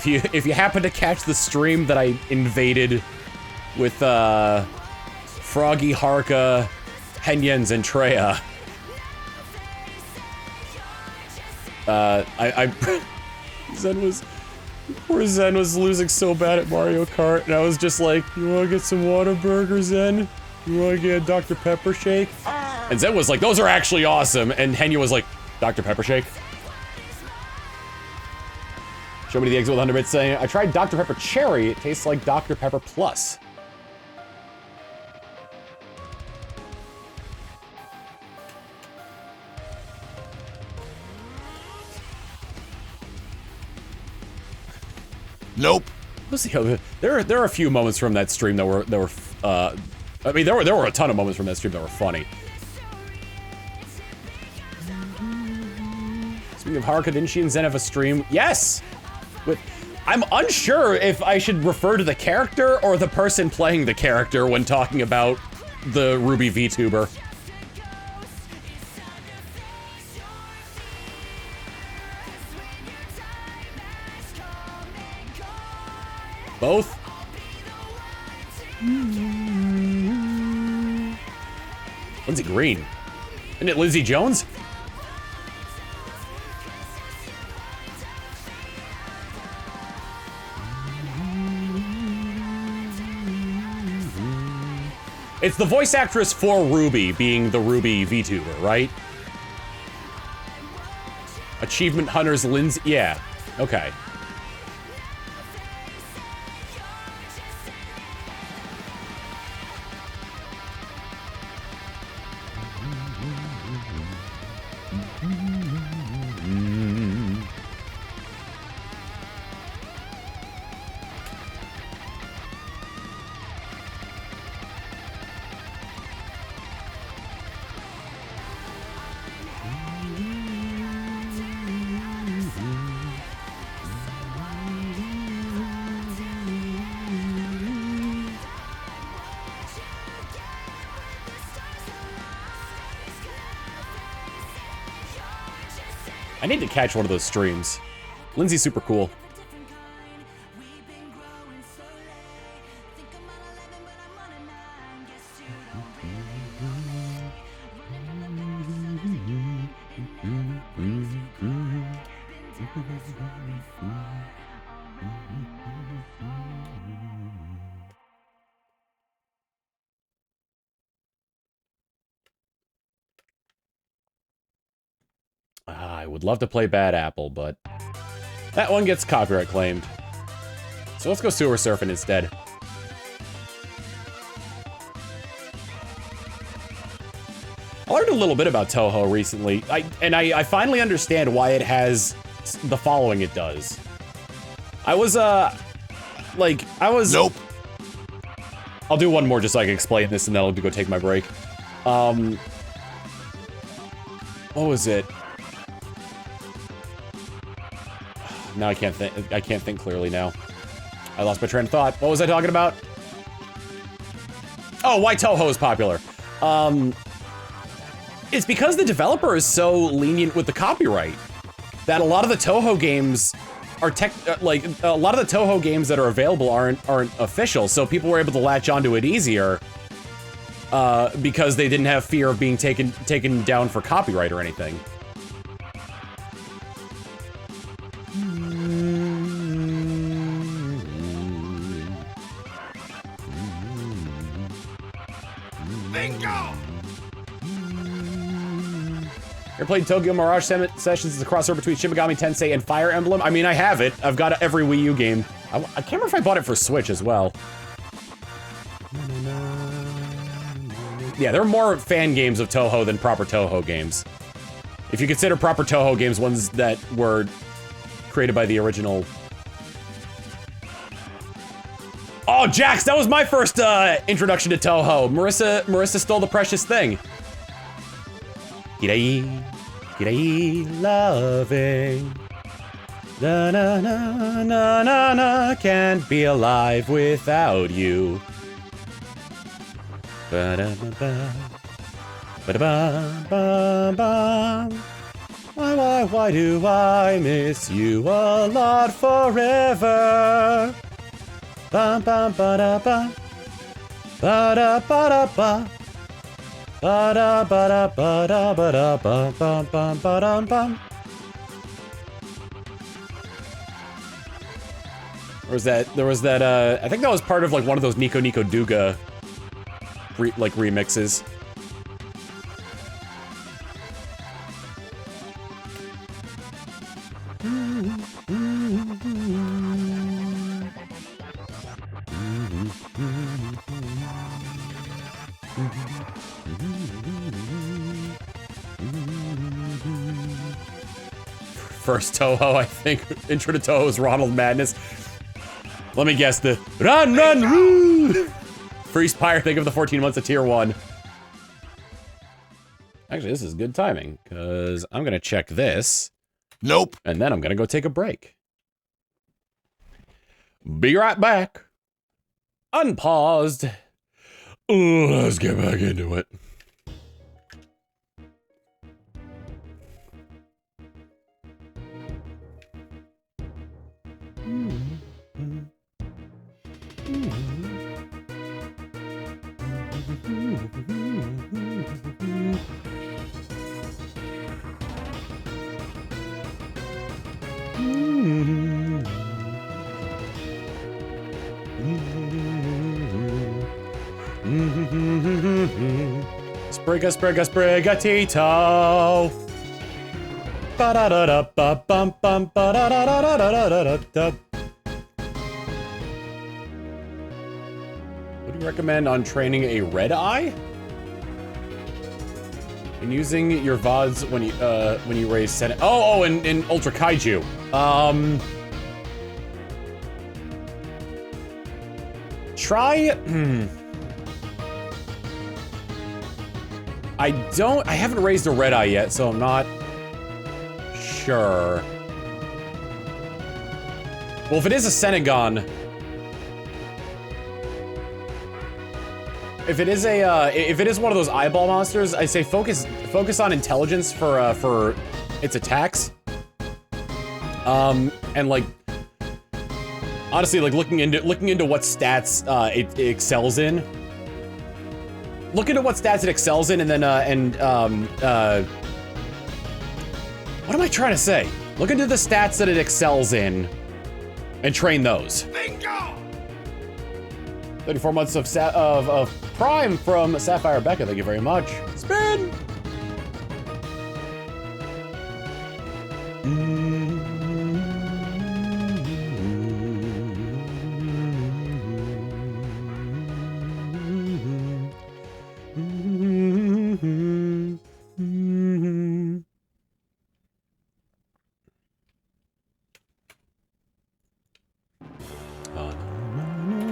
If you happen to catch the stream that I invaded with Froggy, Harka, Henyens, and Treya, Zen was losing so bad at Mario Kart, and I was just like, you wanna get some Whataburger, Zen? You wanna get a Dr. Pepper shake? And Zen was like, those are actually awesome, and Henya was like, Dr. Pepper shake? Show me the exit with 100 bits saying, I tried Dr. Pepper Cherry, it tastes like Dr. Pepper Plus. Nope. There are a few moments from that stream that were I mean there were a ton of moments from that stream that were funny. Speaking of Haruka, didn't she and Zen have a stream? Yes! But I'm unsure if I should refer to the character or the person playing the character when talking about the Ruby VTuber. Both? Lindsay Green. Isn't it Lindsay Jones? It's the voice actress for Ruby being the Ruby VTuber, right? Achievement Hunters Lindsay, yeah, okay. I need to catch one of those streams. Lindsay's super cool. I would love to play Bad Apple, but that one gets copyright claimed. So let's go sewer surfing instead. I learned a little bit about Toho recently, I finally understand why it has the following it does. I was, Nope. I'll do one more just so I can explain this, and then I'll go take my break. What was it? Now I can't think clearly now. I lost my train of thought. What was I talking about? Oh, why Toho is popular. It's because the developer is so lenient with the copyright that a lot of the Toho games are like a lot of the Toho games that are available aren't official, so people were able to latch onto it easier because they didn't have fear of being taken down for copyright or anything. Bingo! You ever played Tokyo Mirage Sessions? It's a crossover between Shin Megami Tensei and Fire Emblem. I mean, I have it. I've got every Wii U game. I can't remember if I bought it for Switch as well. Yeah, there are more fan games of Toho than proper Toho games. If you consider proper Toho games ones that were created by the original. Oh, Jax, that was my first introduction to Toho. Marissa stole the precious thing. G'day, loving. Na na na na na na, can't be alive without you. Ba da ba ba, ba da ba ba ba. Why do I miss you a lot forever? Ba ba ba da ba, ba da ba da ba. Ba-da, ba-da, ba-da, ba-da, ba-bum, bum, ba-dum, bum. There was that, I think that was part of, like, one of those Nico Nico Duga, remixes. First Toho, I think. Intro to Toho is Ronald Madness. Let me guess, the run, woo! Free Spire, think of the 14 months of Tier 1. Actually, this is good timing, because I'm gonna check this. Nope. And then I'm gonna go take a break. Be right back. Unpaused. Let's get back into it. Sprigatito. Ba-da-da-da-ba-bum-bum, ba-da-da-da-da-da-da-da. What do you recommend on training a red eye? And using your VODs when you raise Senate. Oh, in Ultra Kaiju. Try. I haven't raised a red eye yet, so I'm not sure. Well, if it is a Senegon, if it is one of those eyeball monsters, I say focus on intelligence for its attacks. And like honestly, like looking into what stats it excels in. Look into what stats it excels in, and then what am I trying to say? Look into the stats that it excels in, and train those. Bingo! 34 months of Prime from Sapphire Becca. Thank you very much. Spin.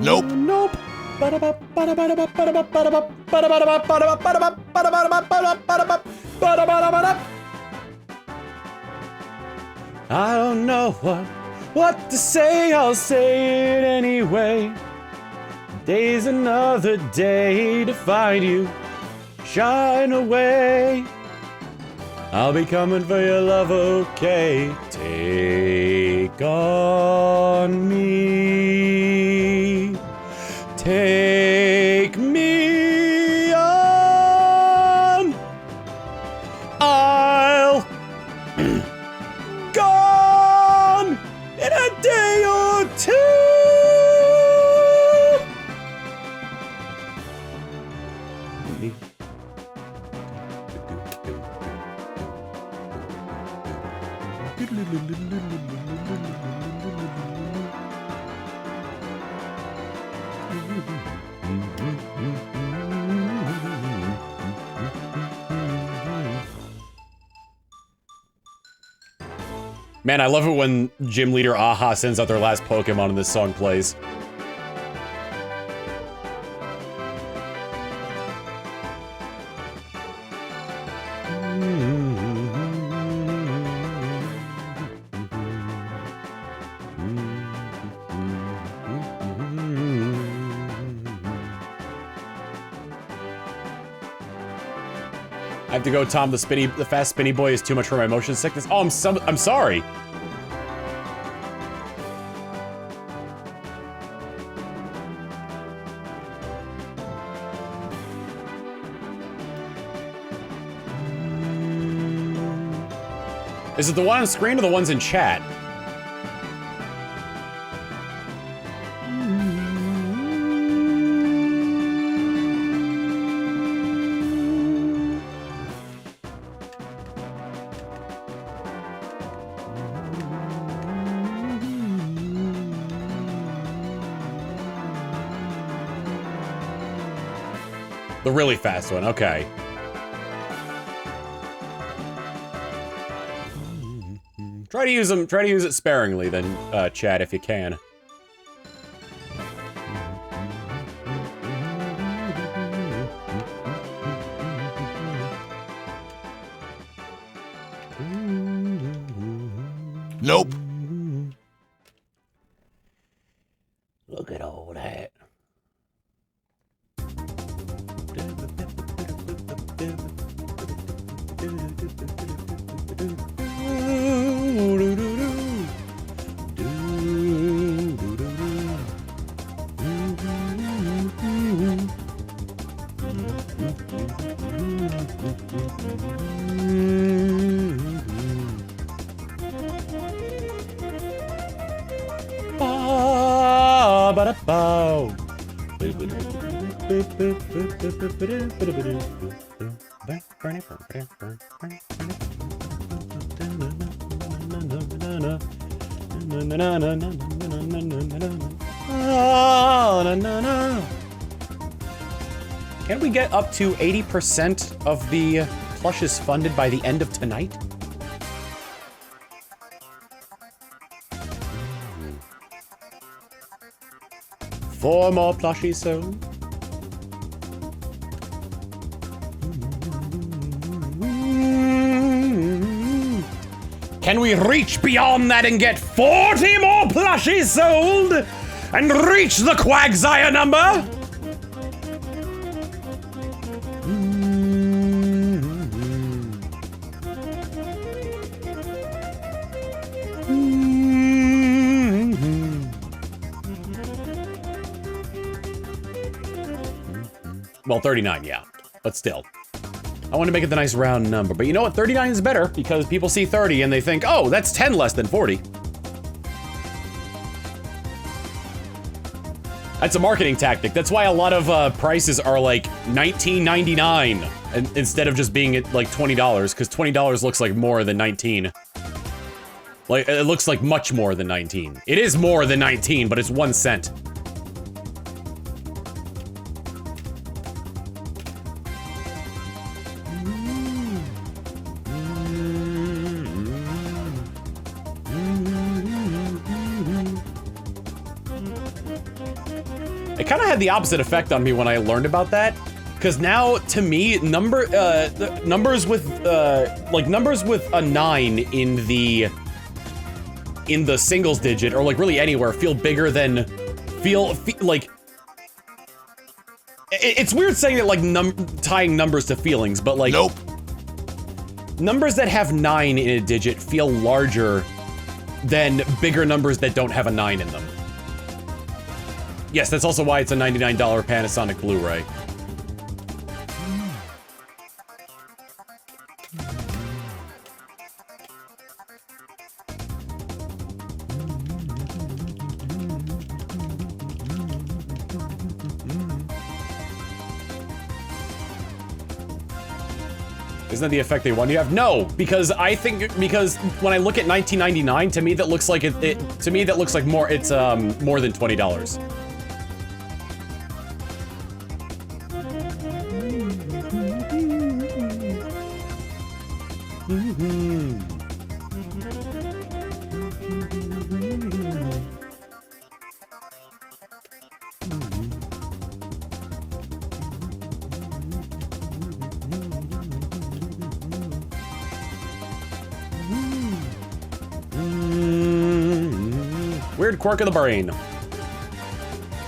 Nope. Nope. I don't know what to say, I'll say it anyway. Day's another day to find you, shine away. I'll be coming for your love, okay? Take on me. Take me on. I'll gone in a day or two. Man, I love it when Gym Leader Aha sends out their last Pokemon and this song plays. I have to go, Tom. The fast spinny boy is too much for my motion sickness. Oh, I'm sorry. Is it the one on screen or the ones in chat? The really fast one, okay. Try to use them. Try to use it sparingly, then, chat, if you can. Nope. Look at all that. Can we get up to 80% of the plushes funded by the end of tonight? Four more plushies soon. Can we reach beyond that and get 40 more plushies sold? And reach the Quagsire number? Well, 39, yeah. But still. I want to make it the nice round number. But you know what? 39 is better because people see 30 and they think, oh, that's 10 less than 40. That's a marketing tactic. That's why a lot of prices are like $19.99 instead of just being at like $20, because $20 looks like more than 19. Like, it looks like much more than 19. It is more than 19, but it's 1 cent. It kind of had the opposite effect on me when I learned about that, because now to me numbers with a 9 in the singles digit, or like really anywhere, feel bigger than like it's weird saying it like tying numbers to feelings, but like nope. numbers that have 9 in a digit feel larger than bigger numbers that don't have a 9 in them. Yes, that's also why it's a $99 Panasonic Blu-ray. Isn't that the effect they want you to have? No, because I think, because when I look at 1999, to me that looks like to me that looks like more, it's more than $20. Weird quirk of the brain.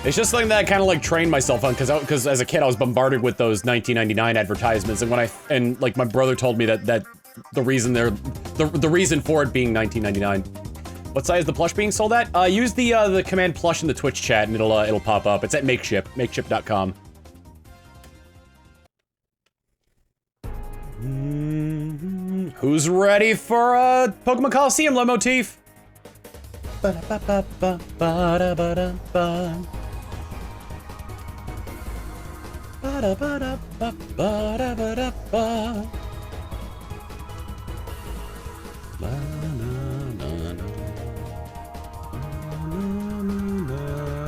It's just something that I kind of like trained myself on because as a kid I was bombarded with those 1999 advertisements, and like my brother told me that the reason the reason for it being 1999. What size is the plush being sold at? Use the command plush in the Twitch chat and it'll pop up. It's at makeship.com. Who's ready for a Pokemon Colosseum motif?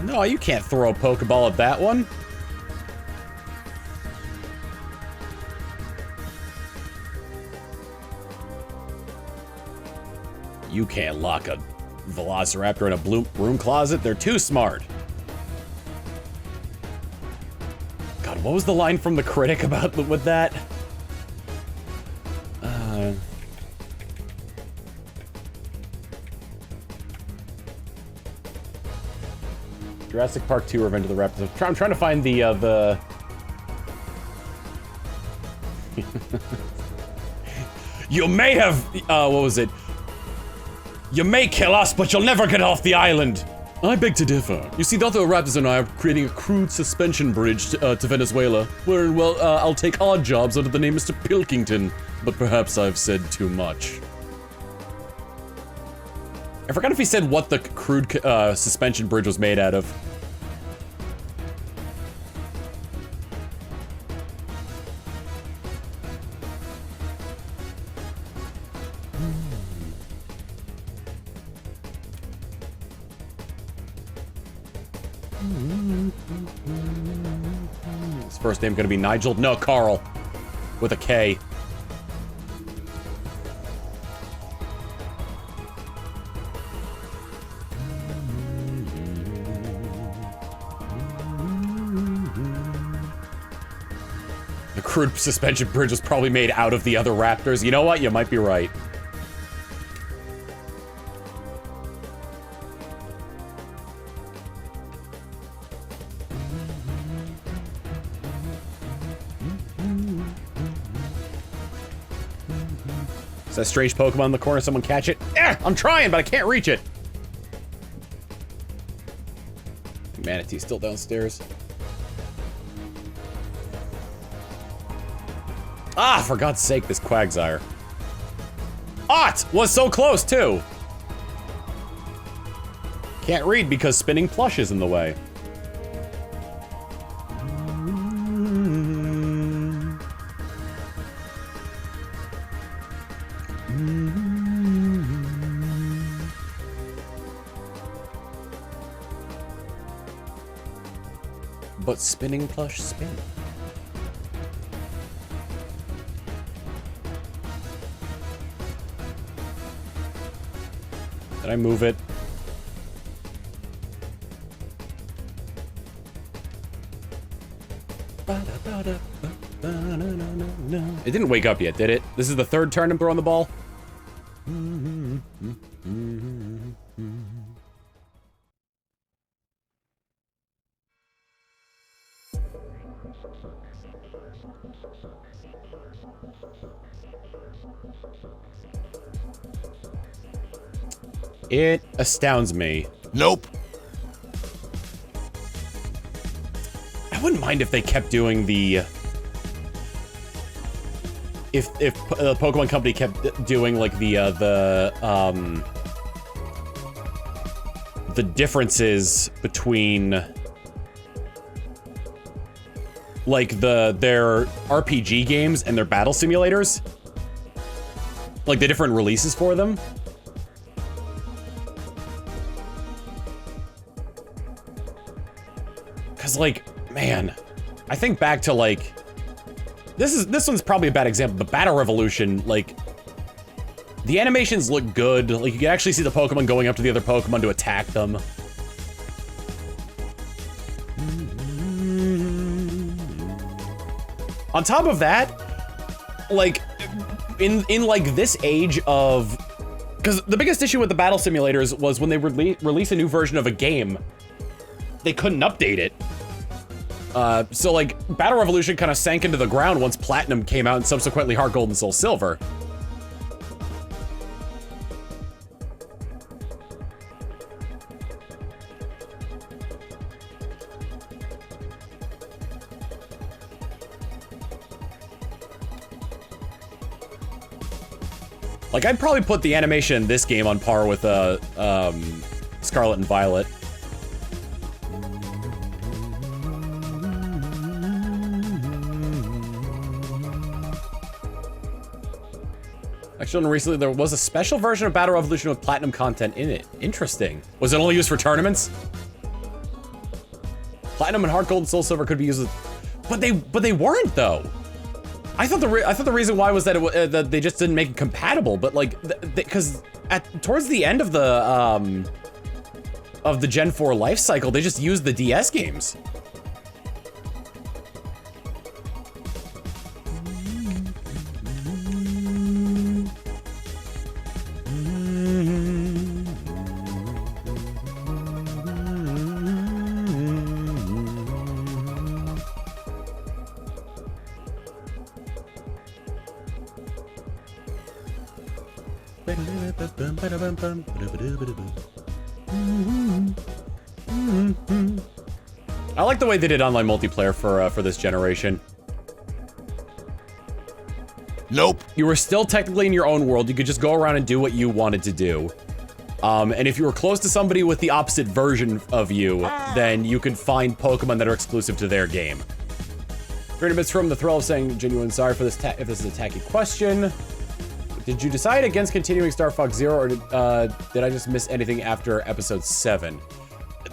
No, you can't throw a Pokeball at that one. You can't lock a Velociraptor in a broom closet. They're too smart. God, what was the line from the critic about with that? Jurassic Park 2 Revenge of the Raptors. I'm trying to find the You may have, what was it? You may kill us, but you'll never get off the island. I beg to differ. You see, the other Raptors and I are creating a crude suspension bridge to Venezuela, where, well, I'll take odd jobs under the name Mr. Pilkington, but perhaps I've said too much. I forgot if he said what the crude suspension bridge was made out of. His first name gonna be Nigel? No, Carl. With a K. The crude suspension bridge was probably made out of the other Raptors. You know what? You might be right. Is that strange Pokemon in the corner? Someone catch it? Eh, I'm trying, but I can't reach it. Manatee's still downstairs. Ah, for God's sake, this Quagsire. Ot was so close, too. Can't read because spinning plush is in the way. But spinning plush spin. Did I move it? It didn't wake up yet, did it? This is the third turn I'm throwing the ball? It astounds me. Nope. I wouldn't mind if they kept doing the... If the Pokemon Company kept doing, like, the differences between... like, their RPG games and their battle simulators. Like, the different releases for them. Cause, like, man, I think back to, like, this one's probably a bad example. The Battle Revolution, like, the animations look good. Like, you can actually see the Pokemon going up to the other Pokemon to attack them. On top of that, like, in like this age of, because the biggest issue with the battle simulators was when they release a new version of a game, they couldn't update it. So like Battle Revolution kind of sank into the ground once Platinum came out and subsequently Heart Gold and Soul Silver. Like, I'd probably put the animation in this game on par with Scarlet and Violet. Actually, recently there was a special version of Battle Revolution with Platinum content in it. Interesting. Was it only used for tournaments? Platinum and Heart Gold and Soul Silver could be used, but they weren't though. I thought the reason why was that that they just didn't make it compatible, but like because towards the end of the Gen 4 life cycle, they just used the DS games. I like the way they did online multiplayer for this generation. Nope. You were still technically in your own world. You could just go around and do what you wanted to do. And if you were close to somebody with the opposite version of you, then you could find Pokemon that are exclusive to their game. Freedom is from the thrill of saying genuine sorry for this if this is a tacky question. Did you decide against continuing Star Fox Zero, or did I just miss anything after episode 7?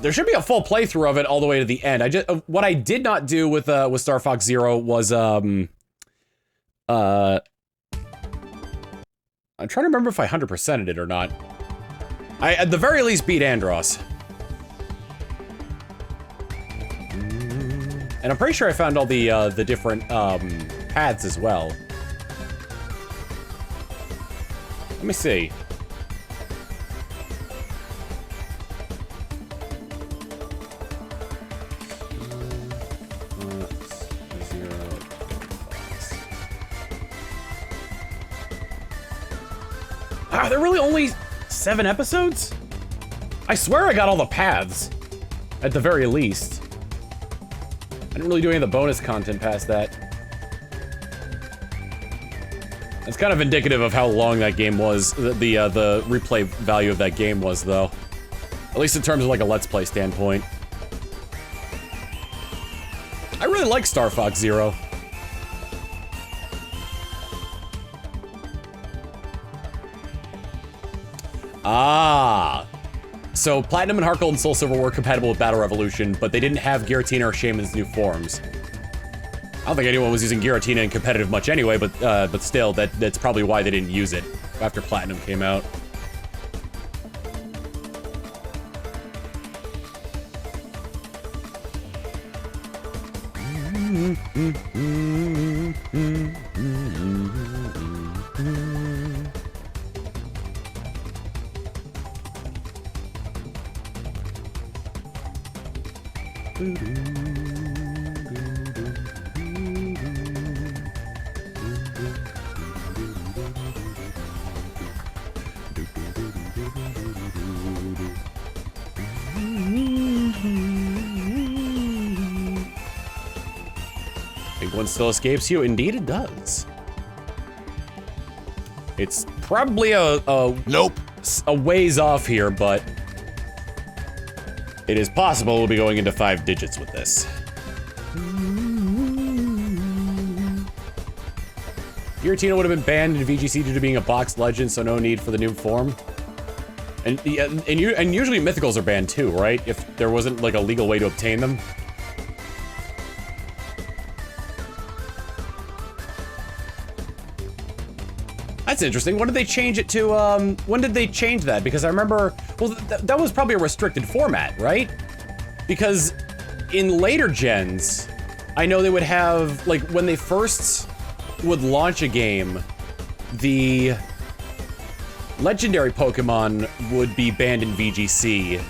There should be a full playthrough of it all the way to the end. What I did not do with Star Fox Zero was I'm trying to remember if I 100%ed it or not. I at the very least beat Andros. And I'm pretty sure I found all the different paths as well. Let me see. Are there really only 7 episodes? I swear I got all the paths, at the very least. I didn't really do any of the bonus content past that. It's kind of indicative of how long that game was, the replay value of that game was, though. At least in terms of, like, a Let's Play standpoint. I really like Star Fox Zero. Ah! So, Platinum and Heart Gold and Soul Silver were compatible with Battle Revolution, but they didn't have Giratina or Shaman's new forms. I don't think anyone was using Giratina in competitive much anyway, but still, that's probably why they didn't use it after Platinum came out. One still escapes you. Indeed, it does. It's probably a ways off here, but it is possible we'll be going into 5 digits with this. Giratina would have been banned in VGC due to being a boxed legend, so no need for the new form. And usually mythicals are banned too, right? If there wasn't like a legal way to obtain them. That's interesting. When did they change it to, when did they change that? Because I remember, well, that was probably a restricted format, right? Because in later gens, I know they would have, like, when they first would launch a game, the legendary Pokemon would be banned in VGC,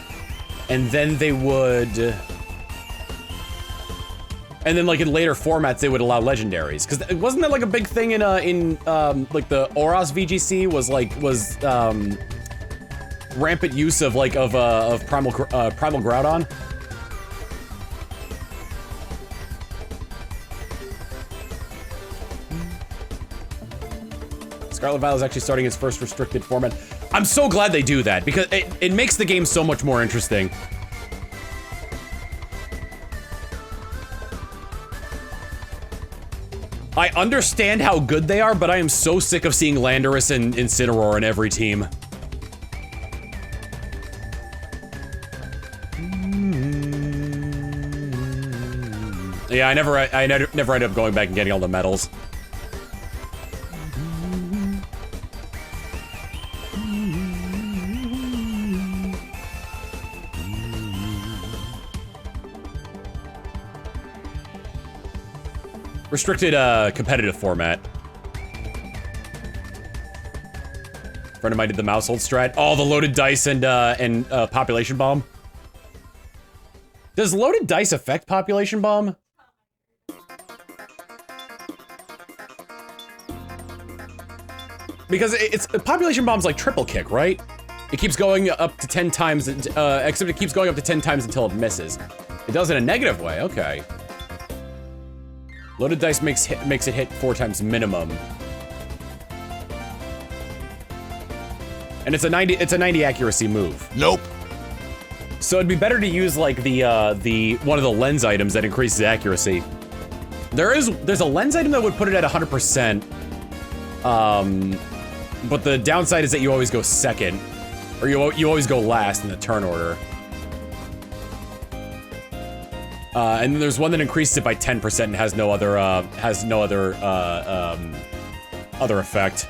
and then they would... And then, like, in later formats, they would allow legendaries. Because wasn't that, like, a big thing in like, the Oros VGC was rampant use of, like, of Primal Groudon? Scarlet Violet is actually starting its first restricted format. I'm so glad they do that, because it makes the game so much more interesting. I understand how good they are, but I am so sick of seeing Landorus and Incineroar in every team. Yeah, I never ended up going back and getting all the medals. Restricted competitive format. Friend of mine did the mouse hold strat. Oh, the loaded dice and population bomb. Does loaded dice affect population bomb? Because it's population bomb's like triple kick, right? It keeps going up to 10 times, except it keeps going up to 10 times until it misses. It does in a negative way. Okay. Loaded dice makes it hit 4 times minimum. And it's a 90 accuracy move. Nope. So it'd be better to use like the one of the lens items that increases accuracy. There's a lens item that would put it at 100%. But the downside is that you always go second, or you always go last in the turn order. And then there's one that increases it by 10% and has no other other effect.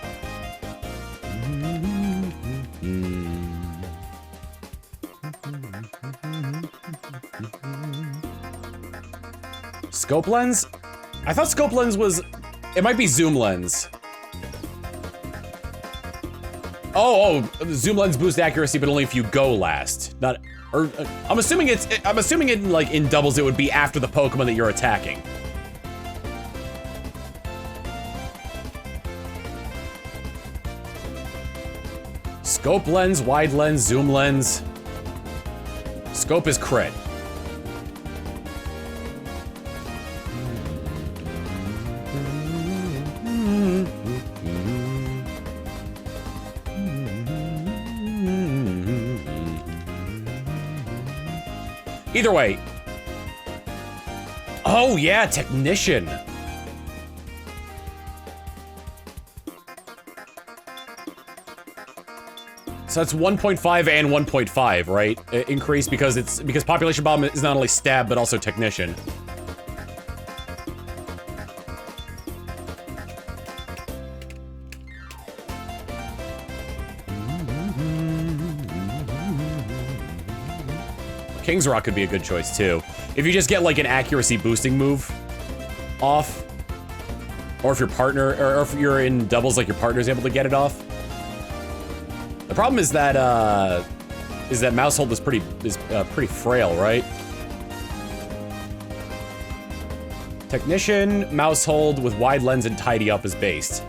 Scope lens? I thought scope lens was... It might be zoom lens. Oh, zoom lens boosts accuracy, but only if you go last. Not... Or, I'm assuming it, like, in doubles, it would be after the Pokemon that you're attacking. Scope lens, wide lens, zoom lens. Scope is crit. Either way. Oh yeah, technician. So that's 1.5 and 1.5, right? Increase because population bomb is not only stab but also technician. King's Rock could be a good choice too. If you just get like an accuracy boosting move off, or if your partner, or if you're in doubles, like your partner's able to get it off. The problem is that mouse hold is pretty frail, right? Technician, mouse hold with wide lens and tidy up is based.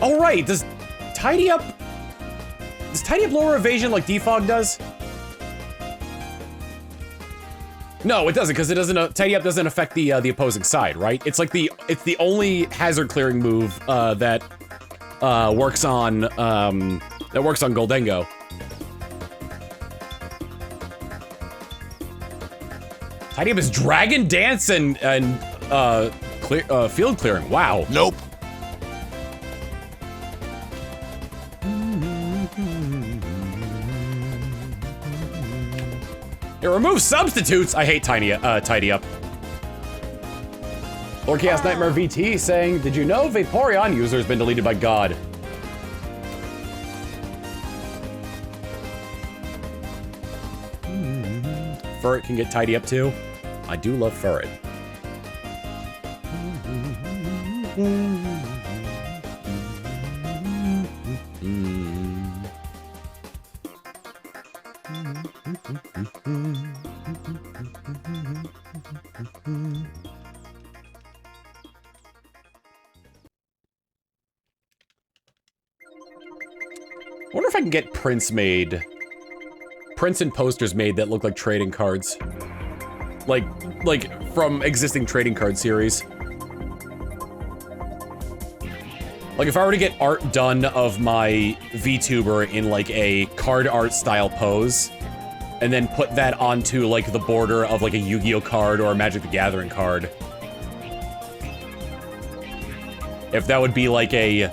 Oh right, does tidy up lower evasion like defog does? No, it doesn't, because it doesn't. Tidy up doesn't affect the opposing side, right? It's like it's the only hazard clearing move that works on Goldengo. Tidy up is Dragon Dance and field clearing. Wow. Nope. It removes substitutes. I hate Tidy Up. Lord Chaos Nightmare VT saying, did you know Vaporeon user has been deleted by God? Furret can get Tidy Up too. I do love Furret. I wonder if I can get prints made. Prints and posters made that look like trading cards. Like from existing trading card series. Like if I were to get art done of my VTuber in like a card art style pose, and then put that onto like the border of like a Yu-Gi-Oh card or a Magic the Gathering card. If that would be like a...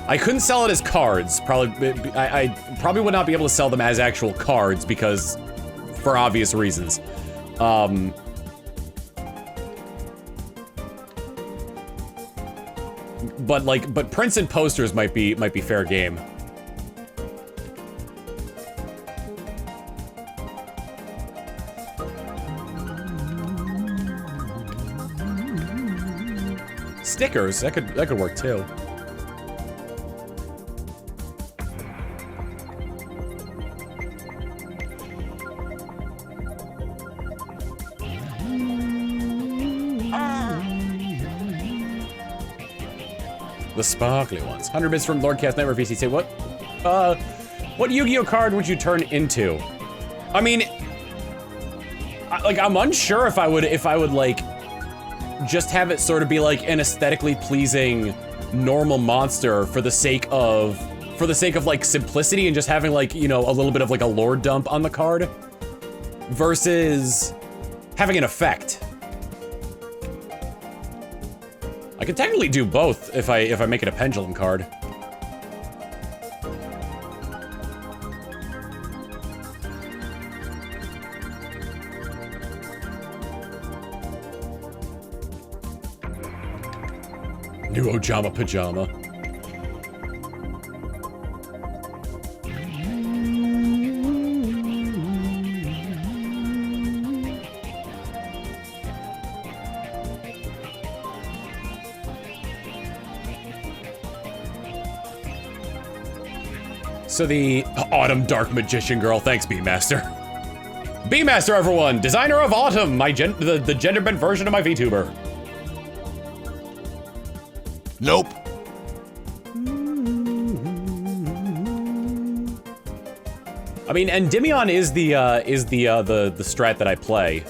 I couldn't sell it as cards. Probably, I probably would not be able to sell them as actual cards because, for obvious reasons. But prints and posters might be fair game. Stickers, that could work too. The sparkly ones. 100 bits from Lord Chaos Nightmare VC. Say what Yu-Gi-Oh card would you turn into? I mean, I'm unsure if I would like just have it sort of be like an aesthetically pleasing normal monster for the sake of like simplicity and just having like, you know, a little bit of like a lore dump on the card versus having an effect. I could technically do both if I make it a pendulum card. New Ojama Pajama. So the Autumn Dark Magician Girl, thanks B-Master. B-Master everyone, designer of Autumn, the gender bent version of my VTuber. Nope. I mean, Endymion is the strat that I play.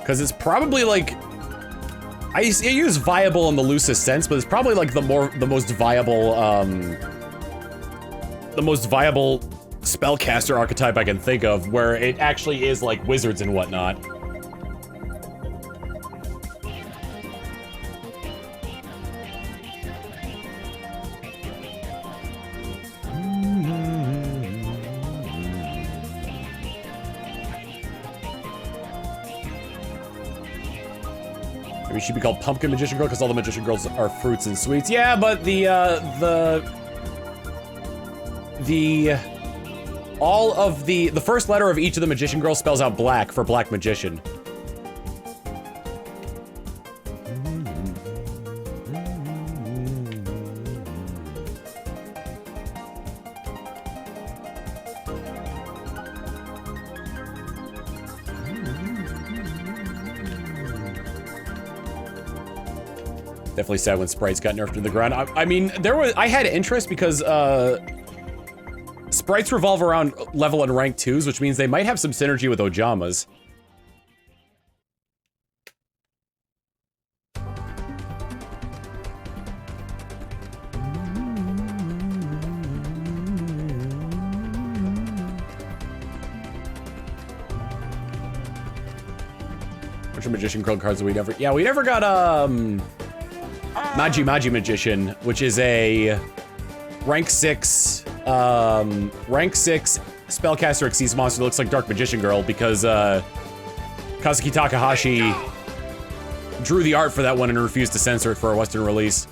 Cause it's probably like I use viable in the loosest sense, but it's probably like the most viable spellcaster archetype I can think of, where it actually is like wizards and whatnot. Maybe she should be called Pumpkin Magician Girl because all the Magician Girls are fruits and sweets. Yeah, but all of the first letter of each of the Magician Girls spells out black for Black Magician. Definitely sad when sprites got nerfed to the ground. I mean, I had interest because Sprites revolve around level and rank 2s, which means they might have some synergy with Ojamas. Which Magician Code cards that we never... Yeah, we never got, Magi Magician, which is a rank 6 spellcaster Xyz monster that looks like Dark Magician Girl because Kazuki Takahashi drew the art for that one and refused to censor it for a Western release.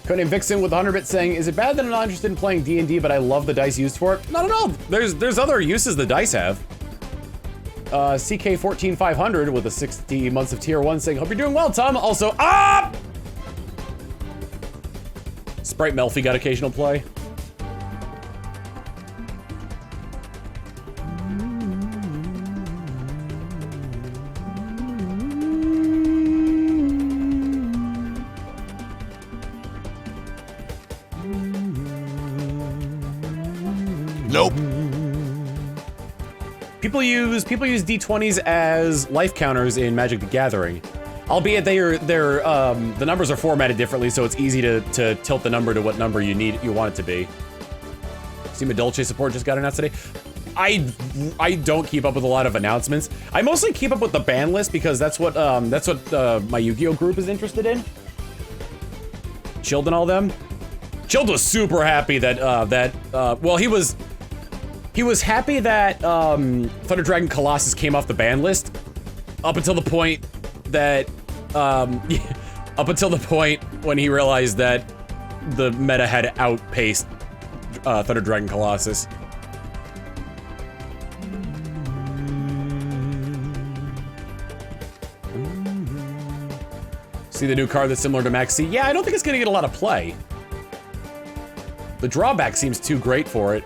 Codename Vixen with 100 bits saying, is it bad that I'm not interested in playing D&D, but I love the dice used for it? Not at all. There's other uses the dice have. CK14500 with a 60 months of tier 1 saying, hope you're doing well, Tom. Also, Sprite Melfi got occasional play. Nope. People use D20s as life counters in Magic the Gathering. Albeit the numbers are formatted differently, so it's easy to tilt the number to what number you want it to be. Steam Dolce support just got announced today. I don't keep up with a lot of announcements. I mostly keep up with the ban list because that's what my Yu-Gi-Oh group is interested in. Chilled and all them. Chilled was super happy that well, he was happy that Thunder Dragon Colossus came off the ban list up until the point that up until the point when he realized that the meta had outpaced Thunder Dragon Colossus. See the new card that's similar to Maxi? Yeah, I don't think it's gonna get a lot of play. The drawback seems too great for it.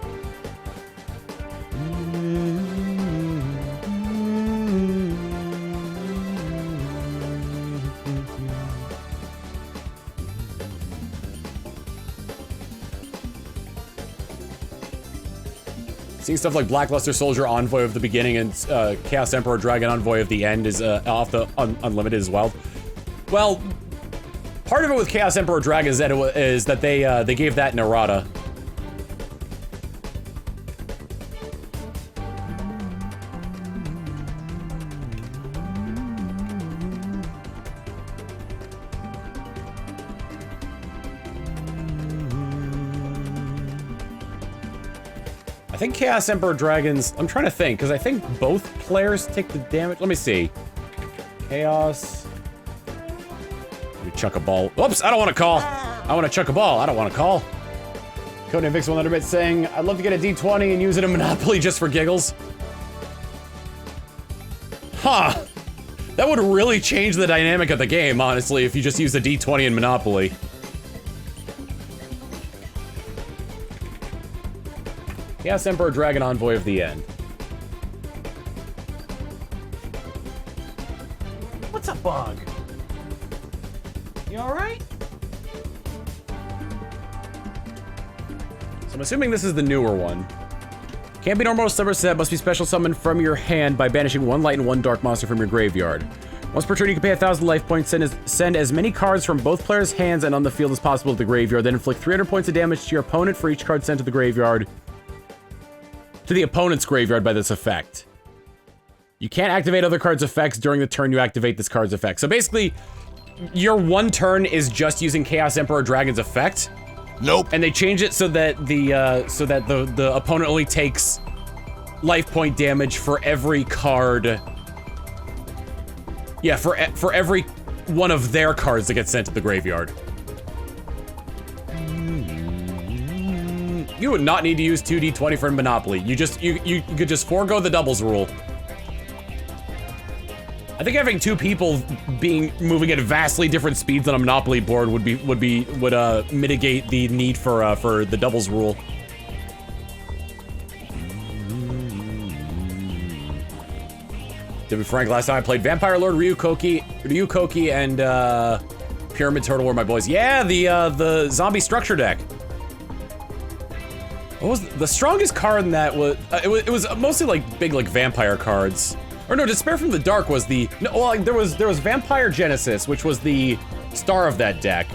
Seeing stuff like Blackluster Soldier Envoy of the beginning and Chaos Emperor Dragon Envoy of the end is off the Unlimited as well. Well, part of it with Chaos Emperor Dragon is that they gave that an errata. I think Chaos Emperor Dragons, I'm trying to think, because I think both players take the damage. Let me see. Chaos. Let me chuck a ball. Whoops, I don't want to call. I want to chuck a ball. I don't want to call. Codename Vix 100 bit saying, I'd love to get a D20 and use it in Monopoly just for giggles. Huh. That would really change the dynamic of the game, honestly, if you just use a D20 in Monopoly. Chaos Emperor Dragon Envoy of the End. What's a bug? You alright? So I'm assuming this is the newer one. Can't be normal summer set, must be special summoned from your hand by banishing one light and one dark monster from your graveyard. Once per turn, you can pay 1,000 life points, send as many cards from both players' hands and on the field as possible to the graveyard, then inflict 300 points of damage to your opponent for each card sent to the graveyard. To the opponent's graveyard by this effect. You can't activate other cards' effects during the turn you activate this card's effect. So basically, your one turn is just using Chaos Emperor Dragon's effect. Nope. And they change it so that the opponent only takes life point damage for every card. Yeah, for every one of their cards that gets sent to the graveyard. You would not need to use 2d20 for Monopoly. You could just forego the doubles rule. I think having two people moving at vastly different speeds on a Monopoly board would mitigate the need for the doubles rule. To be frank, last time I played Vampire Lord, Ryukoki, and Pyramid Turtle were my boys. Yeah, the zombie structure deck. What was the strongest card in that? Was it was mostly like big like vampire cards. Or no, Despair from the Dark was the no. Well, like, there was Vampire Genesis, which was the star of that deck.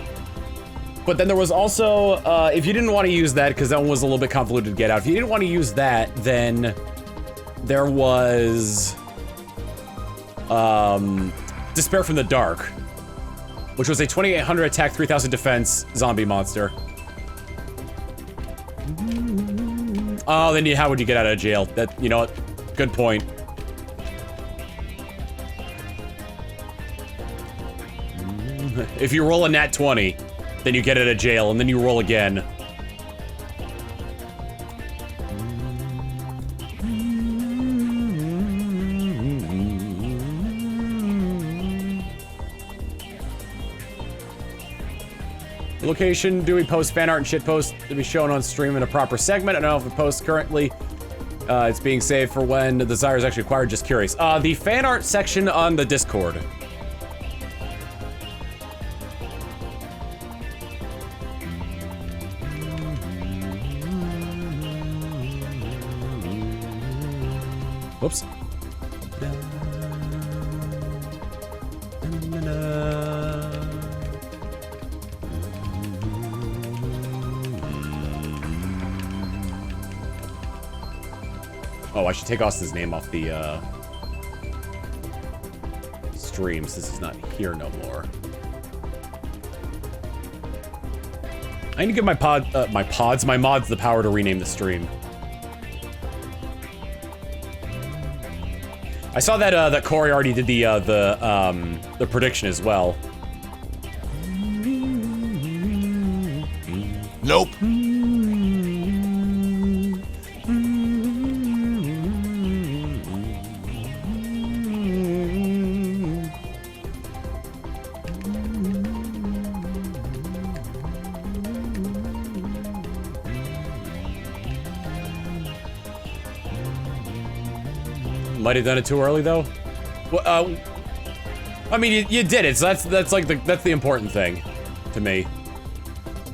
But then there was also if you didn't want to use that because that one was a little bit convoluted to get out. If you didn't want to use that, then there was Despair from the Dark, which was a 2800 attack, 3000 defense zombie monster. Oh, then how would you get out of jail? That, you know what? Good point. If you roll a nat 20, then you get out of jail, and then you roll again. Location, do we post fan art and shit posts to be shown on stream in a proper segment? I don't know if it posts currently. It's being saved for when the Desire is actually acquired, just curious. The fan art section on the Discord. Whoops. Oh, I should take Austin's name off the stream since he's not here no more. I need to give my mods the power to rename the stream. I saw that that Corey already did the prediction as well. Nope. Might have done it too early though. Well, I mean, you did it, so that's like that's the important thing to me.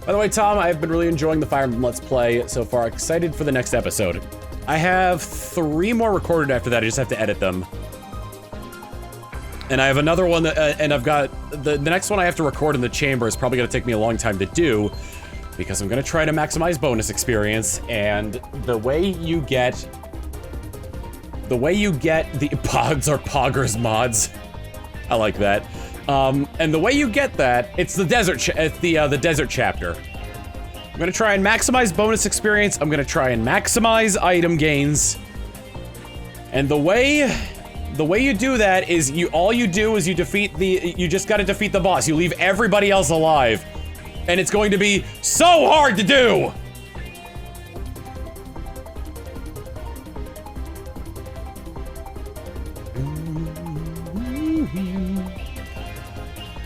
By the way, Tom, I've been really enjoying the Fire Emblem Let's Play so far. Excited for the next episode. I have 3 more recorded after that. I just have to edit them. And I have another one that, and I've got the next one I have to record in the chamber is probably gonna take me a long time to do because I'm gonna try to maximize bonus experience, and the way you get the pods are poggers mods. I like that. And the way you get that, it's the desert the desert chapter. I'm gonna try and maximize bonus experience. I'm gonna try and maximize item gains. And the way you do that is all you do is you just gotta defeat the boss. You leave everybody else alive. And it's going to be so hard to do!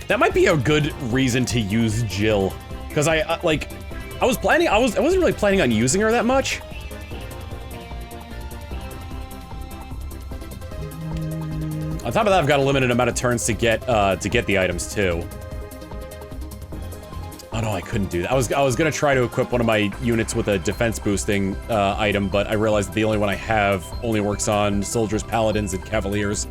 That might be a good reason to use Jill, because I wasn't really planning on using her that much. On top of that, I've got a limited amount of turns to get the items too. Oh no, I couldn't do that. I was gonna try to equip one of my units with a defense boosting item, but I realized that the only one I have only works on soldiers, paladins, and cavaliers.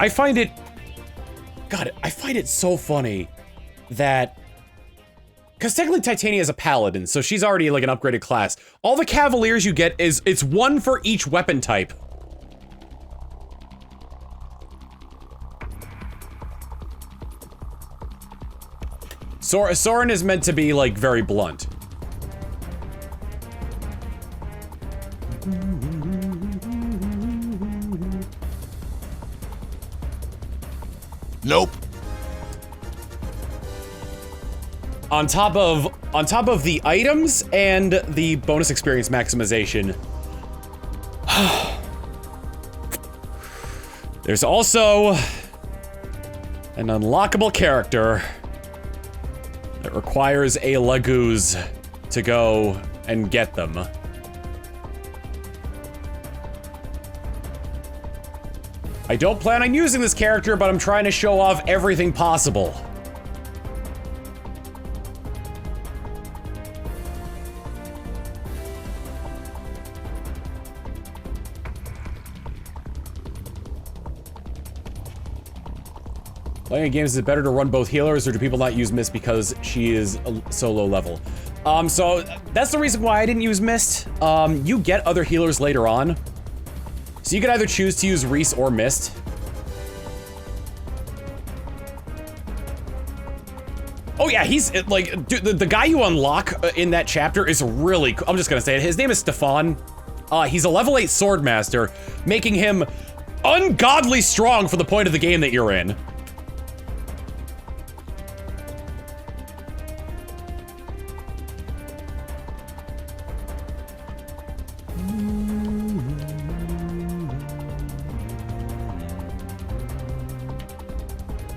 I find it so funny that, because technically Titania is a paladin, so she's already like an upgraded class. All the cavaliers you get it's 1 for each weapon type. Soren is meant to be like very blunt. Nope. On top of the items and the bonus experience maximization, there's also an unlockable character that requires a Laguz to go and get them. I don't plan on using this character, but I'm trying to show off everything possible. Playing games, is it better to run both healers, or do people not use Misc because she is so low level? So that's the reason why I didn't use Misc. You get other healers later on. So you can either choose to use Reese or Misc. Oh yeah, he's like, dude, the guy you unlock in that chapter is really cool. I'm just gonna say it. His name is Stefan. He's a level 8 swordmaster, making him ungodly strong for the point of the game that you're in.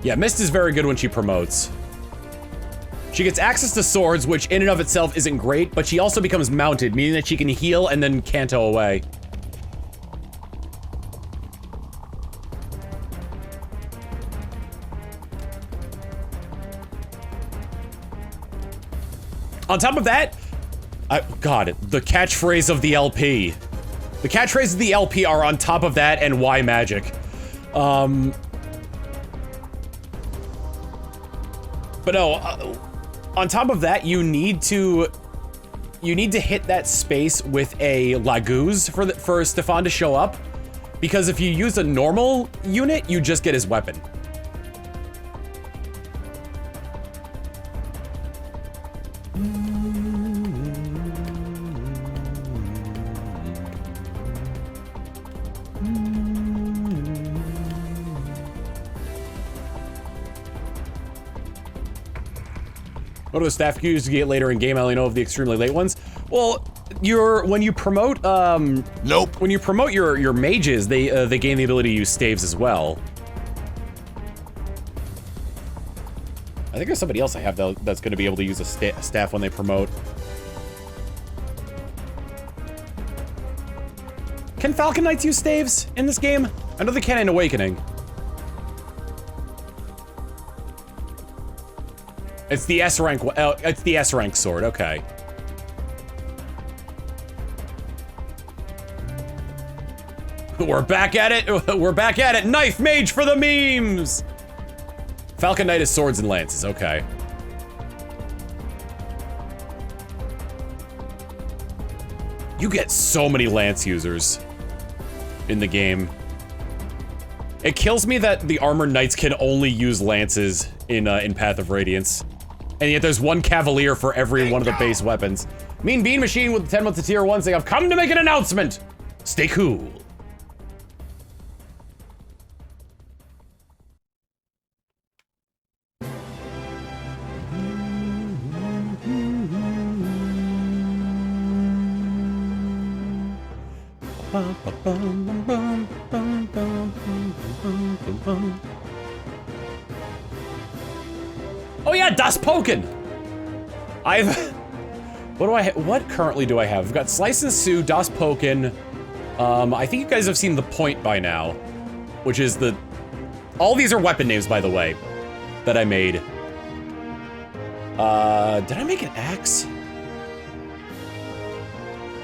Yeah, Misc is very good when she promotes. She gets access to swords, which in and of itself isn't great, but she also becomes mounted, meaning that she can heal and then canto away. On top of that, God, the catchphrase of the LP. The catchphrases of the LP are on top of that and why magic. But no, on top of that, you need to hit that space with a Laguz for Stefan to show up, because if you use a normal unit, you just get his weapon. What are the staff queues you get later in game? I only know of the extremely late ones. Well, when you promote Nope. When you promote your mages, they gain the ability to use staves as well. I think there's somebody else I have that's going to be able to use a staff when they promote. Can Falcon Knights use staves in this game? I know they can in Awakening. It's the S rank. It's the S rank sword. Okay. We're back at it. We're back at it. Knife mage for the memes. Falcon Knight is swords and lances. Okay. You get so many lance users in the game. It kills me that the armored knights can only use lances in Path of Radiance. And yet there's one cavalier for every one of the base weapons. Mean Bean Machine with 10 months of tier 1 saying, I've come to make an announcement. Stay cool. Oh yeah, Das Poken! What currently do I have? I've got Slice and Sue, Das Poken. I think you guys have seen The Point by now, which is all these are weapon names, by the way, that I made. Did I make an axe?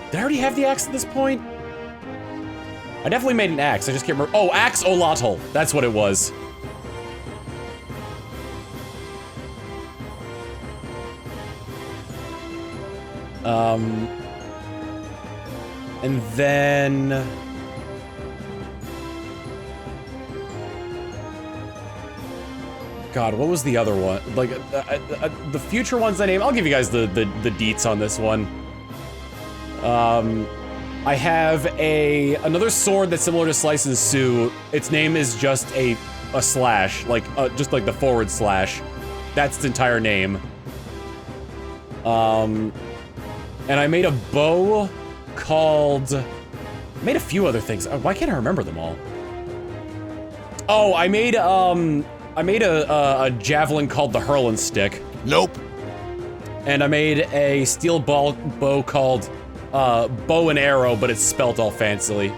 Did I already have the axe at this point? I definitely made an axe, I just can't remember. Oh, Axe Olotl, that's what it was. And then... God, what was the other one? Like, the future ones I named, I'll give you guys the deets on this one. I have another sword that's similar to Slice and Sue. Its name is just a slash, just like the forward slash. That's its entire name. And I made a bow called... I made a few other things. Why can't I remember them all? Oh, I made a javelin called the Hurlin' Stick. Nope. And I made a steel bow called bow and arrow, but it's spelt all fancily.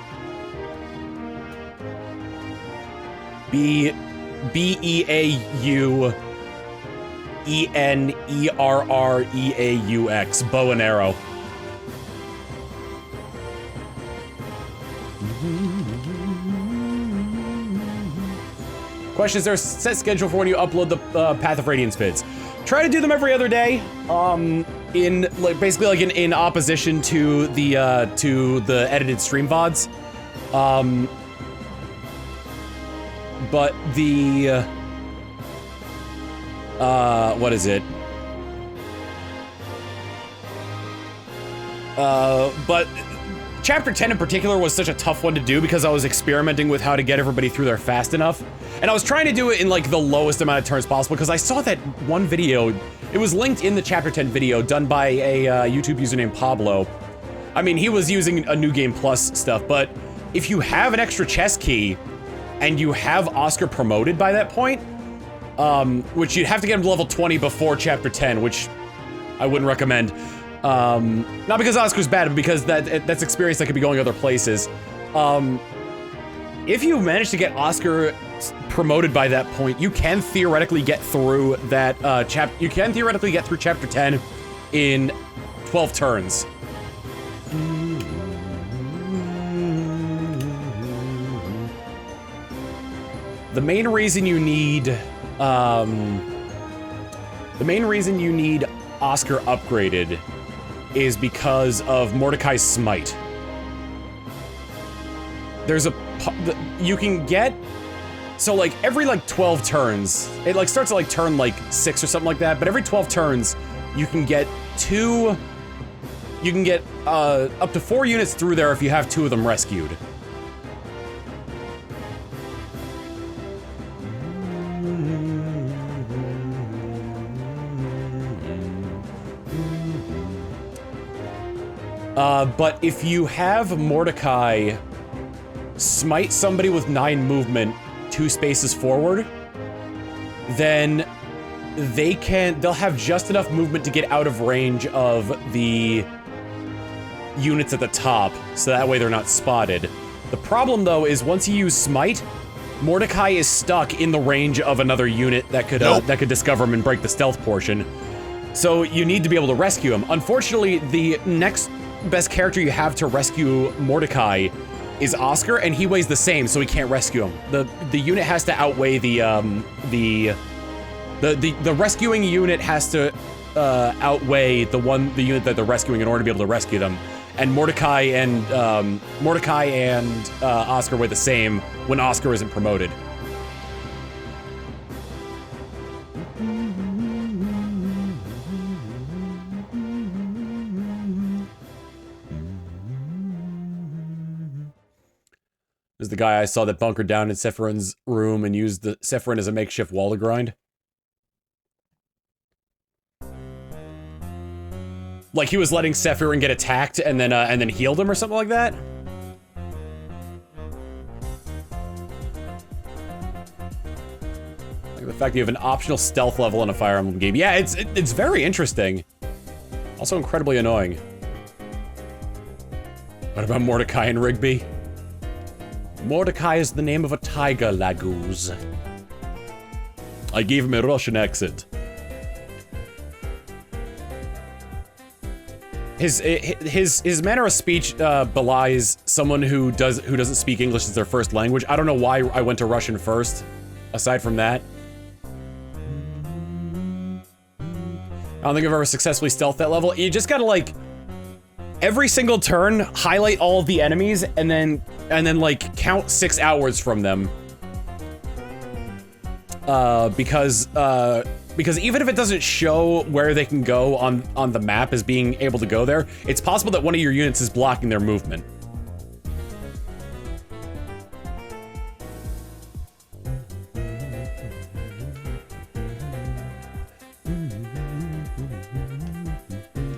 B-E-A-U-E-N-E-R-R-E-A-U-X. Bow and arrow. Question, is there a set schedule for when you upload the Path of Radiance vids? Try to do them every other day, in like basically like in opposition to the edited stream VODs. But the what is it? But Chapter 10 in particular was such a tough one to do because I was experimenting with how to get everybody through there fast enough. And I was trying to do it in like the lowest amount of turns possible because I saw that one video, it was linked in the Chapter 10 video done by a YouTube user named Pablo. I mean, he was using a New Game Plus stuff, but if you have an extra chess key and you have Oscar promoted by that point, which you'd have to get him to level 20 before Chapter 10, which I wouldn't recommend. Not because Oscar's bad, but because that's experience that could be going other places. If you manage to get Oscar promoted by that point, you can theoretically get through that you can theoretically get through Chapter 10 in 12 turns. The main reason you need Oscar upgraded is because of Mordecai's Smite. There's you can get, so like every like 12 turns, it like starts at like turn like 6 or something like that, but every 12 turns, you can get up to 4 units through there if you have 2 of them rescued. But if you have Mordecai smite somebody with 9 movement 2 spaces forward, then they'll have just enough movement to get out of range of the units at the top, so that way they're not spotted. The problem though is once you use smite, Mordecai is stuck in the range of another unit that could discover him and break the stealth portion. So you need to be able to rescue him. Unfortunately, the next best character you have to rescue Mordecai is Oscar, and he weighs the same, so he can't rescue him. The unit has to outweigh the rescuing unit has to outweigh the unit that they're rescuing in order to be able to rescue them. And Mordecai and Oscar weigh the same when Oscar isn't promoted. This is the guy I saw that bunkered down in Sephirin's room and used the Sephirin as a makeshift wall to grind. Like he was letting Sephirin get attacked and then healed him or something like that. Like the fact that you have an optional stealth level in a Fire Emblem game. Yeah, it's very interesting. Also incredibly annoying. What about Mordecai and Rigby? Mordecai is the name of a tiger, Laguz. I gave him a Russian accent. His manner of speech belies someone who doesn't speak English as their first language. I don't know why I went to Russian first, aside from that. I don't think I've ever successfully stealthed that level. You just gotta like every single turn highlight all of the enemies and then like count 6 outwards from them. Because even if it doesn't show where they can go on the map as being able to go there, it's possible that one of your units is blocking their movement.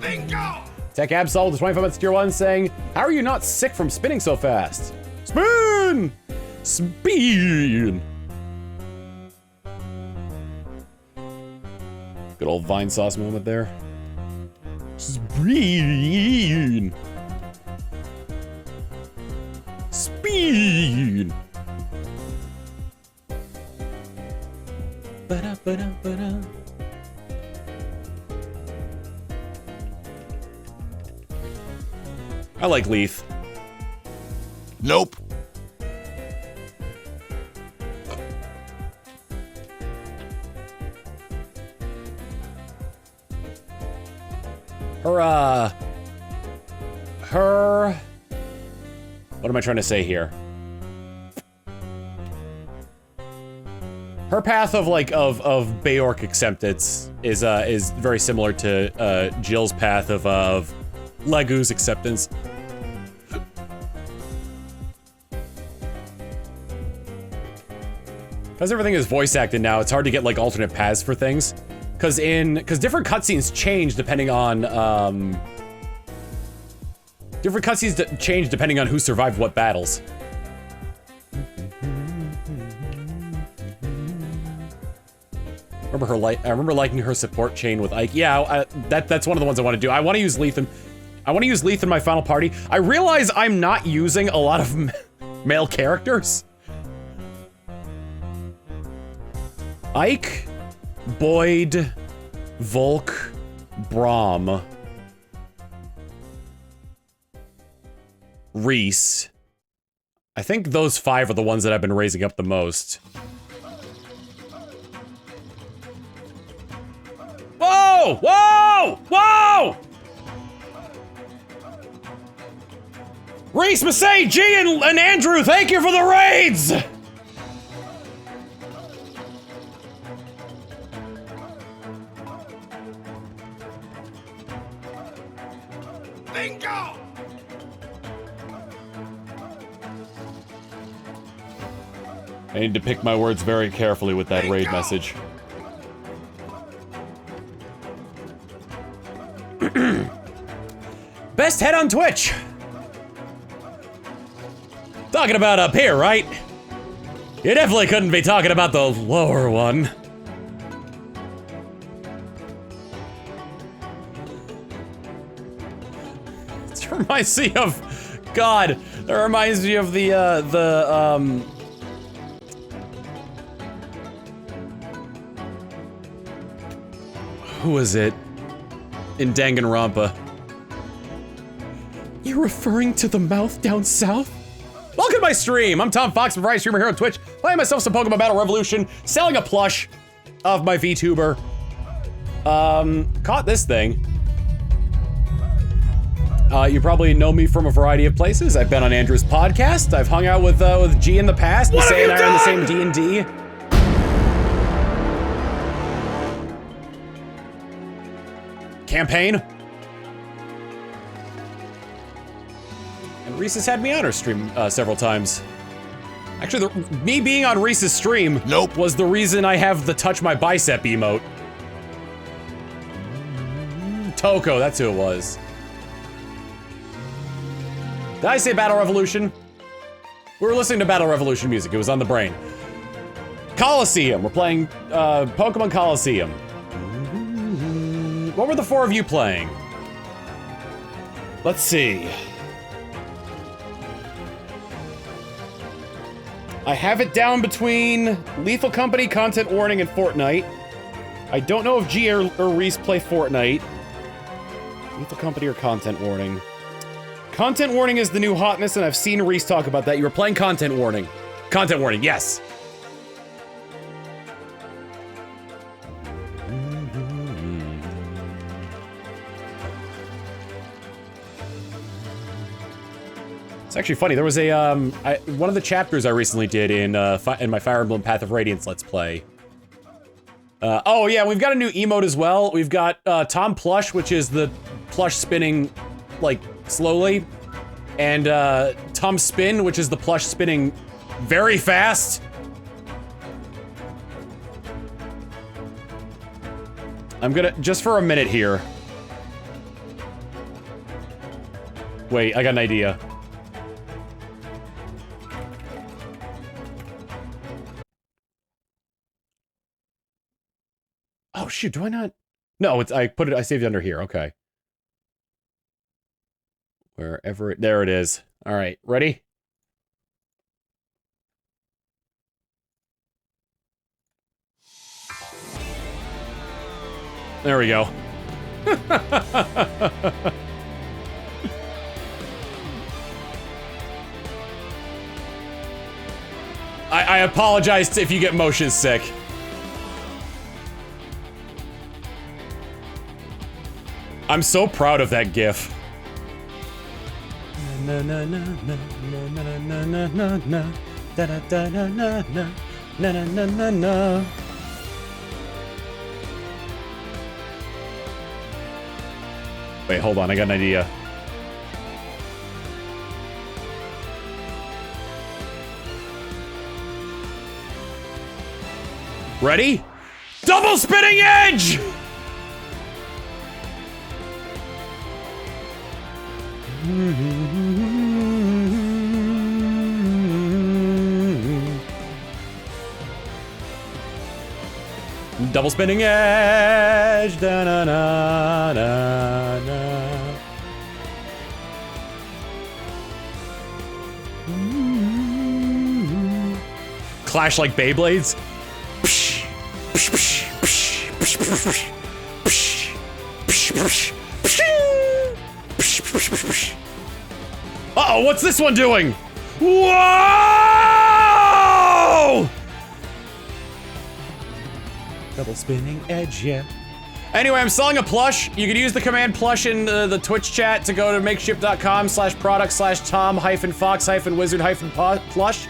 Bingo! Tech Absol with 25 months tier 1 saying, how are you not sick from spinning so fast? Spin! Spin! Good old Vine Sauce moment there. Spin! Spin! I like Leaf. Nope. What am I trying to say here? Her path of Bayork acceptance is very similar to Jill's path of Legu's acceptance. Because everything is voice acted now, it's hard to get like alternate paths for things. Because different cutscenes change depending on different cutscenes change depending on who survived what battles. I remember liking her support chain with Ike. Yeah, that's one of the ones I want to do. I want to use Leaf in my final party. I realize I'm not using a lot of male characters. Ike, Boyd, Volk, Braum, Reese. I think those 5 are the ones that I've been raising up the most. Whoa! Whoa! Whoa! Reese, Massey, G, and Andrew, thank you for the raids! Bingo! I need to pick my words very carefully with that raid message. Best head on Twitch! Talking about up here, right? You definitely couldn't be talking about the lower one. It reminds me of... God, that reminds me of who was it? In Danganronpa. You're referring to the mouth down south? Welcome to my stream! I'm Tom Fox, a variety streamer here on Twitch, playing myself some Pokemon Battle Revolution, selling a plush of my VTuber. Caught this thing. You probably know me from a variety of places. I've been on Andrew's podcast. I've hung out with G in the past. Misc and I are in the same D&D. Campaign. And Reese has had me on her stream several times. Actually, me being on Reese's stream was the reason I have the touch my bicep emote. Toko, that's who it was. Did I say Battle Revolution? We were listening to Battle Revolution music. It was on the brain. Colosseum. We're playing Pokemon Colosseum. What were the 4 of you playing? Let's see. I have it down between Lethal Company, Content Warning, and Fortnite. I don't know if G or Reese play Fortnite. Lethal Company or Content Warning. Content Warning is the new hotness, and I've seen Reese talk about that. You were playing Content Warning. Content Warning, yes. It's actually funny. There was a one of the chapters I recently did in my Fire Emblem Path of Radiance Let's Play. Oh yeah, we've got a new emote as well. We've got Tom Plush, which is the plush spinning like slowly, and Tom Spin, which is the plush spinning very fast. I'm gonna just for a minute here. Wait, I got an idea. Oh shoot, do I not? No, it's I saved it under here, okay. Wherever it, there it is. All right, ready? There we go. I apologize if you get motion sick. I'm so proud of that GIF. Na na na na na na na na na na da da da na na na na na na na. Wait, hold on, I got an idea. Ready? Double spinning edge! Double spinning edge, da na na na na. Clash like Beyblades. Uh-oh, what's this one doing? Whoa! Double spinning edge, yeah. Anyway, I'm selling a plush. You can use the command plush in the Twitch chat to go to makeship.com/product/Tom-Fox-Wizard-Plush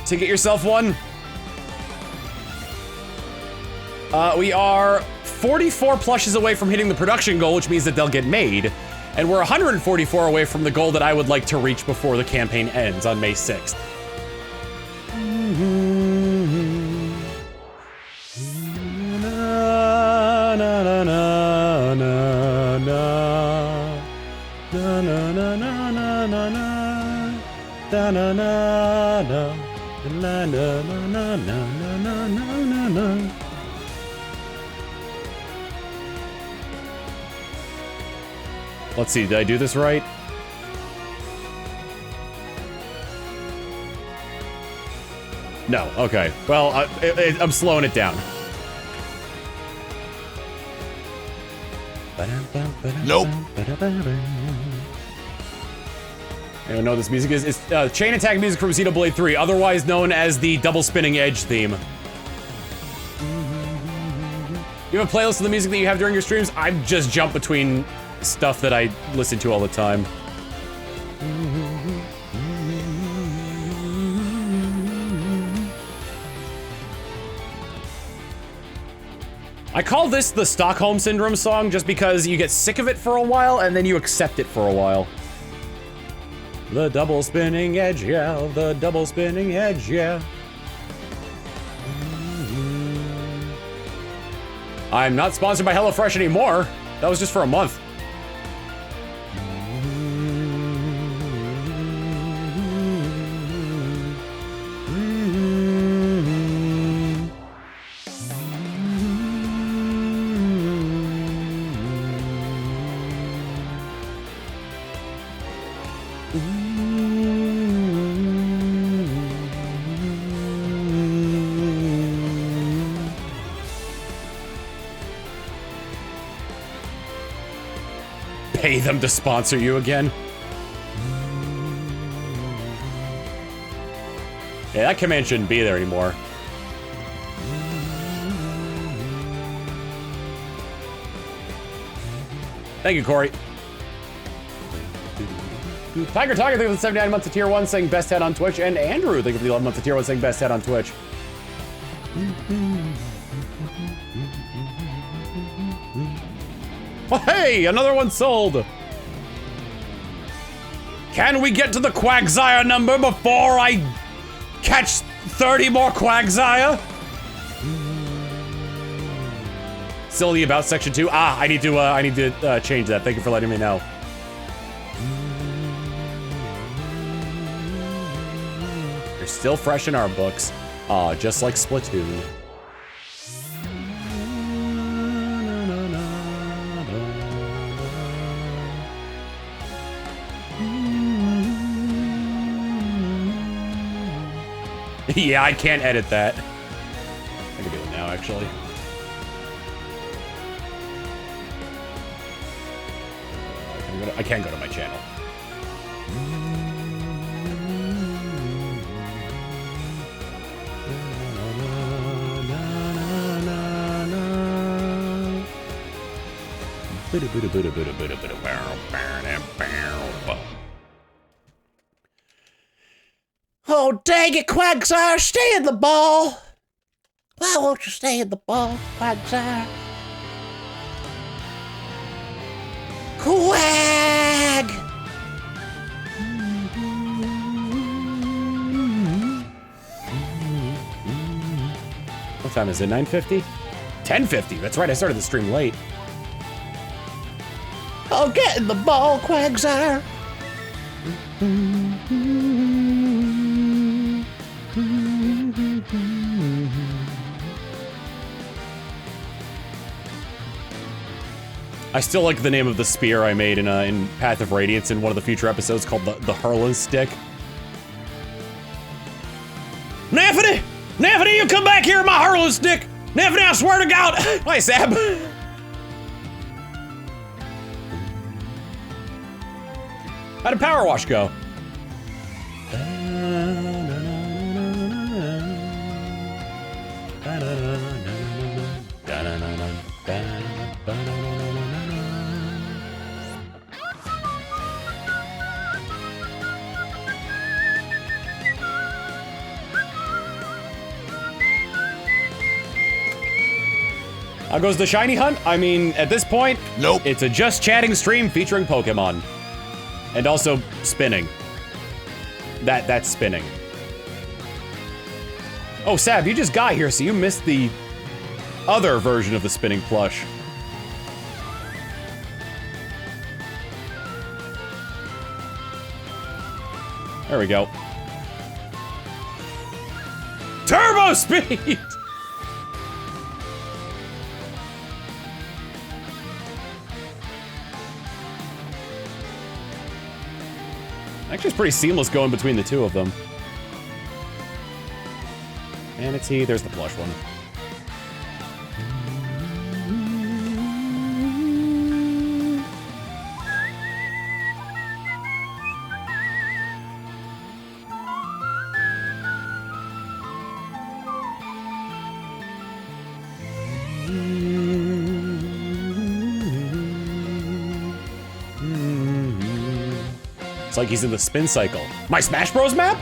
to get yourself one. We are 44 plushes away from hitting the production goal, which means that they'll get made. And we're 144 away from the goal that I would like to reach before the campaign ends on May 6th. Let's see, did I do this right? No, okay. Well, I'm slowing it down. Nope. Anyone know what this music is? It's chain attack music from Xenoblade 3, otherwise known as the double spinning edge theme. You have a playlist of the music that you have during your streams? I just jump between stuff that I listen to all the time. I call this the Stockholm Syndrome song just because you get sick of it for a while and then you accept it for a while. The double spinning edge, yeah. The double spinning edge, yeah. I'm not sponsored by HelloFresh anymore. That was just for a month. Pay them to sponsor you again. Yeah, that command shouldn't be there anymore. Thank you, Corey. Tiger, thank you for the 79 months of tier 1 saying best head on Twitch. And Andrew, thank you for the 11 months of tier 1 saying best head on Twitch. Oh, hey, another one sold. Can we get to the Quagsire number before I catch 30 more Quagsire? Still the about section 2. Ah, I need to change that. Thank you for letting me know. They're still fresh in our books. Ah, just like Splatoon. Yeah, I can't edit that. I can do it now, actually. I can't go to my channel. Oh, dang it, Quagsire, stay in the ball. Why won't you stay in the ball, Quagsire? Quag! What time is it, 9:50? 10:50, that's right, I started the stream late. Oh, get in the ball, Quagsire! I still like the name of the spear I made in Path of Radiance in one of the future episodes called the Hurling Stick. Naffity! Naffity, you come back here with my Hurling Stick! Naffity, I swear to God! Hi, Sab! How'd a power wash go? How goes the shiny hunt? I mean, at this point, nope. It's a just chatting stream featuring Pokemon. And also spinning. That's spinning. Oh, Sab, you just got here, so you missed the other version of the spinning plush. There we go. Turbo speed! Actually, it's pretty seamless going between the two of them. Manatee, there's the plush one. It's like he's in the spin cycle. My Smash Bros map?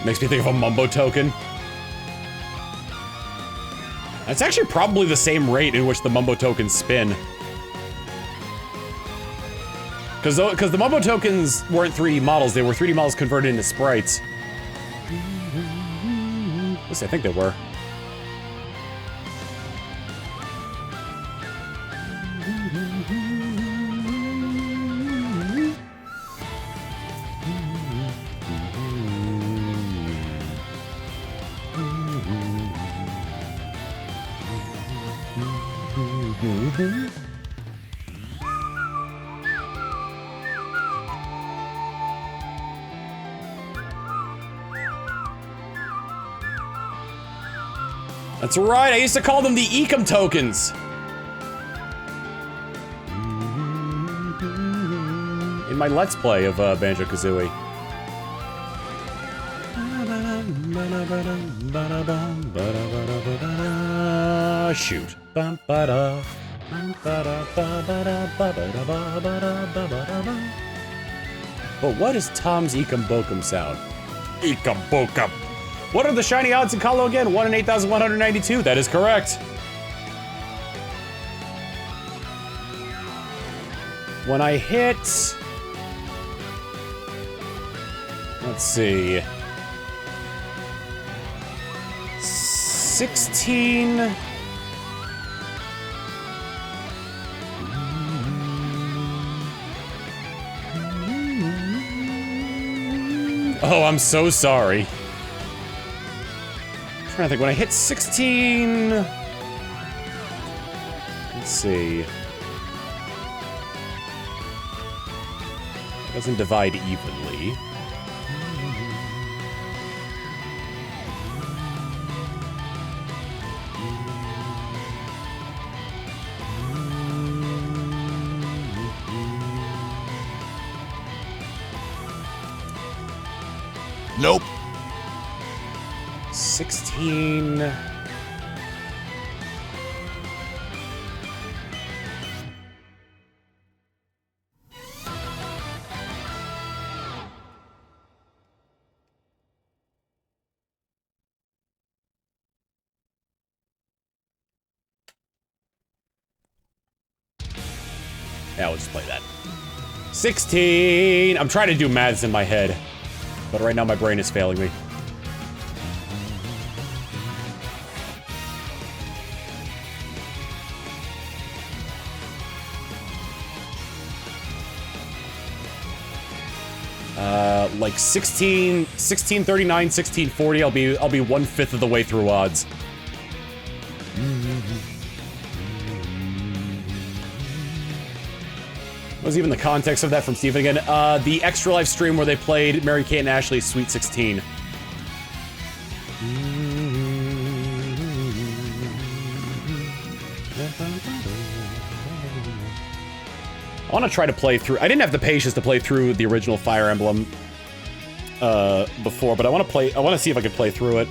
Makes me think of a Mumbo token. That's actually probably the same rate in which the Mumbo tokens spin. Because the Mumbo tokens weren't 3D models, they were 3D models converted into sprites. At least I think they were. That's right, I used to call them the Ecom tokens. In my Let's Play of Banjo-Kazooie. Shoot. But what is Tom's Ecom Bokum sound? Ecom Bokum. What are the shiny odds in Kalo again? 1 in 8,192. That is correct. When I hit... Let's see... 16... Oh, I'm so sorry. I'm trying to think, when I hit 16... Let's see. Doesn't divide evenly. Nope. 16. Yeah, we'll just play that. 16! I'm trying to do maths in my head, but right now my brain is failing me. Like 1639, 1640, I'll be 1/5 of the way through odds. What was even the context of that from Steven again? The Extra Life stream where they played Mary Kate and Ashley's Sweet 16. I want to try to play through. I didn't have the patience to play through the original Fire Emblem before, but I want to see if I can play through it.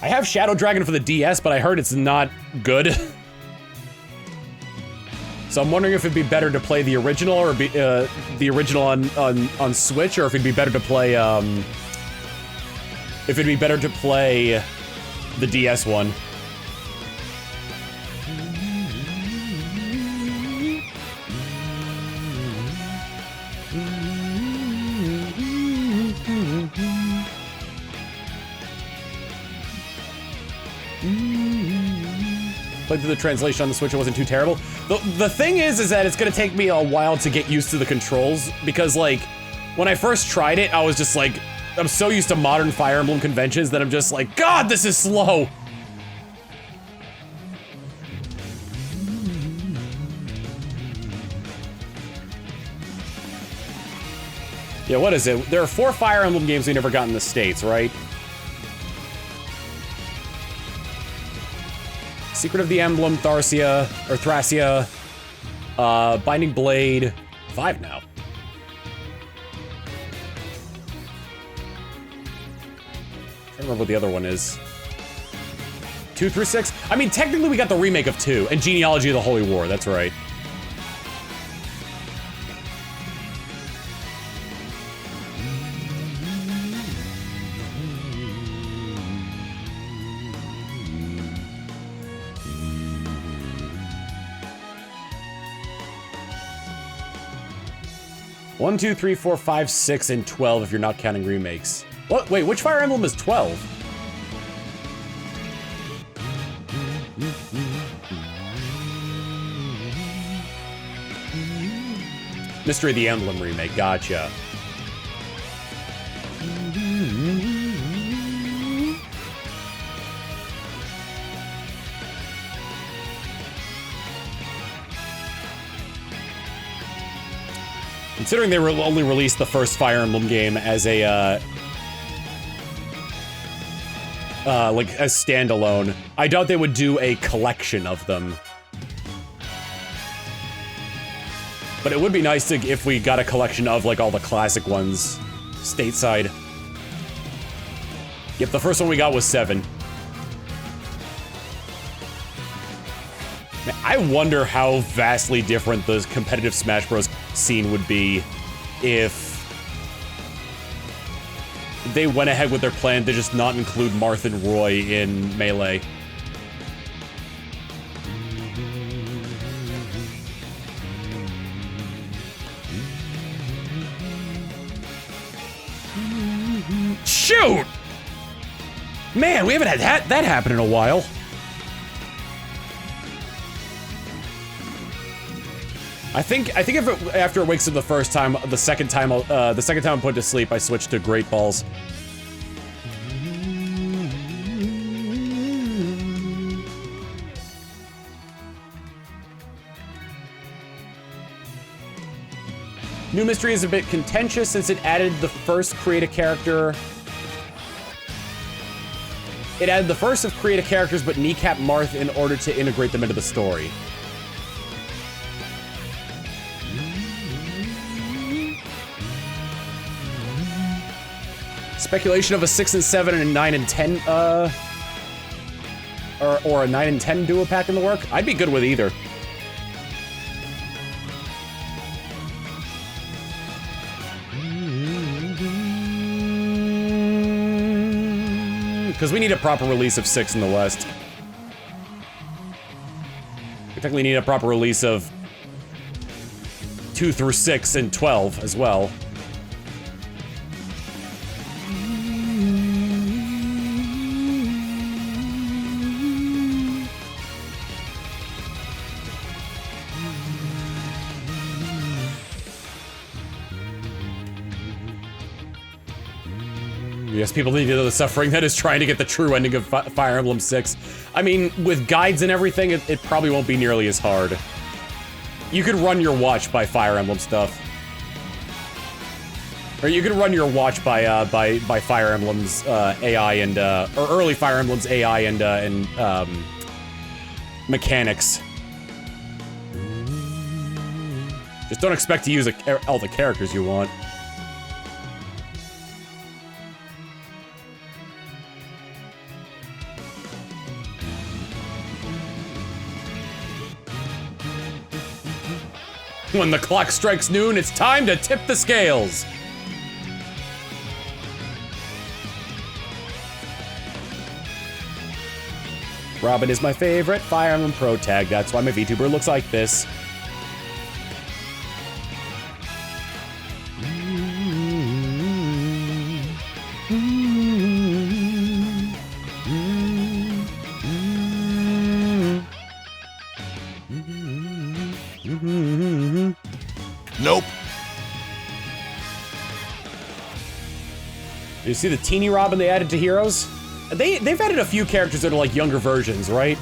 I have Shadow Dragon for the DS, but I heard it's not good. So I'm wondering if it'd be better to play the original or the original on Switch, or if it'd be better to play the DS one. Played through the translation on the Switch, it wasn't too terrible. The thing is that it's gonna take me a while to get used to the controls, because, like, when I first tried it, I was just like, I'm so used to modern Fire Emblem conventions that I'm just like, God, this is slow! Yeah, what is it? There are 4 Fire Emblem games we never got in the States, right? Secret of the Emblem, Tharsia, or Thracia, Binding Blade, 5 now. I can't remember what the other one is. 2 through 6? I mean, technically we got the remake of 2, and Genealogy of the Holy War, that's right. One, 2, 3, 4, 5, 6, and 12 if you're not counting remakes. What? Wait, which Fire Emblem is 12? Mystery of the Emblem remake, gotcha. Considering they only released the first Fire Emblem game as a, like, as standalone, I doubt they would do a collection of them. But it would be nice to, if we got a collection of, like, all the classic ones stateside. Yep, the first one we got was 7. Man, I wonder how vastly different the competitive Smash Bros. Scene would be if they went ahead with their plan to just not include Marth and Roy in Melee. Shoot! Man, we haven't had that happen in a while. I think if after it wakes up the first time, the second time I'm put to sleep, I switch to Great Balls. New mystery is a bit contentious since it added the first create a character. It added the first of create a characters but kneecap Marth in order to integrate them into the story. Speculation of a 6 and 7 and a 9 and 10, or a 9 and 10 duo pack in the work. I'd be good with either. Because we need a proper release of 6 in the West. We technically need a proper release of 2 through 6 and 12 as well. Yes, people need to know the suffering that is trying to get the true ending of Fire Emblem 6. I mean, with guides and everything, it probably won't be nearly as hard. You could run your watch by Fire Emblem stuff. Or you could run your watch by Fire Emblem's AI and, or early Fire Emblem's AI and mechanics. Just don't expect to use all the characters you want. When the clock strikes noon, it's time to tip the scales. Robin is my favorite Fire Emblem Pro tag. That's why my VTuber looks like this. Nope. You see the teeny Robin they added to Heroes? They've added a few characters that are like younger versions, right?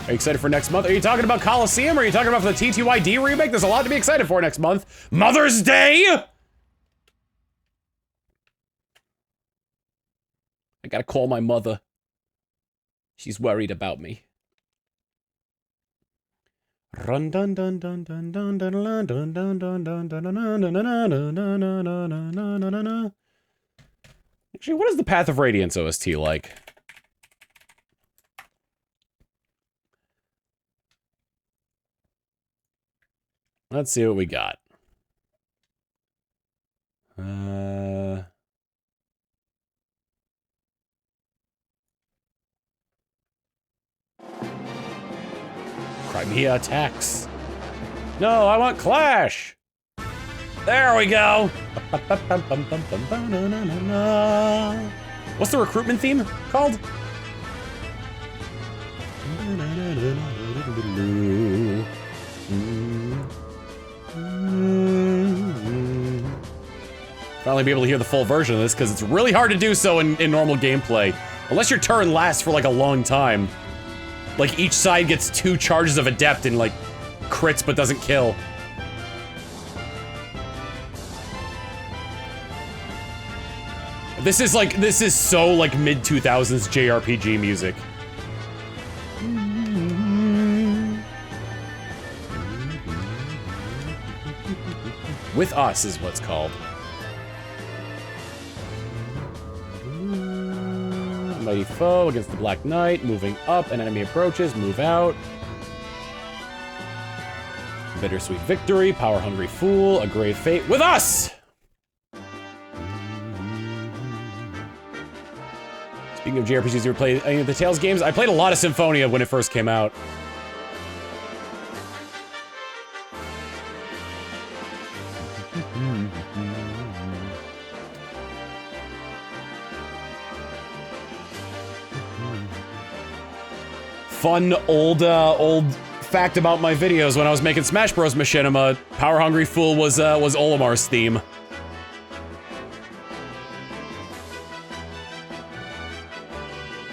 Are you excited for next month? Are you talking about Colosseum? Or are you talking about the TTYD remake? There's a lot to be excited for next month. Mother's Day! I gotta call my mother. She's worried about me. Run dun dun dun dun dun dun dun dun dun dun dun dun dun. Actually, what is the Path of Radiance OST like? Let's see what we got. Crimea attacks. No, I want Clash. There we go. What's the recruitment theme called? Finally be able to hear the full version of this because it's really hard to do so in normal gameplay. Unless your turn lasts for like a long time. Like each side gets 2 charges of Adept and like crits but doesn't kill. This is so like mid-2000s JRPG music. With Us is what's called. Mighty foe against the Black Knight, moving up, an enemy approaches, move out. Bittersweet victory, power-hungry fool, a grave fate. With Us! Speaking of JRPGs, you ever played any of the Tales games? I played a lot of Symphonia when it first came out. Fun old fact about my videos when I was making Smash Bros. Machinima, Power Hungry Fool was Olimar's theme.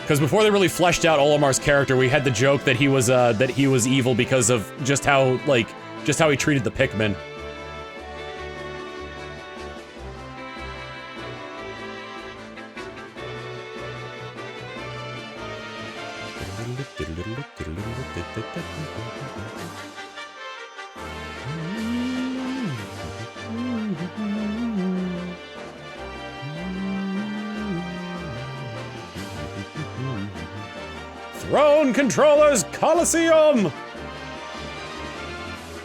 Because before they really fleshed out Olimar's character, we had the joke that he was evil because of just how he treated the Pikmin. Throne Controllers Colosseum!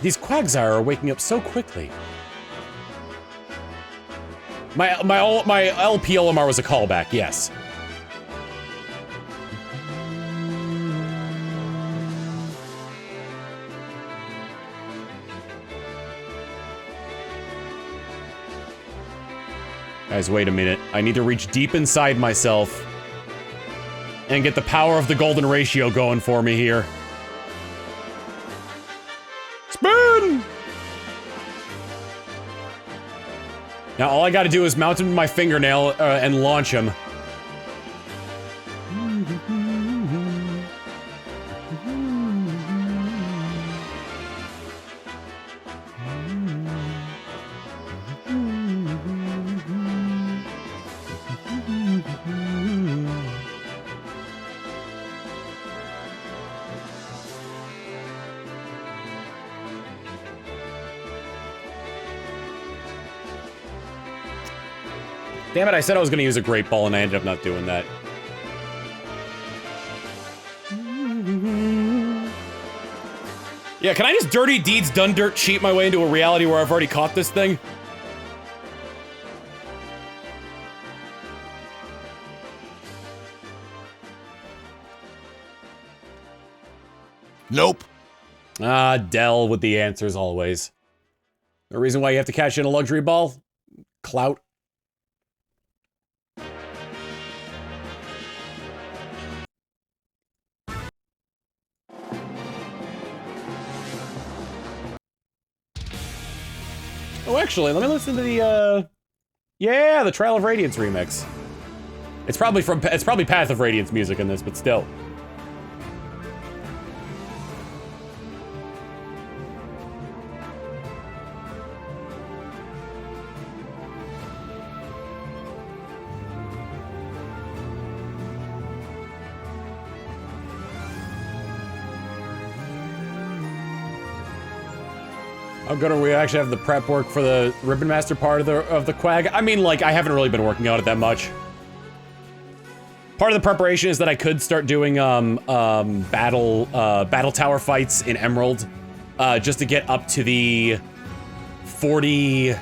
These Quagsire are waking up so quickly. My LP Olimar was a callback, yes. Guys, wait a minute. I need to reach deep inside myself and get the power of the golden ratio going for me here. Spin! Now all I gotta do is mount him to my fingernail and launch him. Damn it, I said I was gonna use a great ball and I ended up not doing that. Yeah, can I just dirty deeds done dirt cheat my way into a reality where I've already caught this thing? Nope. Ah, Dell with the answers always. The reason why you have to cash in a luxury ball? Clout. Oh, actually, let me listen to the, yeah, the Trial of Radiance remix. It's probably Path of Radiance music in this, but still. How good are we actually have the prep work for the Ribbon Master part of the Quag? I mean, like, I haven't really been working on it that much. Part of the preparation is that I could start doing battle tower fights in Emerald, just to get up to the 40.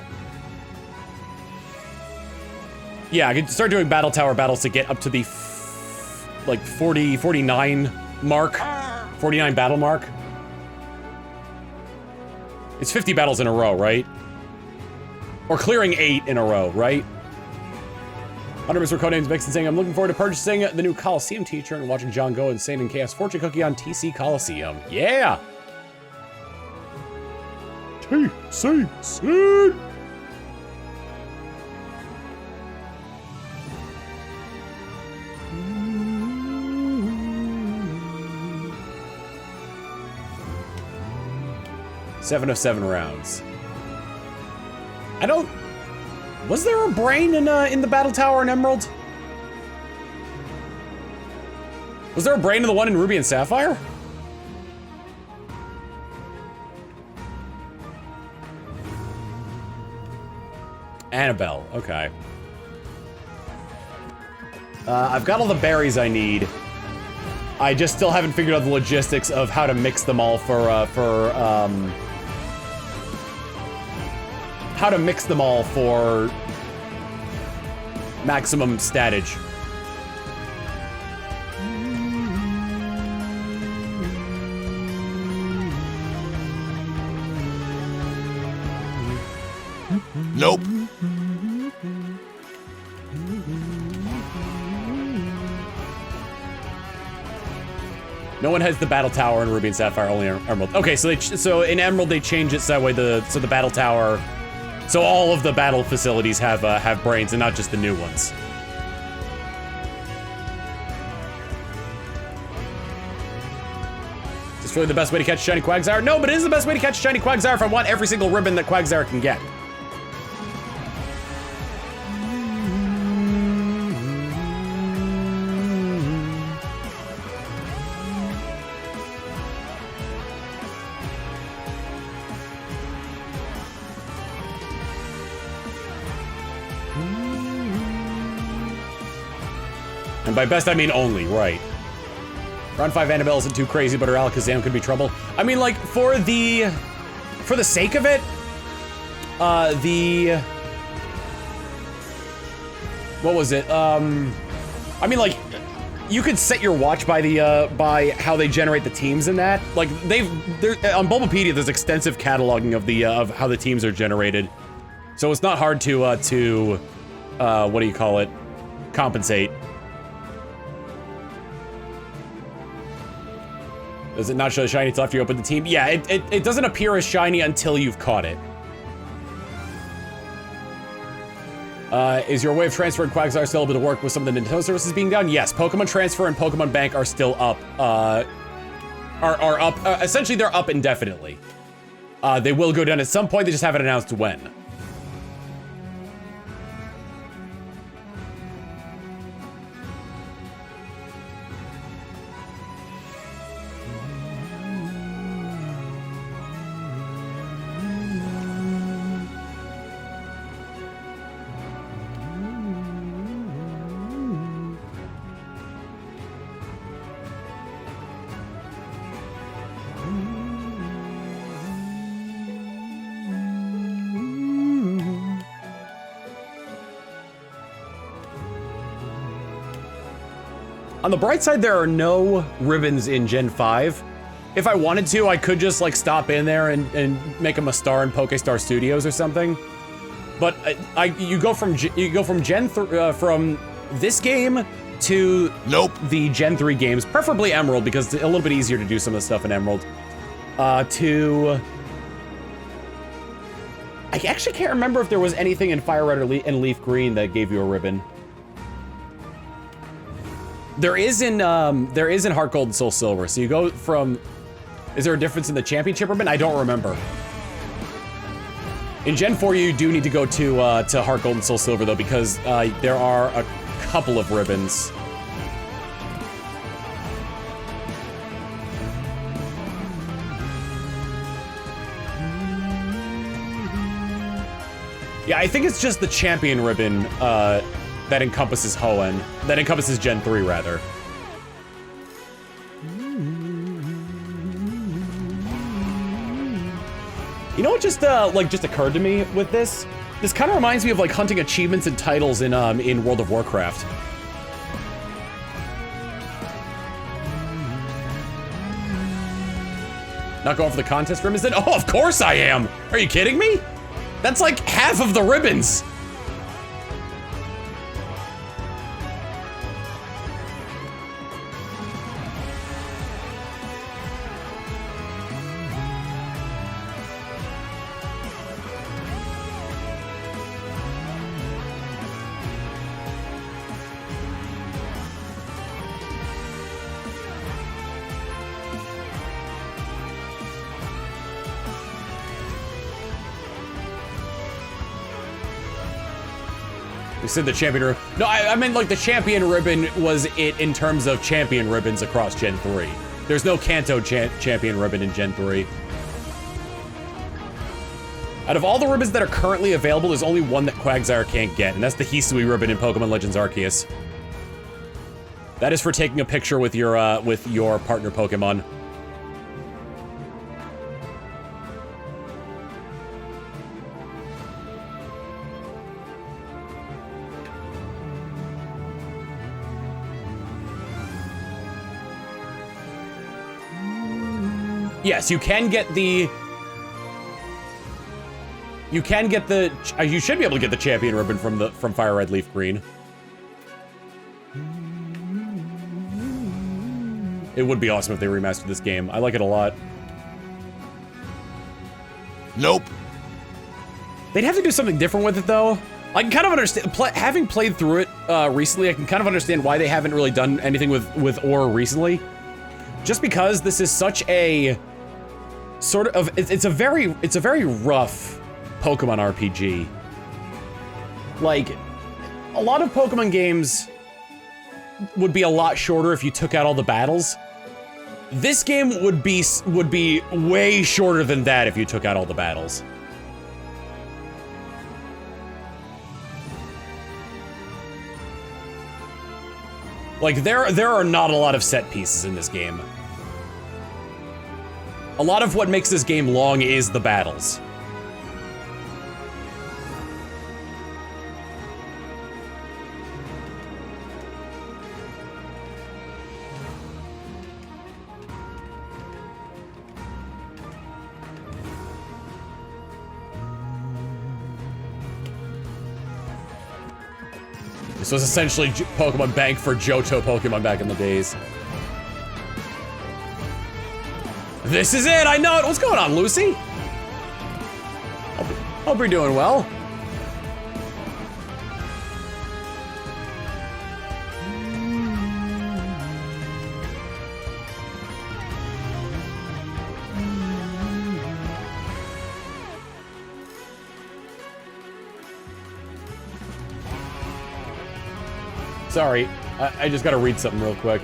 Yeah, I could start doing battle tower battles to get up to the like 49 mark, 49 battle mark. It's 50 battles in a row, right? Or clearing 8 in a row, right? Under Mr. Codename's Mix and saying, I'm looking forward to purchasing the new Colosseum t-shirt and watching John Go Insane and Chaos Fortune Cookie on TC Colosseum. Yeah! TCC! Seven of 7 rounds. I don't... Was there a brain in the Battle Tower in Emerald? Was there a brain in the one in Ruby and Sapphire? Annabelle, okay. I've got all the berries I need. I just still haven't figured out the logistics of how to mix them all how to mix them all for maximum statage. Nope. No one has the battle tower in Ruby and Sapphire, only Emerald. Okay, so in Emerald they change it so that way the battle tower, so all of the battle facilities have brains and not just the new ones. Is this really the best way to catch shiny Quagsire? No, but it is the best way to catch shiny Quagsire if I want every single ribbon that Quagsire can get. And by best, I mean only, right. Round 5 Annabelle isn't too crazy, but her Alakazam could be trouble. I mean, like, for the sake of it, what was it? I mean, like, you could set your watch by by how they generate the teams in that. Like, on Bulbapedia, there's extensive cataloging of how the teams are generated. So it's not hard to what do you call it? Compensate. Does it not show the shiny until after you open the team? Yeah, it doesn't appear as shiny until you've caught it. Is your way of transferring Quagsire still able to work with some of the Nintendo services being done? Yes, Pokemon Transfer and Pokemon Bank are still up. Are up. Essentially, they're up indefinitely. They will go down at some point. They just haven't announced when. On the bright side, there are no ribbons in Gen 5. If I wanted to, I could just like stop in there and make them a star in Pokestar Studios or something. But you go from from this game to the Gen 3 games, preferably Emerald because it's a little bit easier to do some of the stuff in Emerald. I actually can't remember if there was anything in Fire Red and Leaf Green that gave you a ribbon. There is in Heart Gold and Soul Silver. So you go from, is there a difference in the championship ribbon? I don't remember. In Gen 4, you do need to go to Heart Gold and Soul Silver though, because there are a couple of ribbons. Yeah, I think it's just the champion ribbon, that encompasses Hoenn. That encompasses Gen 3, rather. You know what just occurred to me with this? This kind of reminds me of like hunting achievements and titles in World of Warcraft. Not going for the contest ribbons then? Oh, of course I am! Are you kidding me? That's like half of the ribbons! You said the champion ribbon. No, I meant like the champion ribbon was it in terms of champion ribbons across Gen 3. There's no Kanto champion ribbon in Gen 3. Out of all the ribbons that are currently available, there's only one that Quagsire can't get, and that's the Hisui ribbon in Pokemon Legends Arceus. That is for taking a picture with your partner Pokemon. Yes, you can get the... You can get the... You should be able to get the champion ribbon from Fire Red Leaf Green. It would be awesome if they remastered this game. I like it a lot. Nope. They'd have to do something different with it, though. I can kind of understand... having played through it recently, I can kind of understand why they haven't really done anything with Ore recently. Just because this is such a... sort of... It's a very rough Pokemon RPG. Like, a lot of Pokemon games would be a lot shorter if you took out all the battles. This game would be way shorter than that if you took out all the battles. Like, there are not a lot of set pieces in this game. A lot of what makes this game long is the battles. This was essentially Pokemon Bank for Johto Pokemon back in the days. This is it! I know it! What's going on, Lucy? Hope you're doing well. Sorry, I just gotta read something real quick.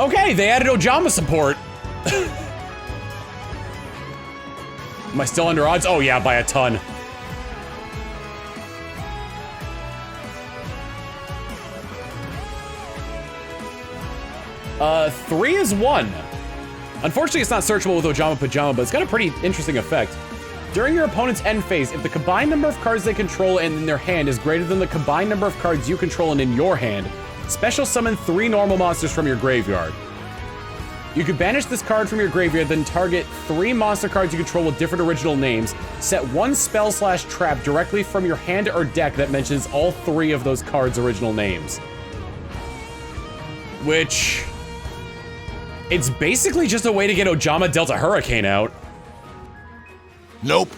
Okay, they added Ojama support. Am I still under odds? Oh yeah, by a ton. Three is 1. Unfortunately, it's not searchable with Ojama Pajama, but it's got a pretty interesting effect. During your opponent's end phase, if the combined number of cards they control and in their hand is greater than the combined number of cards you control and in your hand, special summon 3 normal monsters from your graveyard. You can banish this card from your graveyard, then target 3 monster cards you control with different original names. Set 1 spell/trap directly from your hand or deck that mentions all 3 of those cards' original names. Which... it's basically just a way to get Ojama Delta Hurricane out. Nope.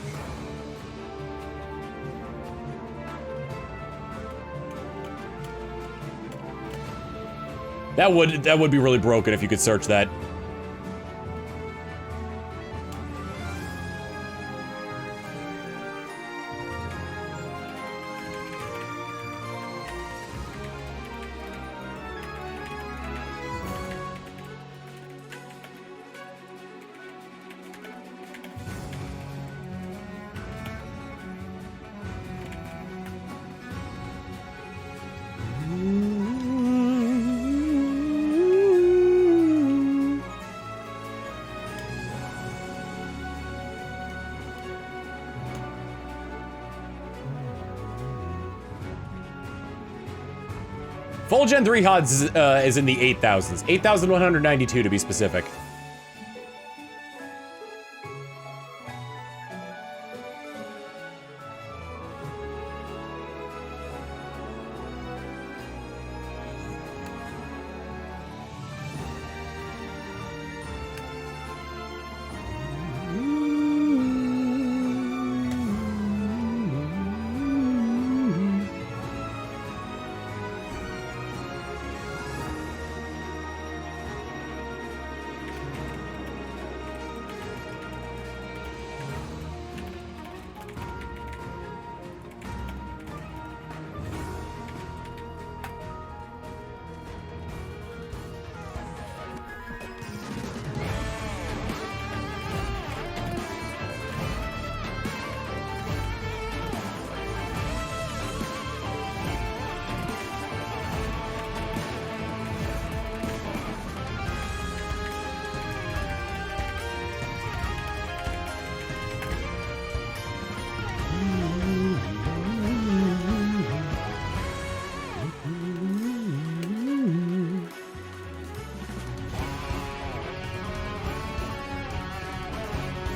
That would be really broken if you could search that. Full Gen 3 HODS is in the 8,000s. 8,192 to be specific.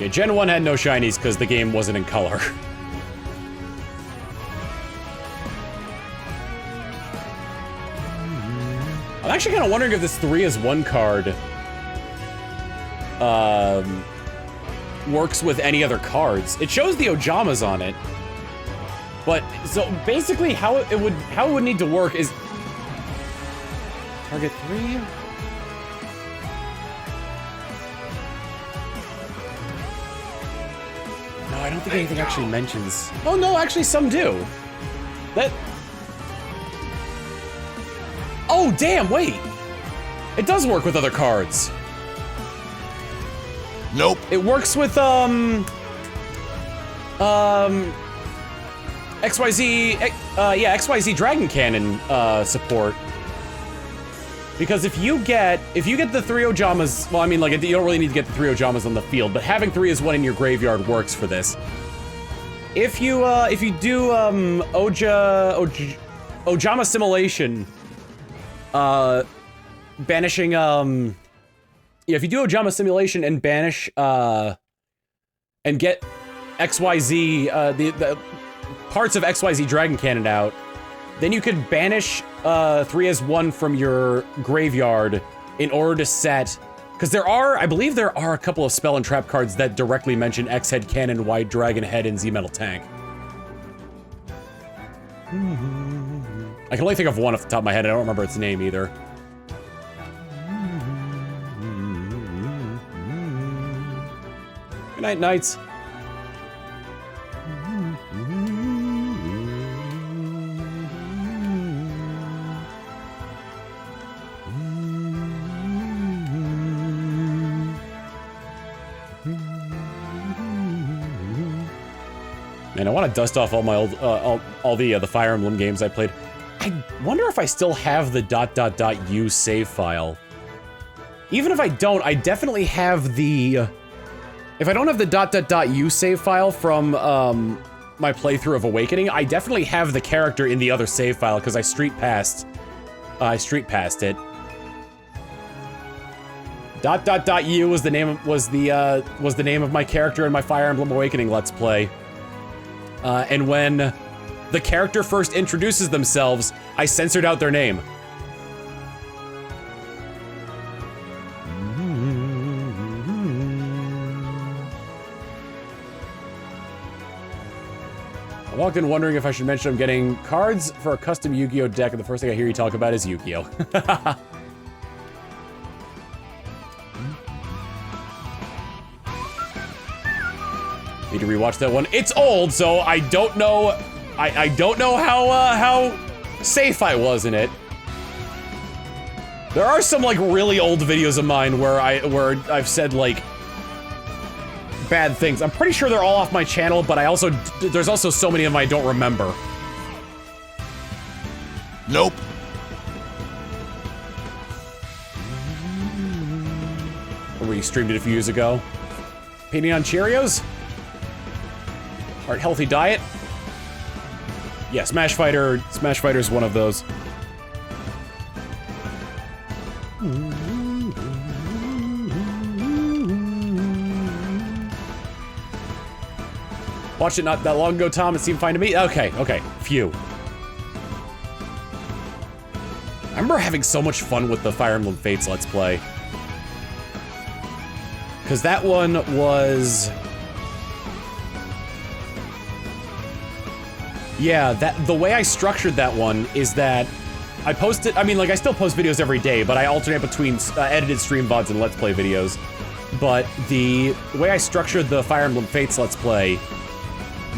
Yeah, Gen 1 had no shinies because the game wasn't in color. I'm actually kind of wondering if this 3 is 1 card works with any other cards. It shows the Ojamas on it. But so basically how it would need to work is target 3. I don't think anything actually mentions... oh no, actually some do. Oh, damn, wait. It does work with other cards. Nope. It works with, XYZ Dragon Cannon, support. Because if you get the 3 Ojamas, well, I mean, like, you don't really need to get the 3 Ojamas on the field, but having 3 as 1 in your graveyard works for this. If you do, Ojama Simulation, banishing, if you do Ojama Simulation and banish, and get XYZ, the parts of XYZ Dragon Cannon out, then you could banish 3 as 1 from your graveyard in order to set, because I believe there are a couple of spell and trap cards that directly mention X-Head Cannon, White Dragon Head, and Z-Metal Tank. I can only think of one off the top of my head, I don't remember its name either. Good night, Knights. Man, I want to dust off all my old, all the Fire Emblem games I played. I wonder if I still have the .u save file. Even if I don't, I definitely have the... If I don't have the .u save file from my playthrough of Awakening, I definitely have the character in the other save file because I street passed it. .u was the name of my character in my Fire Emblem Awakening Let's Play. And when the character first introduces themselves, I censored out their name. I walked in wondering if I should mention I'm getting cards for a custom Yu-Gi-Oh deck, and the first thing I hear you talk about is Yu-Gi-Oh. Need to rewatch that one. It's old, so I don't know. I don't know how safe I was in it. There are some like really old videos of mine where I've said like bad things. I'm pretty sure they're all off my channel, but there's also so many of them I don't remember. Nope. Or we streamed it a few years ago. Painting on Cheerios? Heart healthy diet? Yeah, Smash Fighter's one of those. Watched it not that long ago, Tom. It seemed fine to me. Okay, phew. I remember having so much fun with the Fire Emblem Fates Let's Play. Because that one was... Yeah, the way I structured that one is that I posted, I mean, like, I still post videos every day, but I alternate between edited stream VODs and Let's Play videos. But the way I structured the Fire Emblem Fates Let's Play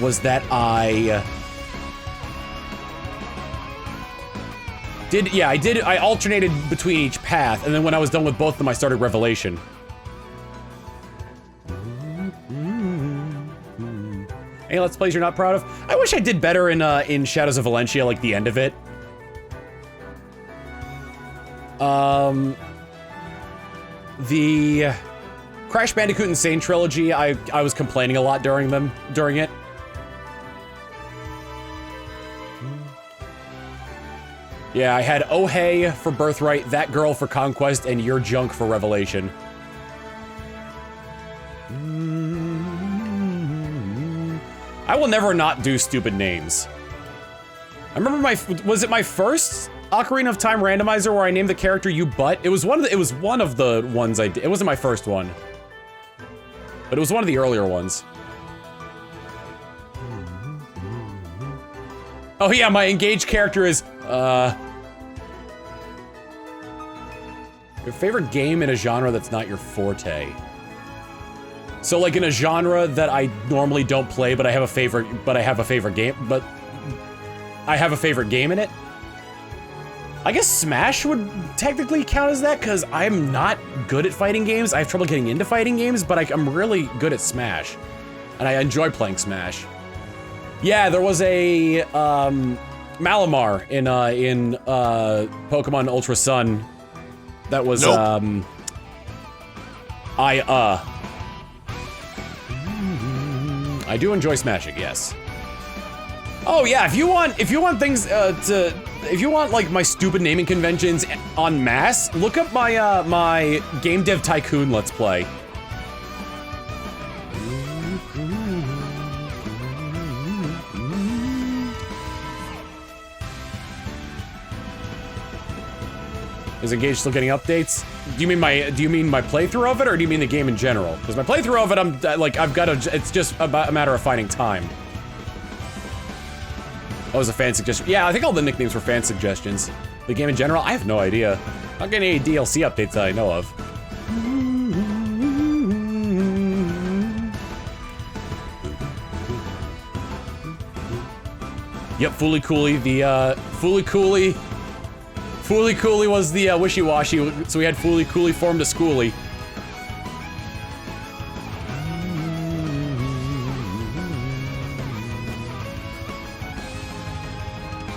was that I alternated between each path, and then when I was done with both of them, I started Revelation. Any Let's Plays you're not proud of? I wish I did better in Shadows of Valentia, like the end of it. The Crash Bandicoot Insane Trilogy, I was complaining a lot during it. Yeah, I had Oh Hey for Birthright, That Girl for Conquest, and Your Junk for Revelation. I will never not do stupid names. I remember was it my first Ocarina of Time randomizer where I named the character You Butt? It was one of the ones I did. It wasn't my first one. But it was one of the earlier ones. Oh yeah, my engaged character is, your favorite game in a genre that's not your forte. So like in a genre that I normally don't play, but I have a favorite game in it? I guess Smash would technically count as that, because I'm not good at fighting games. I have trouble getting into fighting games, but I'm really good at Smash. And I enjoy playing Smash. Yeah, there was a, Malamar in Pokemon Ultra Sun. That was, Nope. I do enjoy smashing, yes. Oh yeah, if you want things if you want like my stupid naming conventions en masse, look up my my Game Dev Tycoon Let's Play. Is Engage still getting updates? Do you mean my playthrough of it, or do you mean the game in general? Because my playthrough of it, I've got to. It's just a matter of finding time. That was a fan suggestion. Yeah, I think all the nicknames were fan suggestions. The game in general, I have no idea. Not getting any DLC updates that I know of. Yep, Fooly Cooly. The Fooly Cooly was the wishy-washy, so we had Fooly Cooly formed a Schooly.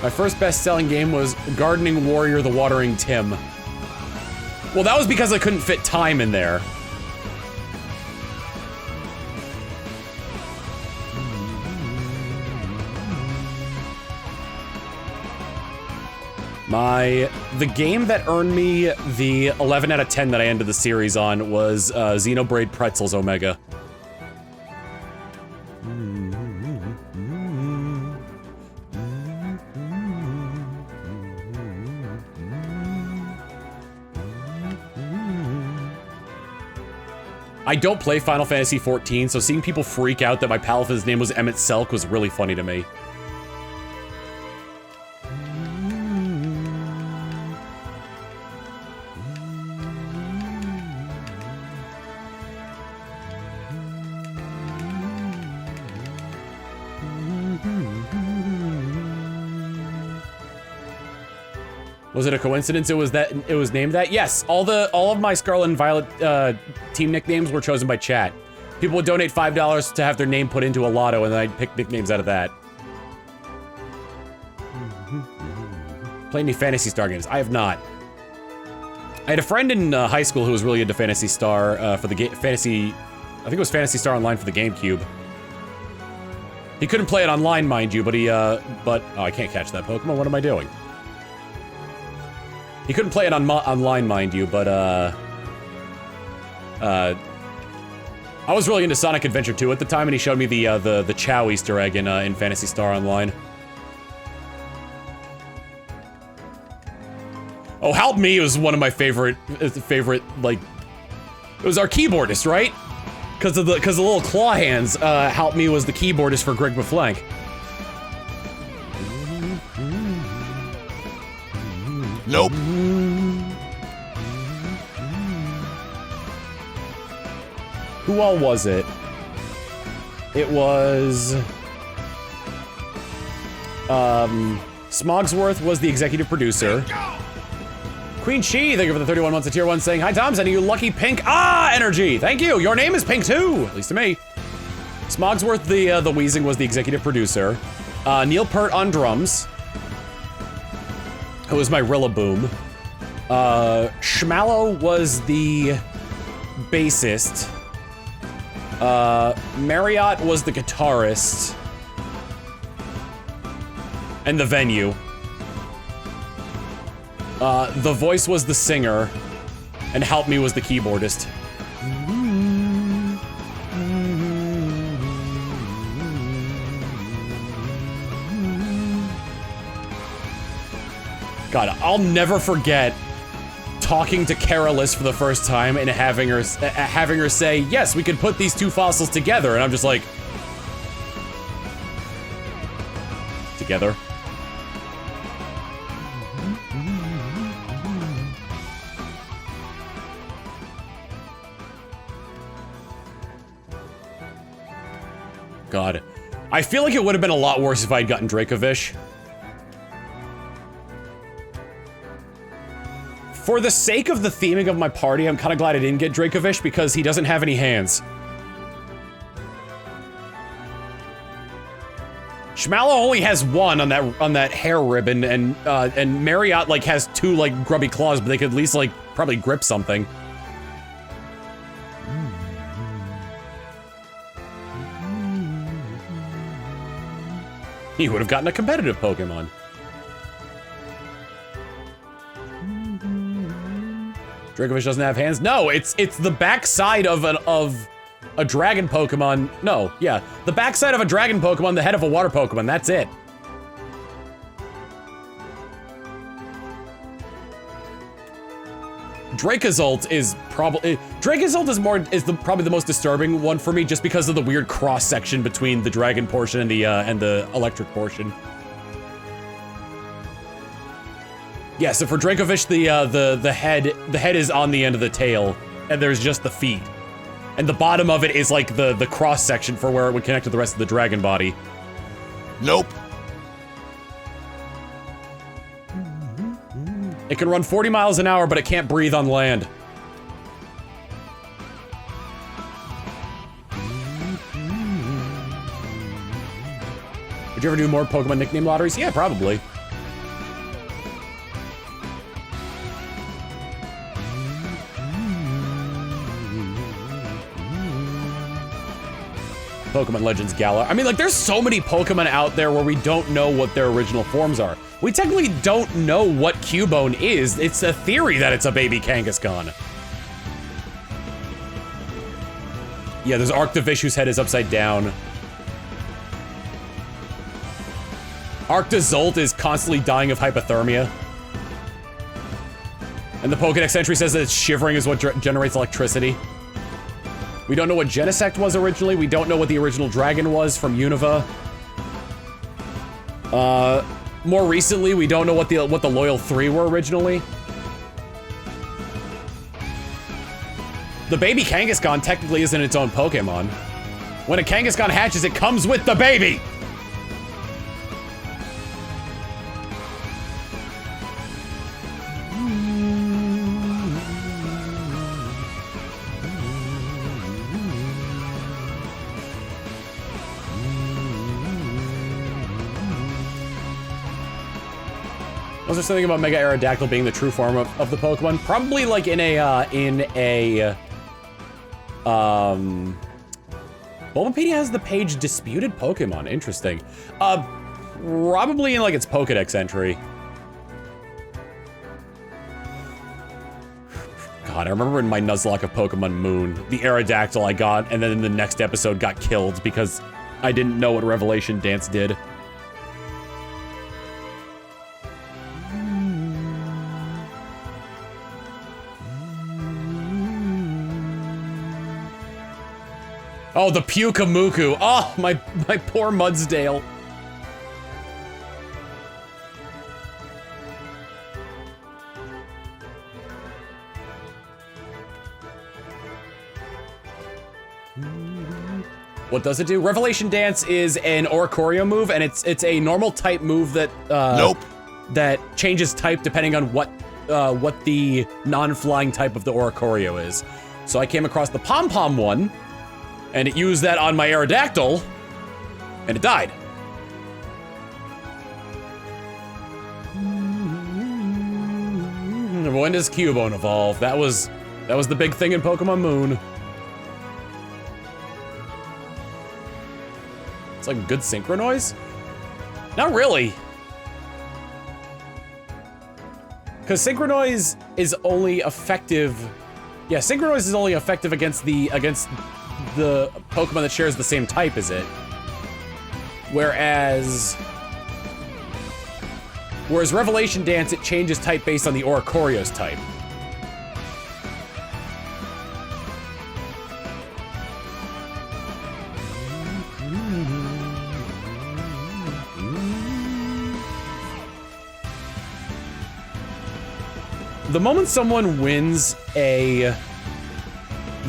My first best-selling game was Gardening Warrior: The Watering Tim. Well, that was because I couldn't fit time in there. The game that earned me the 11 out of 10 that I ended the series on was Xenoblade Pretzels Omega. I don't play Final Fantasy XIV, so seeing people freak out that my Palafin's name was Emmett Selk was really funny to me. Was it a coincidence it was named that? Yes, all of my Scarlet and Violet team nicknames were chosen by chat. People would donate $5 to have their name put into a lotto, and then I'd pick nicknames out of that. Play any Phantasy Star games? I have not. I had a friend in high school who was really into Phantasy Star for the Fantasy. I think it was Phantasy Star Online for the GameCube. He couldn't play it online, mind you, but oh, I can't catch that Pokemon. What am I doing? He couldn't play it online, mind you, but, I was really into Sonic Adventure 2 at the time, and he showed me the Chow Easter egg in Phantasy Star Online. Oh, Help Me was one of my favorite, like, it was our keyboardist, right? Because of the little claw hands, Help Me was the keyboardist for Greg LeFlanc. Nope. Who all was it? It was... Smogsworth was the executive producer. Queen Shi, thank you for the 31 months of tier 1, saying, "Hi Tom, sending you lucky pink energy. Thank you. Your name is pink too, at least to me." Smogsworth, the Wheezing, was the executive producer. Neil Peart on drums, who was my Rillaboom. Schmallow was the bassist. Marriott was the guitarist. And the venue. The Voice was the singer. And Help Me was the keyboardist. God, I'll never forget talking to Carolus for the first time and having her say, "Yes, we could put these two fossils together," and I'm just like, together? God, I feel like it would have been a lot worse if I had gotten Dracovish. For the sake of the theming of my party, I'm kind of glad I didn't get Dracovish because he doesn't have any hands. Shmallow only has one on that hair ribbon, and Marriott like has two like grubby claws, but they could at least like probably grip something. He would have gotten a competitive Pokemon. Dracovish doesn't have hands? No, it's the backside of a dragon Pokemon. No, yeah. The backside of a dragon Pokemon, the head of a water Pokemon, that's it. Dracozolt is probably probably the most disturbing one for me just because of the weird cross section between the dragon portion and the electric portion. Yeah, so for Dracovish, the head is on the end of the tail, and there's just the feet. And the bottom of it is like the cross section for where it would connect to the rest of the dragon body. Nope. It can run 40 miles an hour, but it can't breathe on land. Would you ever do more Pokemon nickname lotteries? Yeah, probably. Pokemon Legends Gala. I mean, like, there's so many Pokemon out there where we don't know what their original forms are. We technically don't know what Cubone is. It's a theory that it's a baby Kangaskhan. Yeah, there's Arctovish whose head is upside down. Arctozolt is constantly dying of hypothermia. And the Pokedex entry says that it's shivering is what generates electricity. We don't know what Genesect was originally. We don't know what the original dragon was from Unova. More recently, we don't know what the Loyal 3 were originally. The baby Kangaskhan technically isn't its own Pokemon. When a Kangaskhan hatches, it comes with the baby! Was there something about Mega Aerodactyl being the true form of the Pokemon? Probably like in a Bulbapedia has the page Disputed Pokemon. Interesting. Probably in like its Pokedex entry. God, I remember in my Nuzlocke of Pokemon Moon, the Aerodactyl I got, and then in the next episode got killed because I didn't know what Revelation Dance did. Oh, the Pyukamuku. Oh, my poor Mudsdale. What does it do? Revelation Dance is an Oricorio move, and it's a normal type move that Nope. that changes type depending on what the non-flying type of the Oricorio is. So I came across the Pom-Pom one, and it used that on my Aerodactyl, and it died. When does Cubone evolve? That was the big thing in Pokemon Moon. It's like a good synchro noise? Not really. Because synchro noise is only effective. Yeah, synchro noise is only effective against the Pokemon that shares the same type as it. Whereas Revelation Dance, it changes type based on the Oricorio's type. The moment someone wins a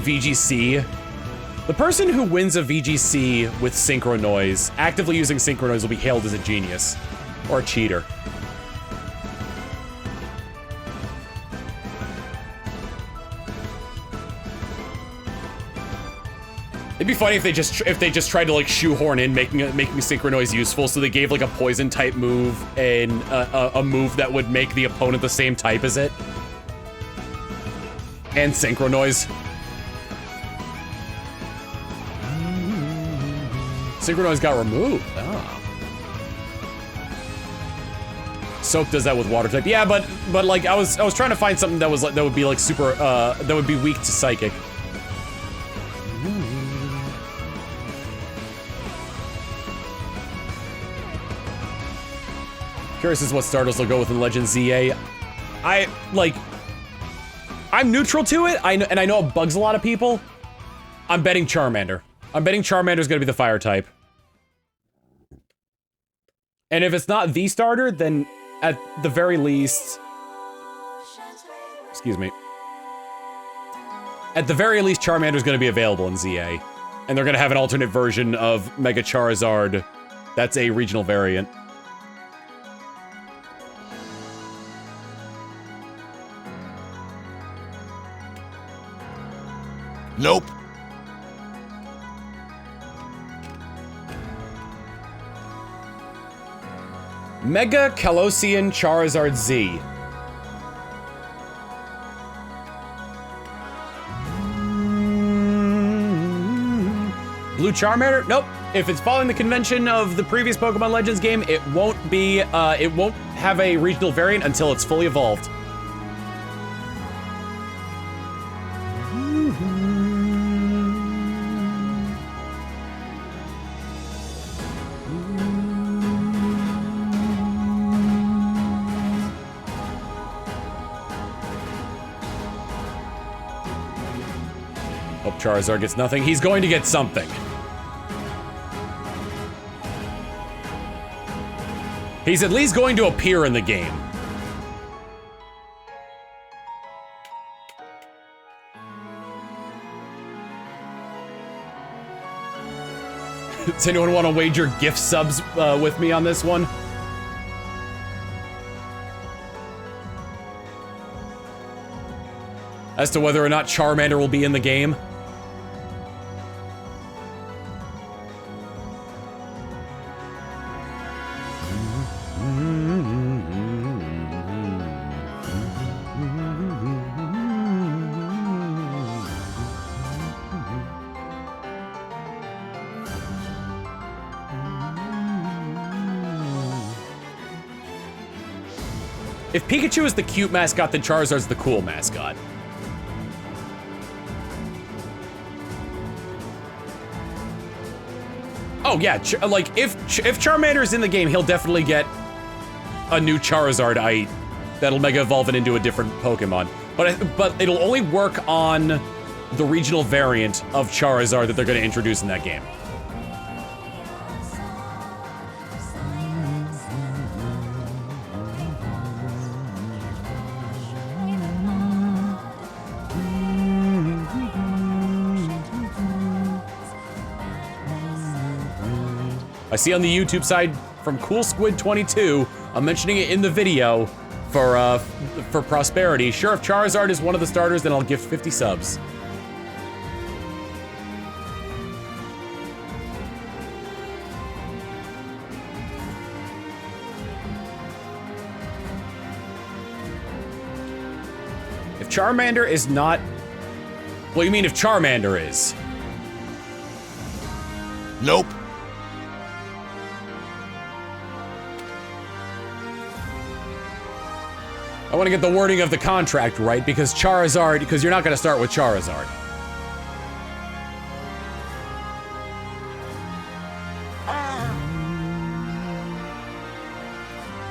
VGC, the person who wins a VGC with Synchro Noise, actively using Synchro Noise, will be hailed as a genius. Or a cheater. It'd be funny if they just tried to like shoehorn in making synchro noise useful, so they gave like a poison type move and a move that would make the opponent the same type as it. And synchro noise. Synchro noise got removed. Oh. Soak does that with water type. Yeah, but like I was trying to find something that was like that would be like super that would be weak to psychic. Curious as what starters will go with in Legend ZA. I'm neutral to it. I know it bugs a lot of people. I'm betting Charmander. I'm betting Charmander's gonna be the fire type. And if it's not the starter, then at the very least, excuse me. At the very least, Charmander's gonna be available in ZA. And they're gonna have an alternate version of Mega Charizard. That's a regional variant. Nope. Mega Colosseum Charizard Z. Blue Charmander? Nope. If it's following the convention of the previous Pokemon Legends game, it won't have a regional variant until it's fully evolved. Hope Charizard gets nothing. He's going to get something. He's at least going to appear in the game. Does anyone want to wager gift subs with me on this one? As to whether or not Charmander will be in the game? If Pikachu is the cute mascot, then Charizard's the cool mascot. Oh yeah, like if Charmander's in the game, he'll definitely get a new Charizard that'll Mega Evolve it into a different Pokemon. But it'll only work on the regional variant of Charizard that they're going to introduce in that game. I see on the YouTube side from Cool Squid 22, I'm mentioning it in the video for prosperity. Sure, if Charizard is one of the starters, then I'll gift 50 subs. If Charmander is not... Well, you mean if Charmander is? Nope. I want to get the wording of the contract right, because you're not going to start with Charizard.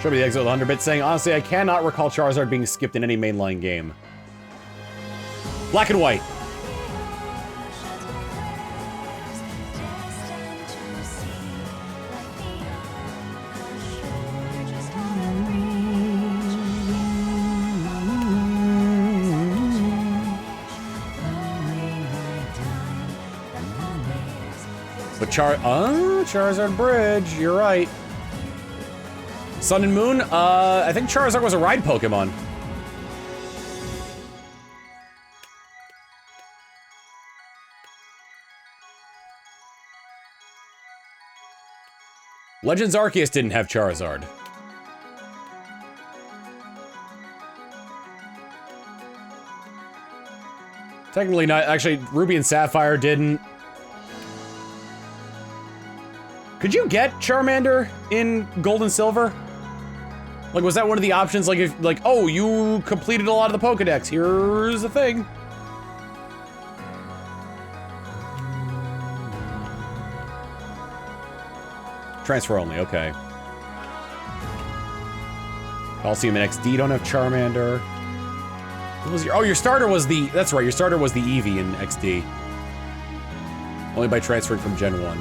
Show me the exit with 100-bit saying, honestly, I cannot recall Charizard being skipped in any mainline game. Black and white. But Charizard Bridge, you're right. Sun and Moon, I think Charizard was a ride Pokemon. Legends Arceus didn't have Charizard. Technically not, actually, Ruby and Sapphire didn't. Could you get Charmander in Gold and Silver? Like, was that one of the options? Like, if, like, oh, you completed a lot of the Pokedex, here's the thing. Transfer only, okay. Colosseum and XD don't have Charmander. What was your, oh, your starter was the, that's right, your starter was the Eevee in XD. Only by transferring from Gen 1.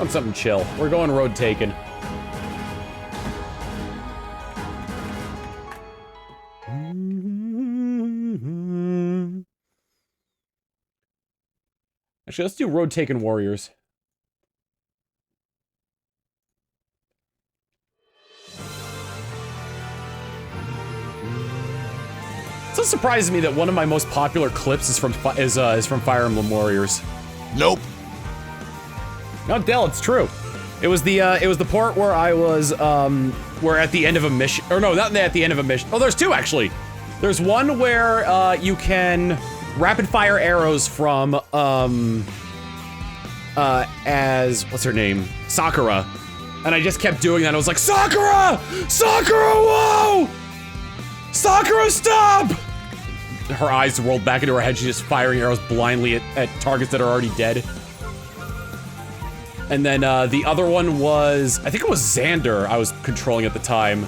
Something chill. We're going road taken. Actually, let's do road taken warriors. It still surprises me that one of my most popular clips is from Fire Emblem Warriors. Nope. No, Del, it's true. It was the part where I was, where at the end of a mission, or no, not at the end of a mission. Oh, there's two, actually. There's one where, you can rapid fire arrows from, as, what's her name? Sakura. And I just kept doing that. I was like, Sakura! Sakura, whoa! Sakura, stop! Her eyes rolled back into her head. She's just firing arrows blindly at targets that are already dead. And then, the other one was, I think it was Xander I was controlling at the time.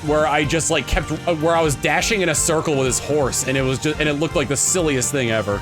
Where I just, like, kept, where I was dashing in a circle with his horse, and it was just, and it looked like the silliest thing ever.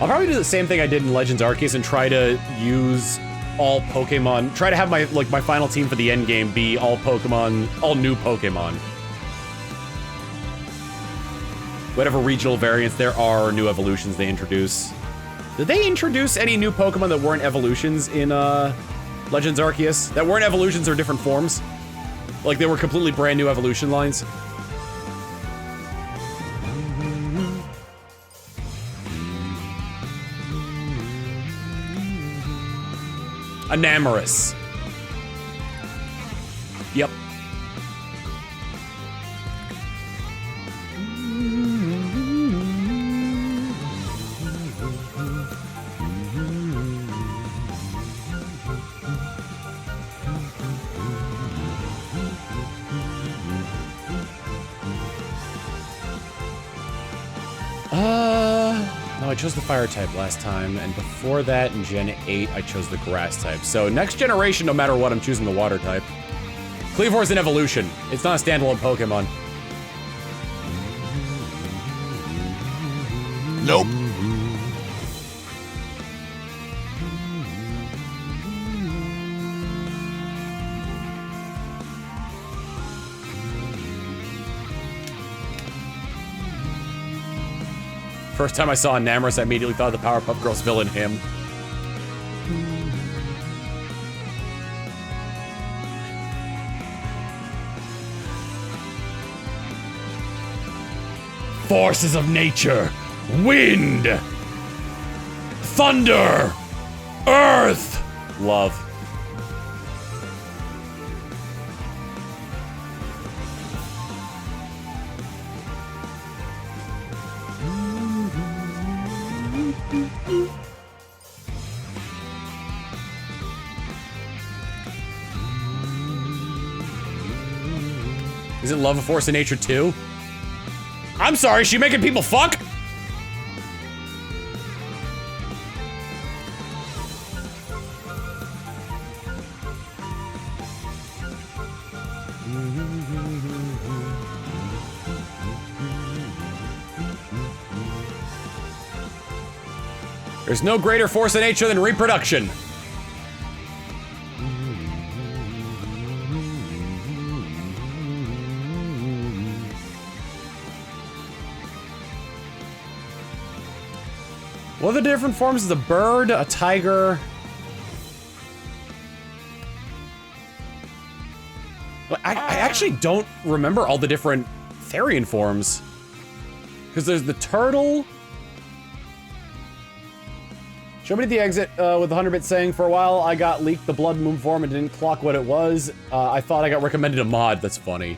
I'll probably do the same thing I did in Legends Arceus and try to use all Pokemon, try to have my, like, my final team for the end game be all Pokemon, all new Pokemon. Whatever regional variants there are, new evolutions they introduce. Did they introduce any new Pokemon that weren't evolutions in, Legends Arceus? That weren't evolutions or different forms? Like, they were completely brand new evolution lines? Enamorous. Yep. No, I chose the fire type last time, and before that, in Gen 8, I chose the grass type. So next generation, no matter what, I'm choosing the water type. Cleavor is an evolution. It's not a standalone Pokemon. Nope. First time I saw Enamorous, I immediately thought of the Powerpuff Girls villain, him. Forces of nature. Wind. Thunder. Earth. Love. Is it Love a Force of Nature 2? I'm sorry, is she making people fuck? There's no greater force of nature than reproduction. What are the different forms? Is a bird, a tiger? I actually don't remember all the different Therian forms. Because there's the turtle. Show me the exit with the 100-bit saying, for a while I got leaked the Blood Moon form and didn't clock what it was. I thought I got recommended a mod. That's funny.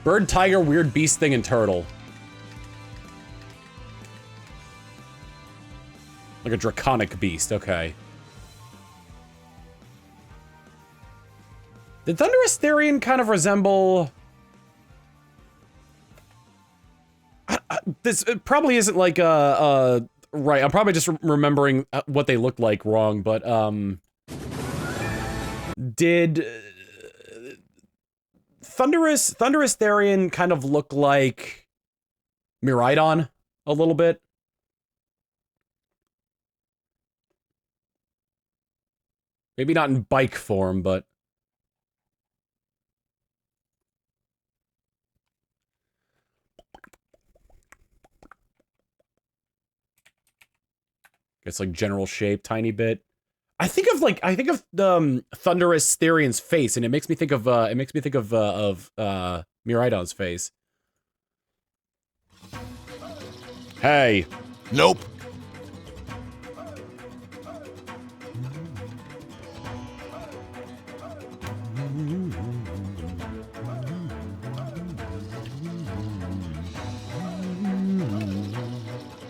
Bird, tiger, weird beast thing, and turtle. Like a draconic beast, okay. Did Thunderous Therian kind of resemble... this probably isn't like right, I'm probably just remembering what they looked like wrong, but did Thunderous Therian kind of look like Miraidon a little bit? Maybe not in bike form, but... It's like general shape, tiny bit. I think of Thunderous Therian's face, and it makes me think of Miraidon's face. Hey. Nope.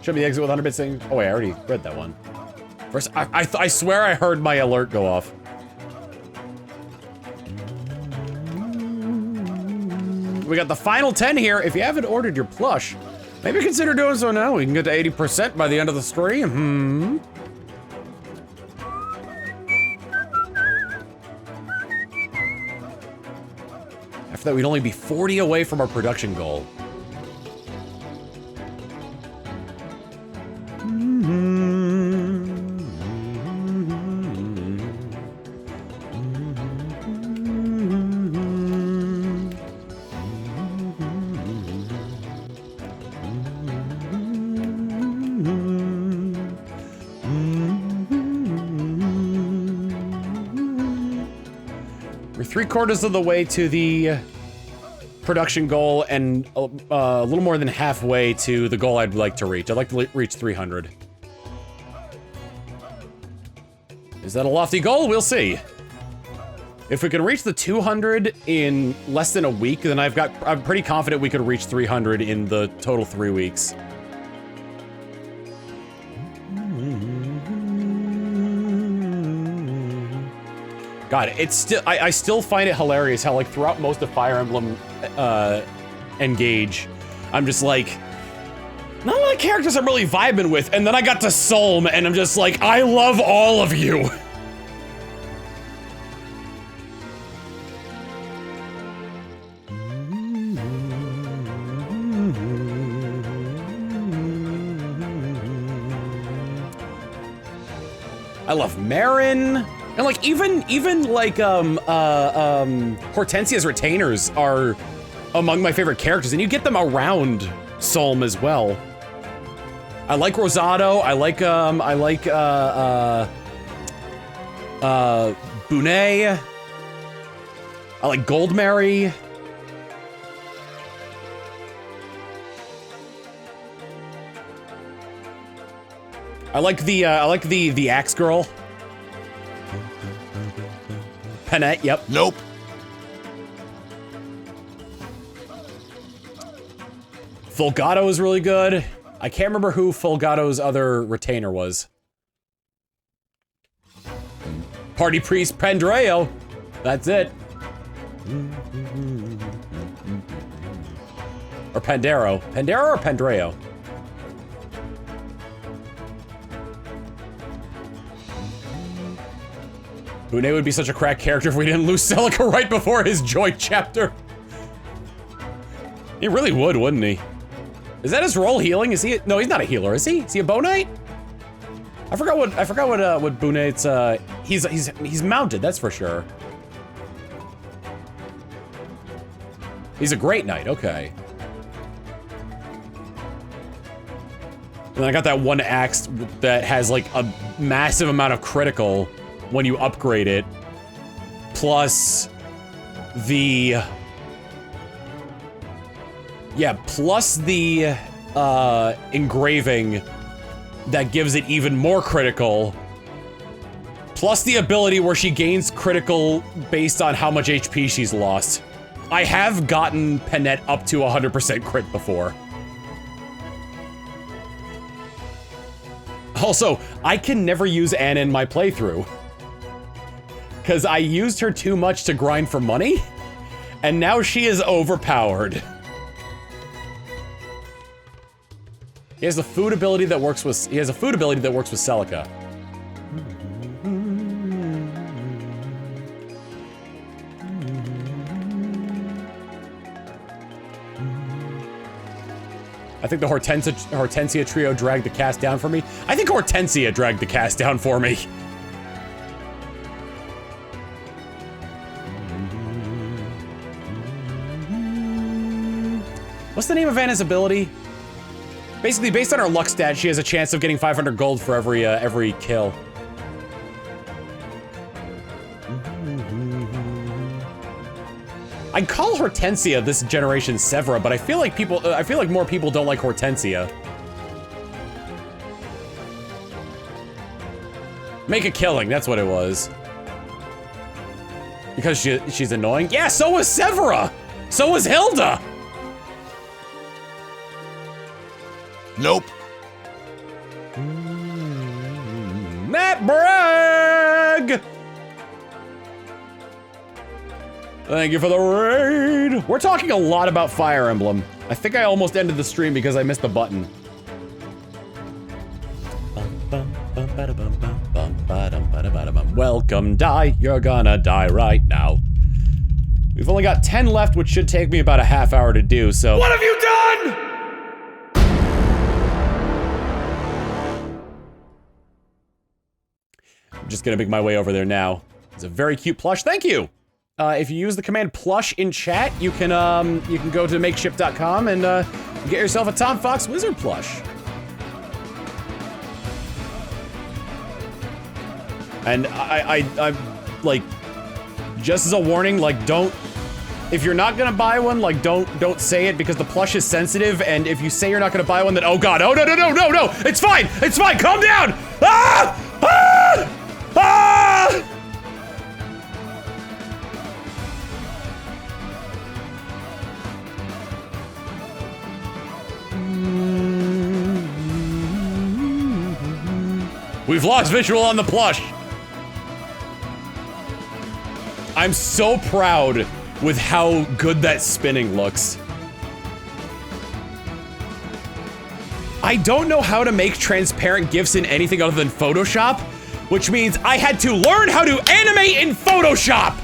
Show me the exit with 100-bit saying. Oh wait, I already read that one. First, I swear I heard my alert go off. We got the final 10 here. If you haven't ordered your plush, maybe consider doing so now. We can get to 80% by the end of the stream. After that, we'd only be 40 away from our production goal. We're 3/4 of the way to the production goal and a little more than halfway to the goal I'd like to reach. I'd like to reach 300. Is that a lofty goal? We'll see. If we can reach the 200 in less than a week, then I'm pretty confident we could reach 300 in the total 3 weeks. God, it's still, I still find it hilarious how, like, throughout most of Fire Emblem Engage, I'm just like, not a lot of characters I'm really vibing with, and then I got to Solm, and I'm just like, I love all of you. I love Marin. And like even like Hortensia's retainers are among my favorite characters, and you get them around Solm as well. I like Rosado. I like Bunei. I like Goldmary. I like the Axe Girl. Panette, yep. Nope. Fulgado is really good. I can't remember who Fulgado's other retainer was. Party Priest Pandreo. That's it. Or Pandero. Pandero or Pandreo? Bune would be such a crack character if we didn't lose Celica right before his joy chapter. He really would, wouldn't he? Is that his role, healing? Is he? No, he's not a healer, is he? Is he a Bow Knight? I forgot what Bune's he's mounted, that's for sure. He's a great knight, okay. And then I got that one axe that has like a massive amount of critical when you upgrade it, plus the engraving that gives it even more critical, plus the ability where she gains critical based on how much HP she's lost. I have gotten Panette up to 100% crit before. Also, I can never use Anna in my playthrough, because I used her too much to grind for money, and now she is overpowered. He has a food ability that works with Celica. I think the Hortensia trio dragged the cast down for me. I think Hortensia dragged the cast down for me. What's the name of Anna's ability? Basically, based on her luck stat, she has a chance of getting 500 gold for every kill. I'd call Hortensia this generation's Severa, but I feel like more people don't like Hortensia. Make a killing, that's what it was. Because she's annoying? Yeah, so was Severa! So was Hilda! Nope. Matt Bragg! Thank you for the raid! We're talking a lot about Fire Emblem. I think I almost ended the stream because I missed the button. Welcome, die. You're gonna die right now. We've only got 10 left, which should take me about a half hour to do, so— What have you done?! I'm just gonna make my way over there now. It's a very cute plush. Thank you! If you use the command plush in chat, you can go to makeshift.com and get yourself a Tom Fox Wizard plush. And I'm like, just as a warning, like, if you're not gonna buy one, like, don't say it, because the plush is sensitive, and if you say you're not gonna buy one, then oh god, oh no, it's fine, calm down! Ah! Ah! Ah! We've lost visual on the plush. I'm so proud with how good that spinning looks. I don't know how to make transparent GIFs in anything other than Photoshop, which means I had to learn how to animate in Photoshop.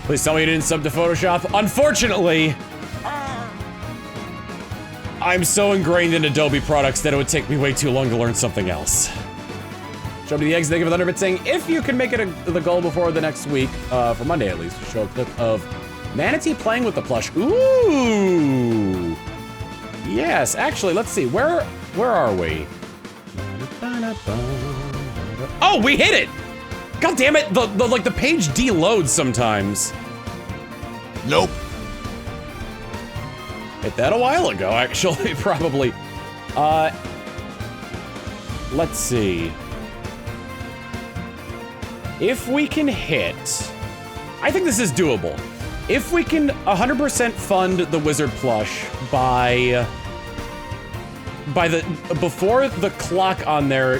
Please tell me you didn't sub to Photoshop. Unfortunately, I'm so ingrained in Adobe products that it would take me way too long to learn something else. Show me the eggs, thank you for Thunderbit saying, if you can make it the goal before the next week, for Monday at least, show a clip of Manatee playing with the plush. Ooh! Yes, actually, let's see, where are we? Oh, we hit it! God damn it, the page deloads sometimes. Nope. Hit that a while ago, actually, probably. Let's see. If we can hit... I think this is doable. If we can 100% fund the Wizard Plush before the clock on there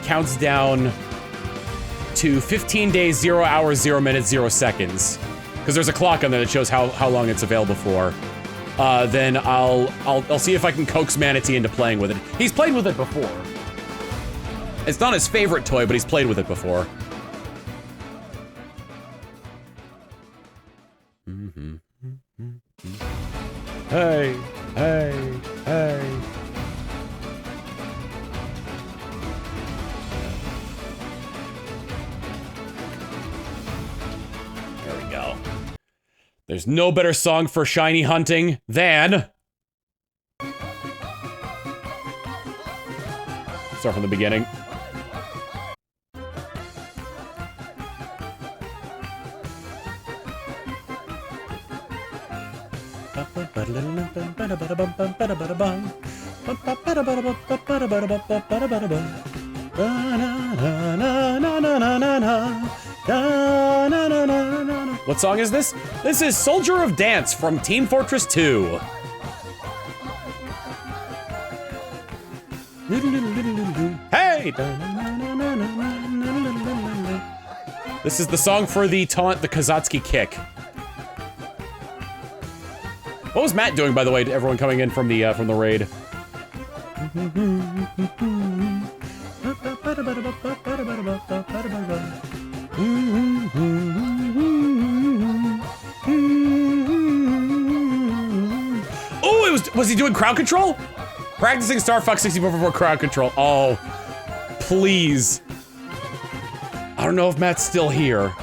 counts down to 15 days, 0 hours, 0 minutes, 0 seconds, because there's a clock on there that shows how long it's available for. Then I'll see if I can coax Manatee into playing with it. He's played with it before. It's not his favorite toy, but he's played with it before. Hey, hey, hey. There we go. There's no better song for shiny hunting than... Start from the beginning. What song is this? This is Soldier of Dance from Team Fortress 2. Hey! This is the song for the taunt, the Kazatsky kick. What was Matt doing, by the way, to everyone coming in from the raid? Oh, was he doing crowd control? Practicing Star Fox 64 before crowd control. Oh, please. I don't know if Matt's still here.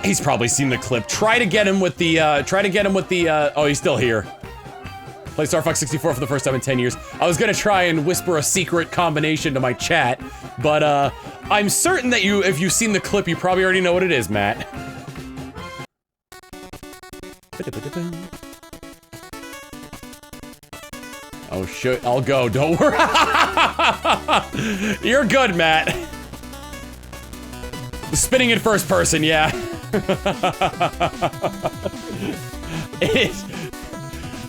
He's probably seen the clip. Try to get him with the, oh, he's still here. Play Star Fox 64 for the first time in 10 years. I was gonna try and whisper a secret combination to my chat, but, I'm certain that if you've seen the clip, you probably already know what it is, Matt. Oh, shit, I'll go, don't worry. You're good, Matt. Spinning in first person, yeah.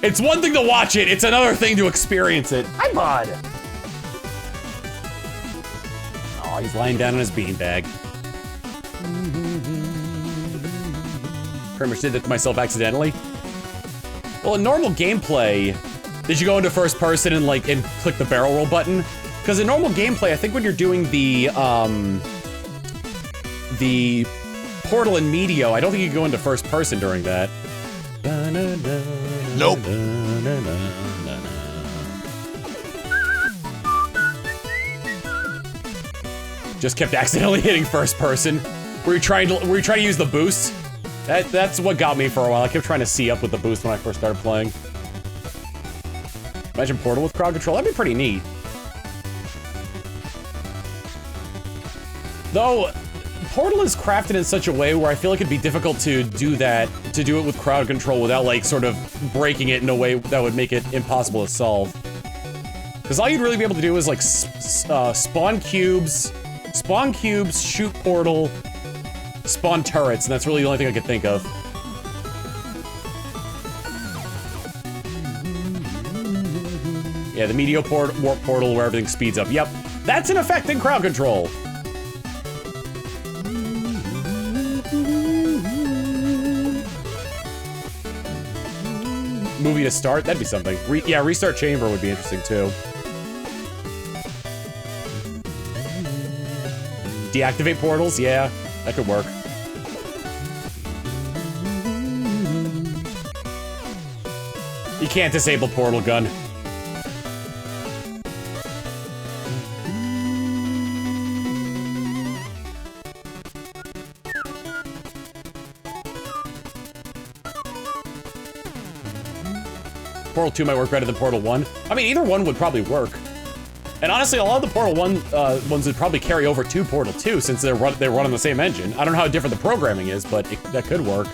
It's one thing to watch it, it's another thing to experience it. Hi, bud. Oh, he's lying down in his beanbag. Pretty much did that to myself accidentally. Well, in normal gameplay, did you go into first person and click the barrel roll button? Because in normal gameplay, I think when you're doing the portal and Meteo, I don't think you can go into first person during that. Nope. Just kept accidentally hitting first person. Were you trying to use the boost? That's what got me for a while. I kept trying to see up with the boost when I first started playing. Imagine Portal with crowd control. That'd be pretty neat. Though, Portal is crafted in such a way where I feel like it'd be difficult to do that, to do it with crowd control without sort of breaking it in a way that would make it impossible to solve. Because all you'd really be able to do is spawn cubes, shoot Portal, spawn turrets, and that's really the only thing I could think of. Yeah, the Meteo warp portal where everything speeds up. Yep, that's an effect in crowd control. Movie to start? That'd be something. Yeah, restart chamber would be interesting too. Deactivate portals? Yeah, that could work. You can't disable portal gun. Portal 2 might work better than Portal 1. I mean, either one would probably work. And honestly, a lot of the Portal 1 ones would probably carry over to Portal 2 since they run on the same engine. I don't know how different the programming is, but that could work.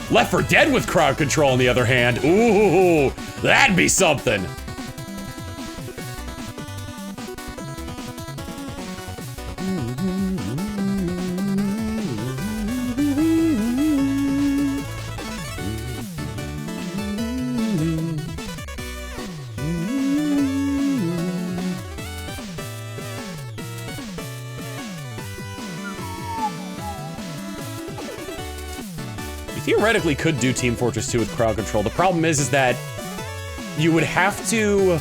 Left 4 Dead with crowd control, on the other hand. Ooh, that'd be something. Theoretically could do Team Fortress 2 with crowd control. The problem is that you would have to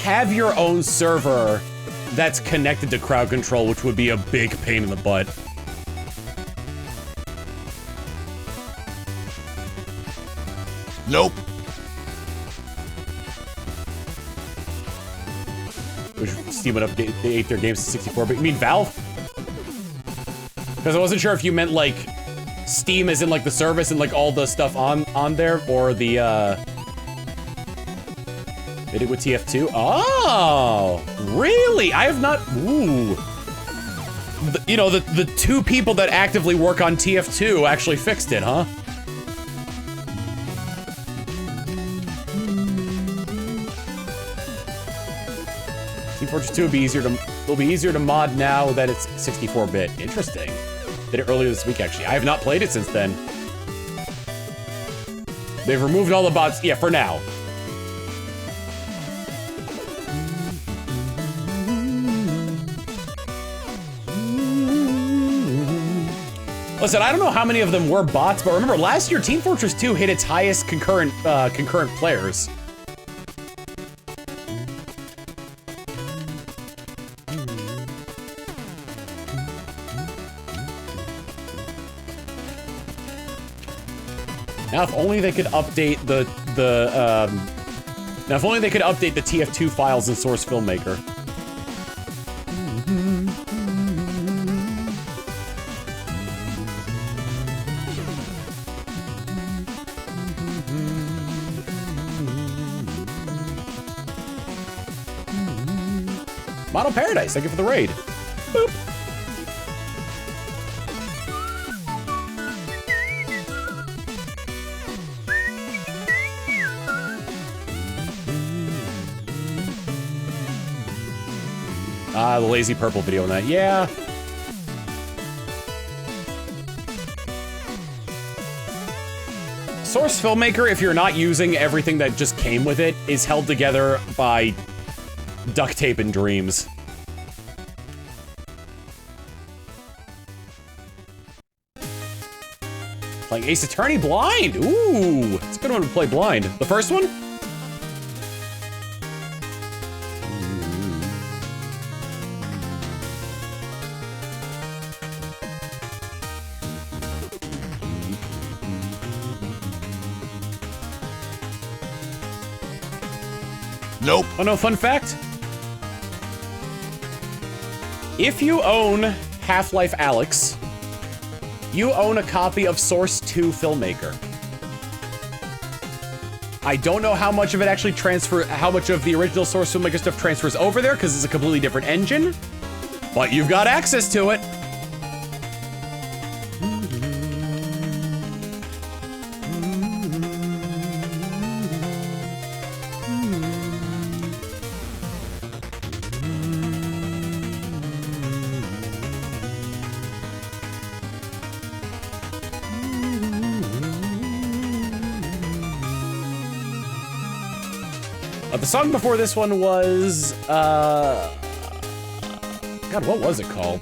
have your own server that's connected to crowd control, which would be a big pain in the butt. Nope. Steam would update their games to 64, but you mean Valve? Because I wasn't sure if you meant like Steam as in like the service and like all the stuff on there, or the did it with TF2? Oh, really? I have not. Ooh, you know, the 2 people that actively work on TF2 actually fixed it, huh? Team Fortress 2 will be easier to mod now that it's 64-bit. Interesting. Did it earlier this week, actually. I have not played it since then. They've removed all the bots. Yeah, for now. Listen, I don't know how many of them were bots, but remember last year Team Fortress 2 hit its highest concurrent players. Now, if only they could update the TF2 files in Source Filmmaker. Model Paradise, thank you for the raid. Boop. Ah, the lazy purple video on that. Yeah. Source Filmmaker, if you're not using everything that just came with it, is held together by duct tape and dreams. Playing Ace Attorney blind. Ooh, it's a good one to play blind. The first one? Nope. Oh no, fun fact? If you own Half-Life Alyx, you own a copy of Source 2 Filmmaker. I don't know how much of it actually how much of the original Source Filmmaker stuff transfers over there, because it's a completely different engine, but you've got access to it. The song before this one was, God, what was it called?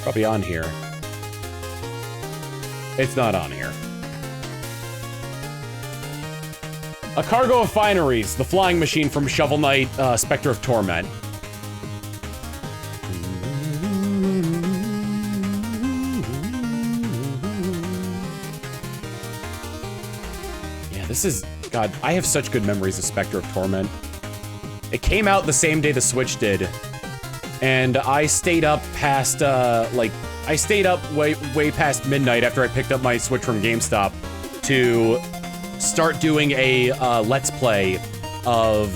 Probably on here. It's not on here. A Cargo of Fineries, the flying machine from Shovel Knight, Spectre of Torment. Yeah, this is... God, I have such good memories of Spectre of Torment. It came out the same day the Switch did, and I stayed up past, I stayed up way past midnight after I picked up my Switch from GameStop to start doing a Let's Play of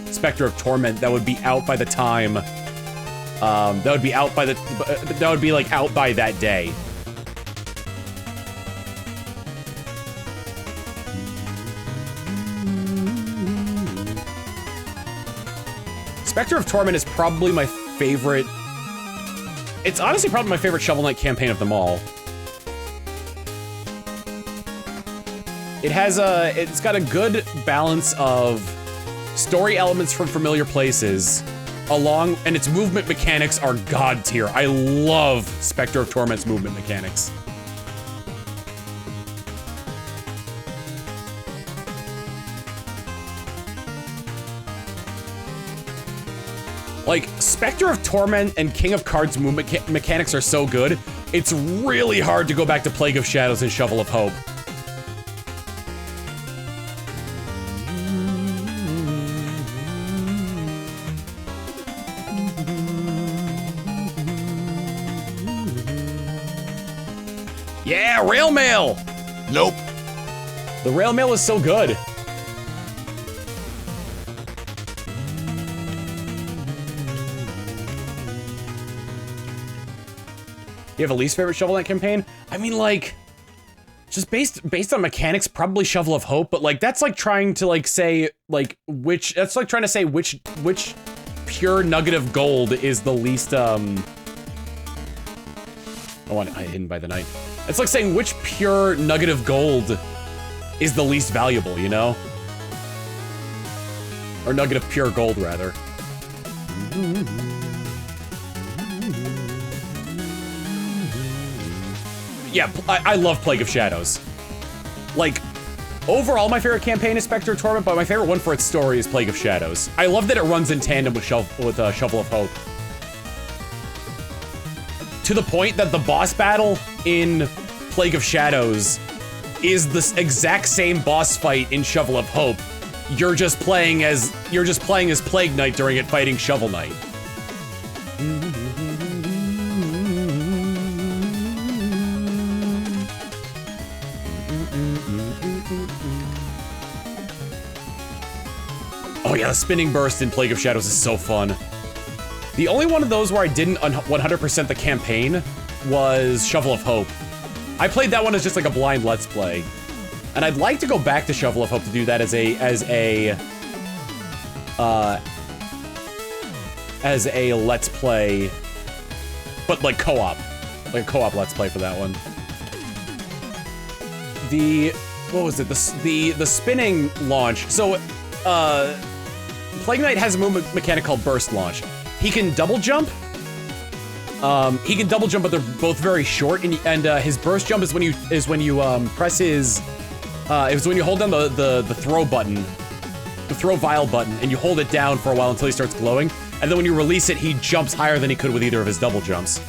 Spectre of Torment that would be out by the time, that would be like out by that day. Spectre of Torment is probably my favorite. It's honestly probably my favorite Shovel Knight campaign of them all. It has it's got a good balance of story elements from familiar places, and its movement mechanics are god tier. I love Spectre of Torment's movement mechanics. Like, Spectre of Torment and King of Cards movement mechanics are so good, it's really hard to go back to Plague of Shadows and Shovel of Hope. Yeah, Rail Mail! Nope. The Rail Mail is so good. You have a least favorite Shovel Knight campaign? I mean, like, just based on mechanics, probably Shovel of Hope, but like that's like trying to like say like which pure nugget of gold is the least oh, hidden by the night. It's like saying which pure nugget of gold is the least valuable, you know? Or nugget of pure gold, rather. Yeah, I love Plague of Shadows. Like, overall, my favorite campaign is Spectre of Torment, but my favorite one for its story is Plague of Shadows. I love that it runs in tandem with Shovel of Hope. To the point that the boss battle in Plague of Shadows is the exact same boss fight in Shovel of Hope. You're just playing as Plague Knight during it fighting Shovel Knight. Oh yeah, the spinning burst in Plague of Shadows is so fun. The only one of those where I didn't 100% the campaign was Shovel of Hope. I played that one as just like a blind Let's Play. And I'd like to go back to Shovel of Hope to do that as a Let's Play, but like co-op. Like a co-op Let's Play for that one. What was it? The spinning launch. So, Plague Knight has a movement mechanic called Burst Launch. He can double jump. But they're both very short. And his burst jump is when you press his. It's when you hold down the throw button, the throw vial button, and you hold it down for a while until he starts glowing. And then when you release it, he jumps higher than he could with either of his double jumps.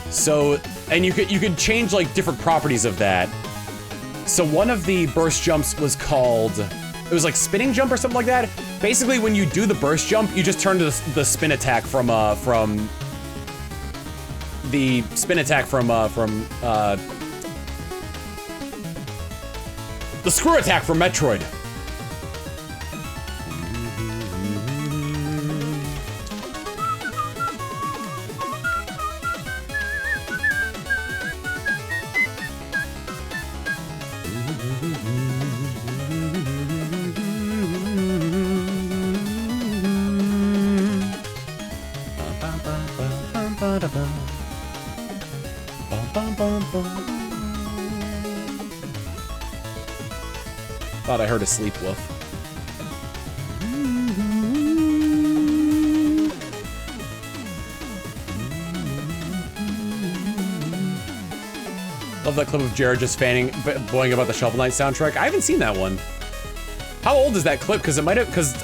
So, and you could change like different properties of that. So one of the burst jumps was called, it was like spinning jump or something like that. Basically, when you do the burst jump, you just turn to the spin attack from the screw attack from Metroid. Thought I heard a sleep wolf. Love that clip of Jared just boing about the Shovel Knight soundtrack. I haven't seen that one. How old is that clip? Because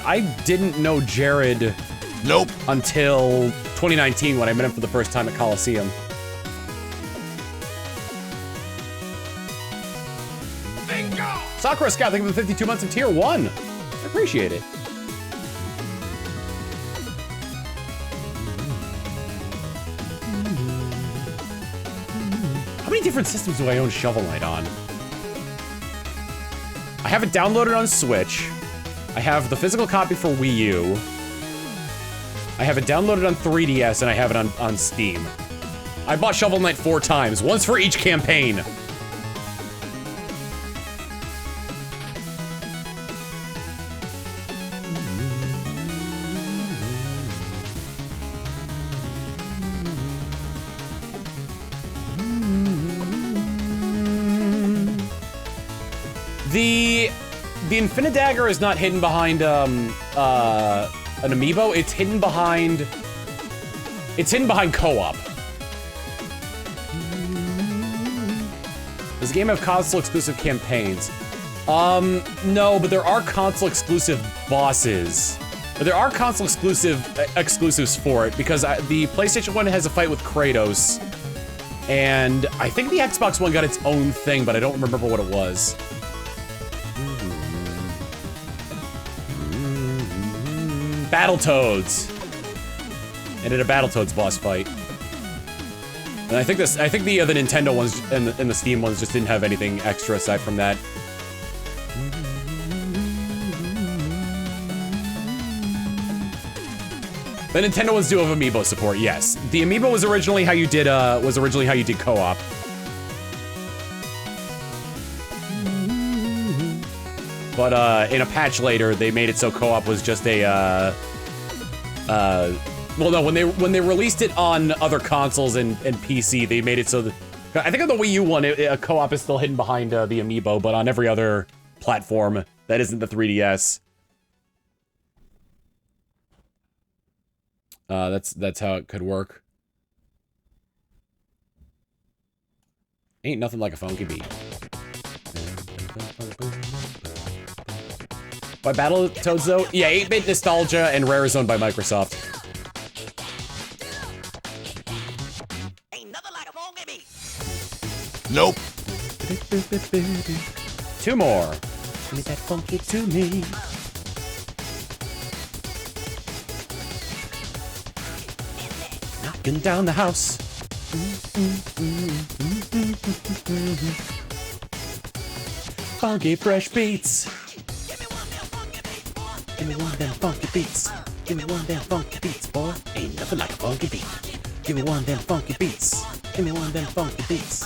I didn't know Jared. Nope. Until 2019 when I met him for the first time at Colosseum. Bingo! Sakura Scout, thank you for the 52 months of tier 1. I appreciate it. different systems do I own Shovel Knight on? I have it downloaded on Switch. I have the physical copy for Wii U. I have it downloaded on 3DS, and I have it on Steam. I bought Shovel Knight 4 times, once for each campaign. The Infinite Dagger is not hidden behind an amiibo. It's hidden behind co-op. Does the game have console exclusive campaigns? No, but there are console exclusive bosses. But there are console exclusives for it because the PlayStation 1 has a fight with Kratos, and I think the Xbox One got its own thing, but I don't remember what it was. Battletoads. And did a Battletoads boss fight. And I think the Nintendo ones and the Steam ones just didn't have anything extra aside from that. The Nintendo ones do have amiibo support, yes. The amiibo was originally how you did co-op. But in a patch later, they made it so co-op was just a well, no, when they released it on other consoles and PC, they made it so that I think on the Wii U one, a co-op is still hidden behind the amiibo, but on every other platform that isn't the 3DS, that's how it could work. Ain't nothing like a funky beat. By Battletoads, though? Yeah, 8-bit nostalgia and Rare is owned by Microsoft. Nope. 2 more. Give me that funky to me. Knocking down the house. Funky fresh beats. Give me one of them funky beats. Give me one of them funky beats, boy. Ain't nothing like a funky beat. Give me one of them funky beats. Give me one of them funky beats.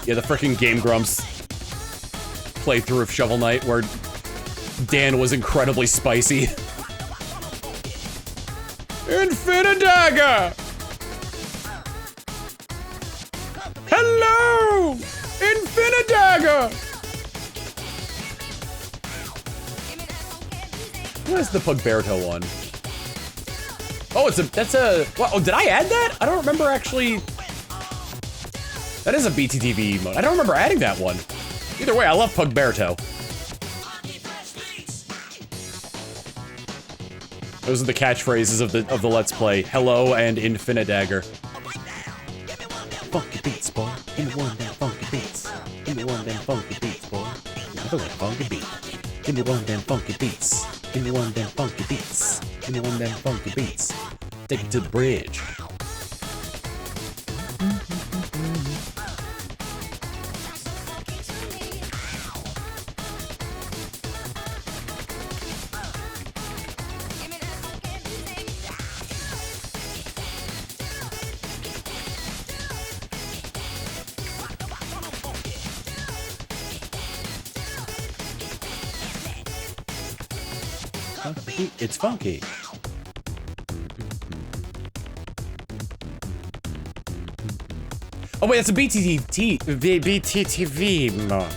Yeah, the frickin' Game Grumps playthrough of Shovel Knight where Dan was incredibly spicy. Infinite Dagger! Hello! Infinite Dagger! Where's the Pugberto one? Oh, that's a, what, oh, did I add that? I don't remember actually. That is a BTTV mode. I don't remember adding that one. Either way, I love Pugberto. Those are the catchphrases of the Let's Play. Hello and Infinite Dagger. Funky beats, boy. Give me one of them funky beats. Give me one of them funky beats, boy. Nothing like a funky beat. Give me one of them funky beats. Give me one of them funky beats. Give me one of them funky beats. Take it to the bridge. It's funky. Oh wait, that's a BTTV mode.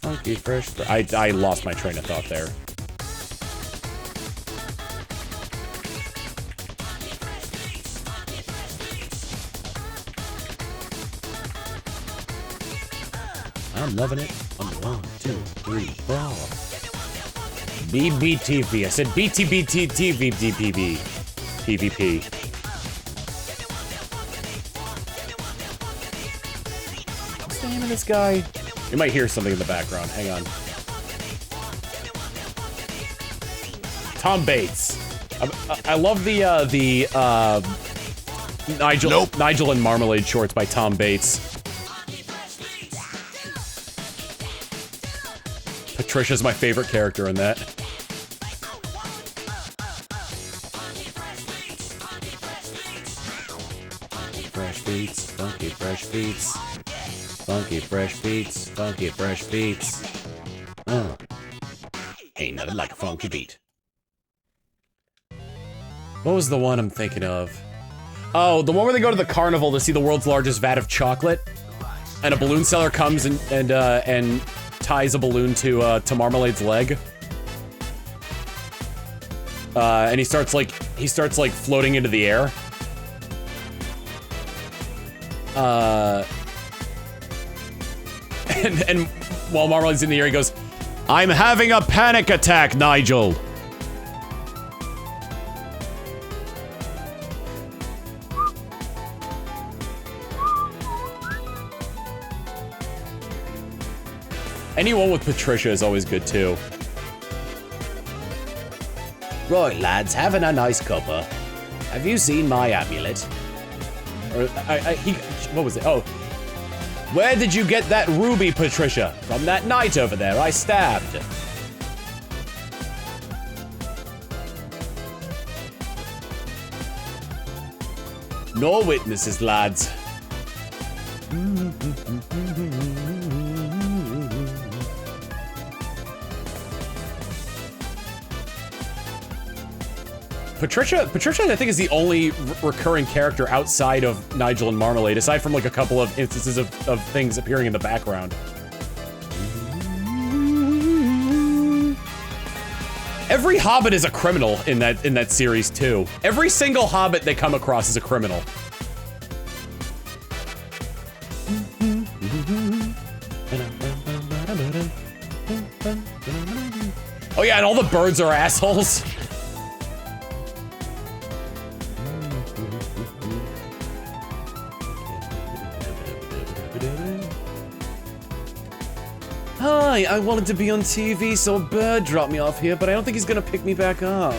Funky fresh. I lost my train of thought there. I'm loving it. On 1, 2, 3, 4. BBTV. I said BTBTTVDPV. PvP. What's the name of this guy? You might hear something in the background. Hang on. Tom Bates. I love the Nigel and Marmalade Shorts by Tom Bates. Patricia's my favorite character in that. Fresh beats, funky fresh beats. Funky fresh beats, funky fresh beats. Ain't nothing like a funky beat. What was the one I'm thinking of? Oh, the one where they go to the carnival to see the world's largest vat of chocolate, and a balloon seller comes and ties a balloon to Marmalade's leg, and he starts like floating into the air. And while Marmalade's in the air, he goes, "I'm having a panic attack, Nigel." Anyone with Patricia is always good, too. Right, lads, having a nice cuppa. Have you seen my amulet? Or, what was it? Oh. Where did you get that ruby, Patricia? From that knight over there I stabbed. No witnesses, lads. Patricia, I think, is the only recurring character outside of Nigel and Marmalade, aside from like a couple of instances of things appearing in the background. Every hobbit is a criminal in that series too. Every single hobbit they come across is a criminal. Oh yeah, and all the birds are assholes. Hi, I wanted to be on TV, so a bird dropped me off here, but I don't think he's gonna pick me back up.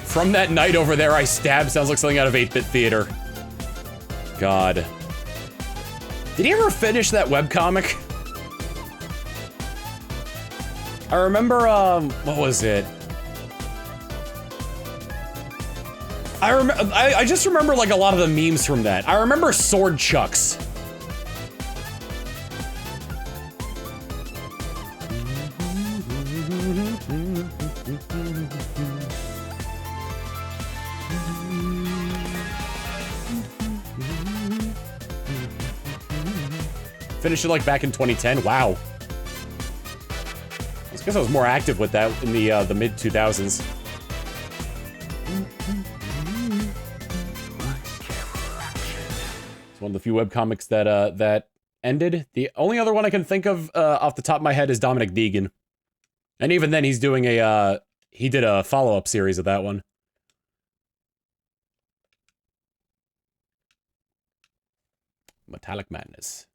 From that night over there I stabbed sounds like something out of 8-Bit Theater. God. Did he ever finish that webcomic? I remember, what was it? I just remember, like, a lot of the memes from that. I remember Sword Chucks. Finished it, like, back in 2010? Wow. I guess I was more active with that in the mid-2000s. It's one of the few webcomics that that ended. The only other one I can think of off the top of my head is Dominic Deegan. And even then he's doing he did a follow-up series of that one. Metallic Madness.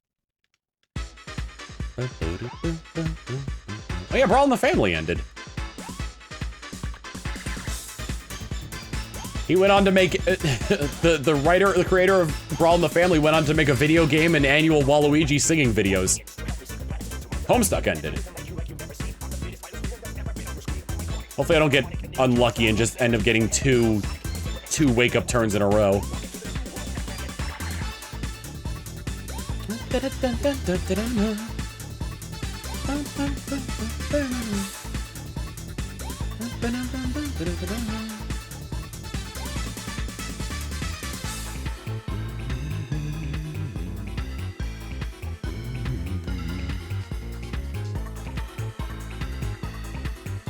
Oh yeah, Brawl in the Family ended. He went on to make the creator of Brawl in the Family went on to make a video game and annual Waluigi singing videos. Homestuck ended. Hopefully I don't get unlucky and just end up getting two wake-up turns in a row.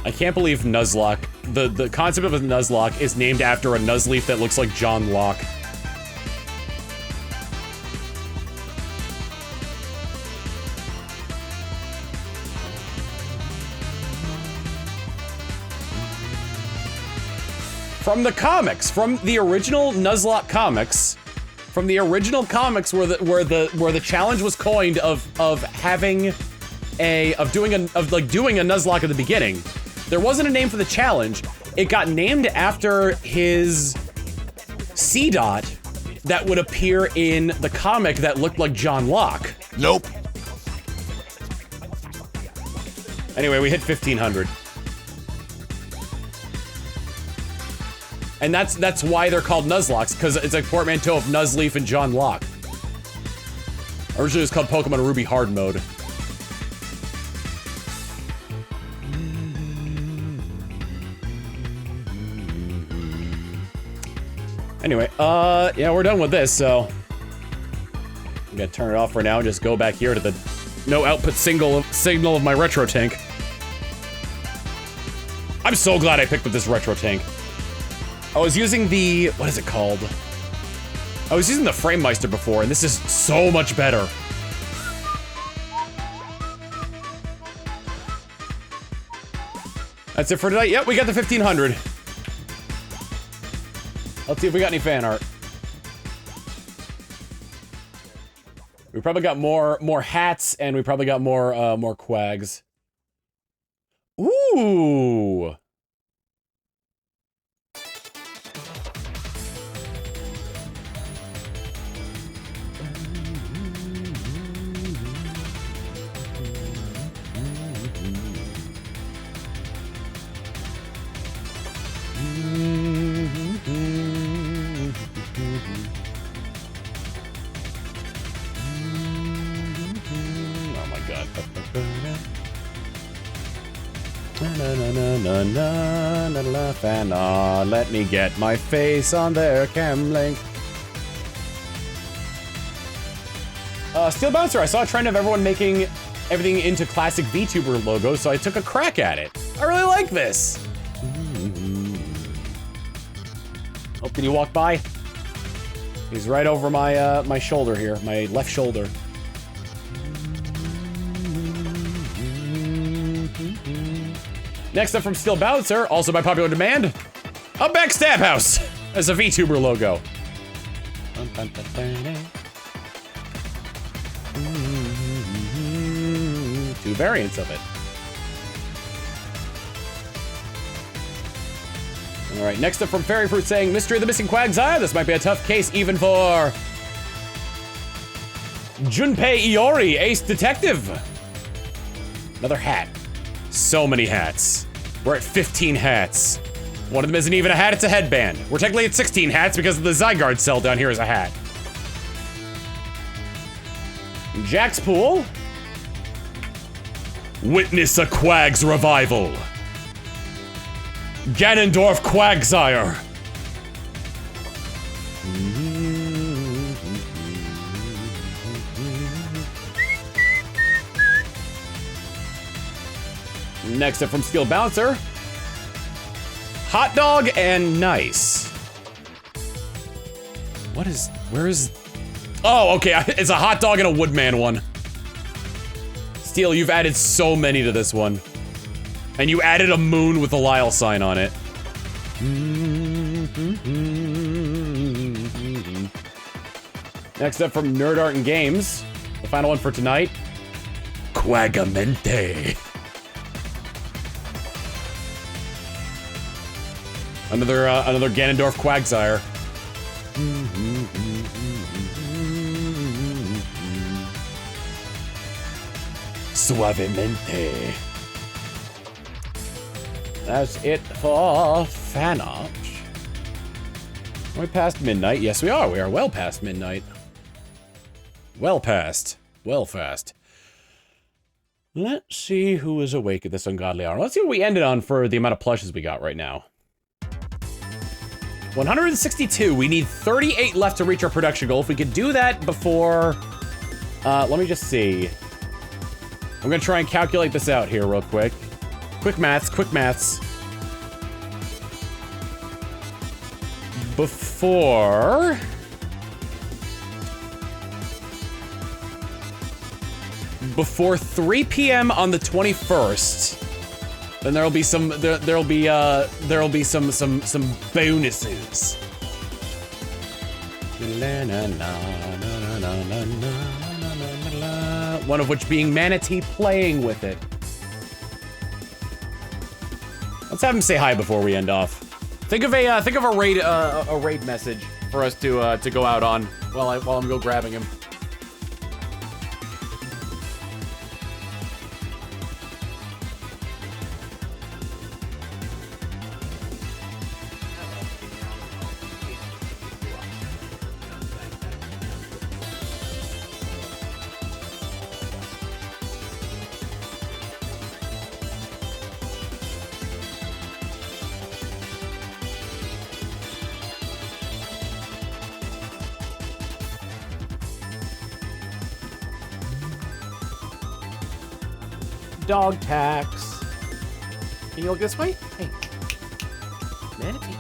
I can't believe Nuzlocke, the concept of a Nuzlocke is named after a Nuzleaf that looks like John Locke. From the comics, from the original Nuzlocke comics, from the original comics where the challenge was coined of doing a Nuzlocke at the beginning. There wasn't a name for the challenge. It got named after his C dot that would appear in the comic that looked like John Locke. Nope. Anyway, we hit 1500. And that's why they're called Nuzlocks, because it's a portmanteau of Nuzleaf and John Locke. Originally it was called Pokemon Ruby Hard Mode. Anyway, yeah, we're done with this, so I'm gonna turn it off for now and just go back here to the no output signal of my retro tank. I'm so glad I picked up this retro tank. I was using the, what is it called? I was using the Framemeister before, and this is so much better. That's it for tonight. Yep, we got the 1500. Let's see if we got any fan art. We probably got more hats, and we probably got more quags. Ooh. Oh my god. Fan art. Let me get my face on their cam link. Steel Bouncer, I saw a trend of everyone making everything into classic VTuber logos, so I took a crack at it. I really like this. Oh, can you walk by? He's right over my my shoulder here, my left shoulder. Next up from Steel Bouncer, also by popular demand, a Backstab House as a VTuber logo. Two variants of it. All right, next up from Fairy Fruit saying, Mystery of the Missing Quagsire. This might be a tough case even for Junpei Iori, Ace Detective. Another hat. So many hats. We're at 15 hats. One of them isn't even a hat, it's a headband. We're technically at 16 hats because the Zygarde cell down here is a hat. Jack's Pool. Witness a Quag's revival. Ganondorf Quagsire. Next up from Steel Bouncer, Hot Dog and Nice. Where is, oh, okay, it's a hot dog and a Woodman one. Steel, you've added so many to this one. And you added a moon with a Lyle sign on it. Next up from Nerd Art and Games, the final one for tonight, Quagamente. Another Ganondorf Quagsire. Suavemente. That's it for fan art. Are we past midnight? Yes, we are. We are well past midnight. Well past. Well fast. Let's see who is awake at this ungodly hour. Let's see what we ended on for the amount of plushes we got right now. 162. We need 38 left to reach our production goal. If we could do that before... let me just see. I'm gonna try and calculate this out here real quick. Quick maths, quick maths. Before 3 p.m. on the 21st, then there'll be some bonuses. One of which being Manatee playing with it. Let's have him say hi before we end off. Think of a raid message for us to go out on while I'm go grabbing him. Dog tax. Can you look this way? Hey. Manatee.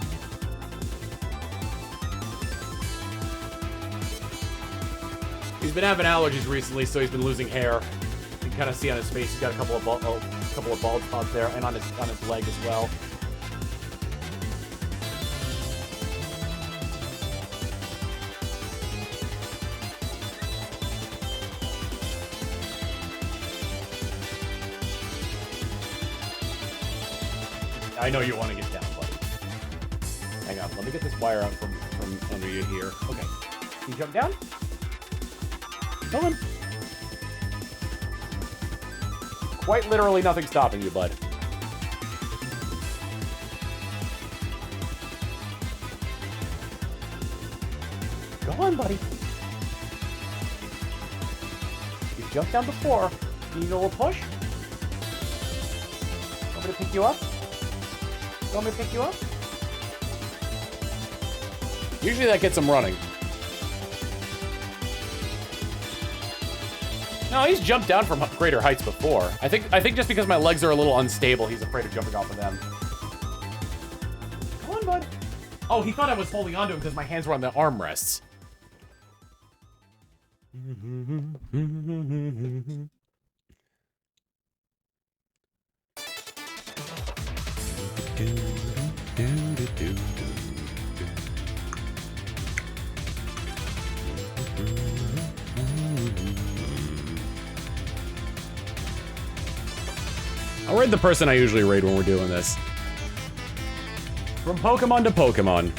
He's been having allergies recently, so he's been losing hair. You can kind of see on his face he's got a couple of bald spots there, and on his leg as well. I know you want to get down, buddy. Hang on, let me get this wire out from under you here. Okay. Can you jump down? Come on. Quite literally nothing stopping you, bud. Go on, buddy. You jumped down before. You need a little push? Want me to pick you up? Want me to pick you up? Usually that gets him running. No, he's jumped down from greater heights before. I think just because my legs are a little unstable, he's afraid of jumping off of them. Come on, bud. Oh, he thought I was holding onto him because my hands were on the armrests. I'll raid the person I usually raid when we're doing this. From Pokemon to Pokemon.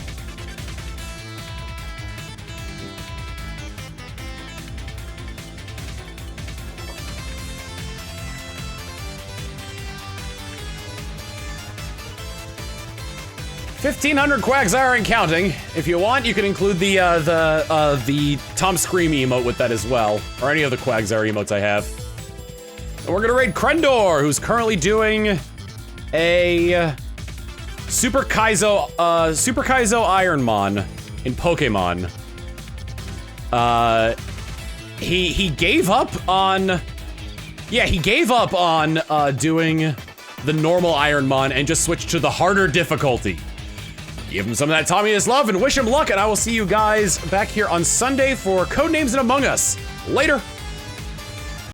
$1,500 Quagsire and counting. If you want, you can include the Tom Scream emote with that as well, or any of the Quagsire emotes I have. And we're gonna raid Krendor, who's currently doing a Super Kaizo Ironmon in Pokemon. He gave up on, he gave up on doing the normal Ironmon and just switched to the harder difficulty. Give him some of that Tommy-ist love and wish him luck, and I will see you guys back here on Sunday for Codenames and Among Us. Later.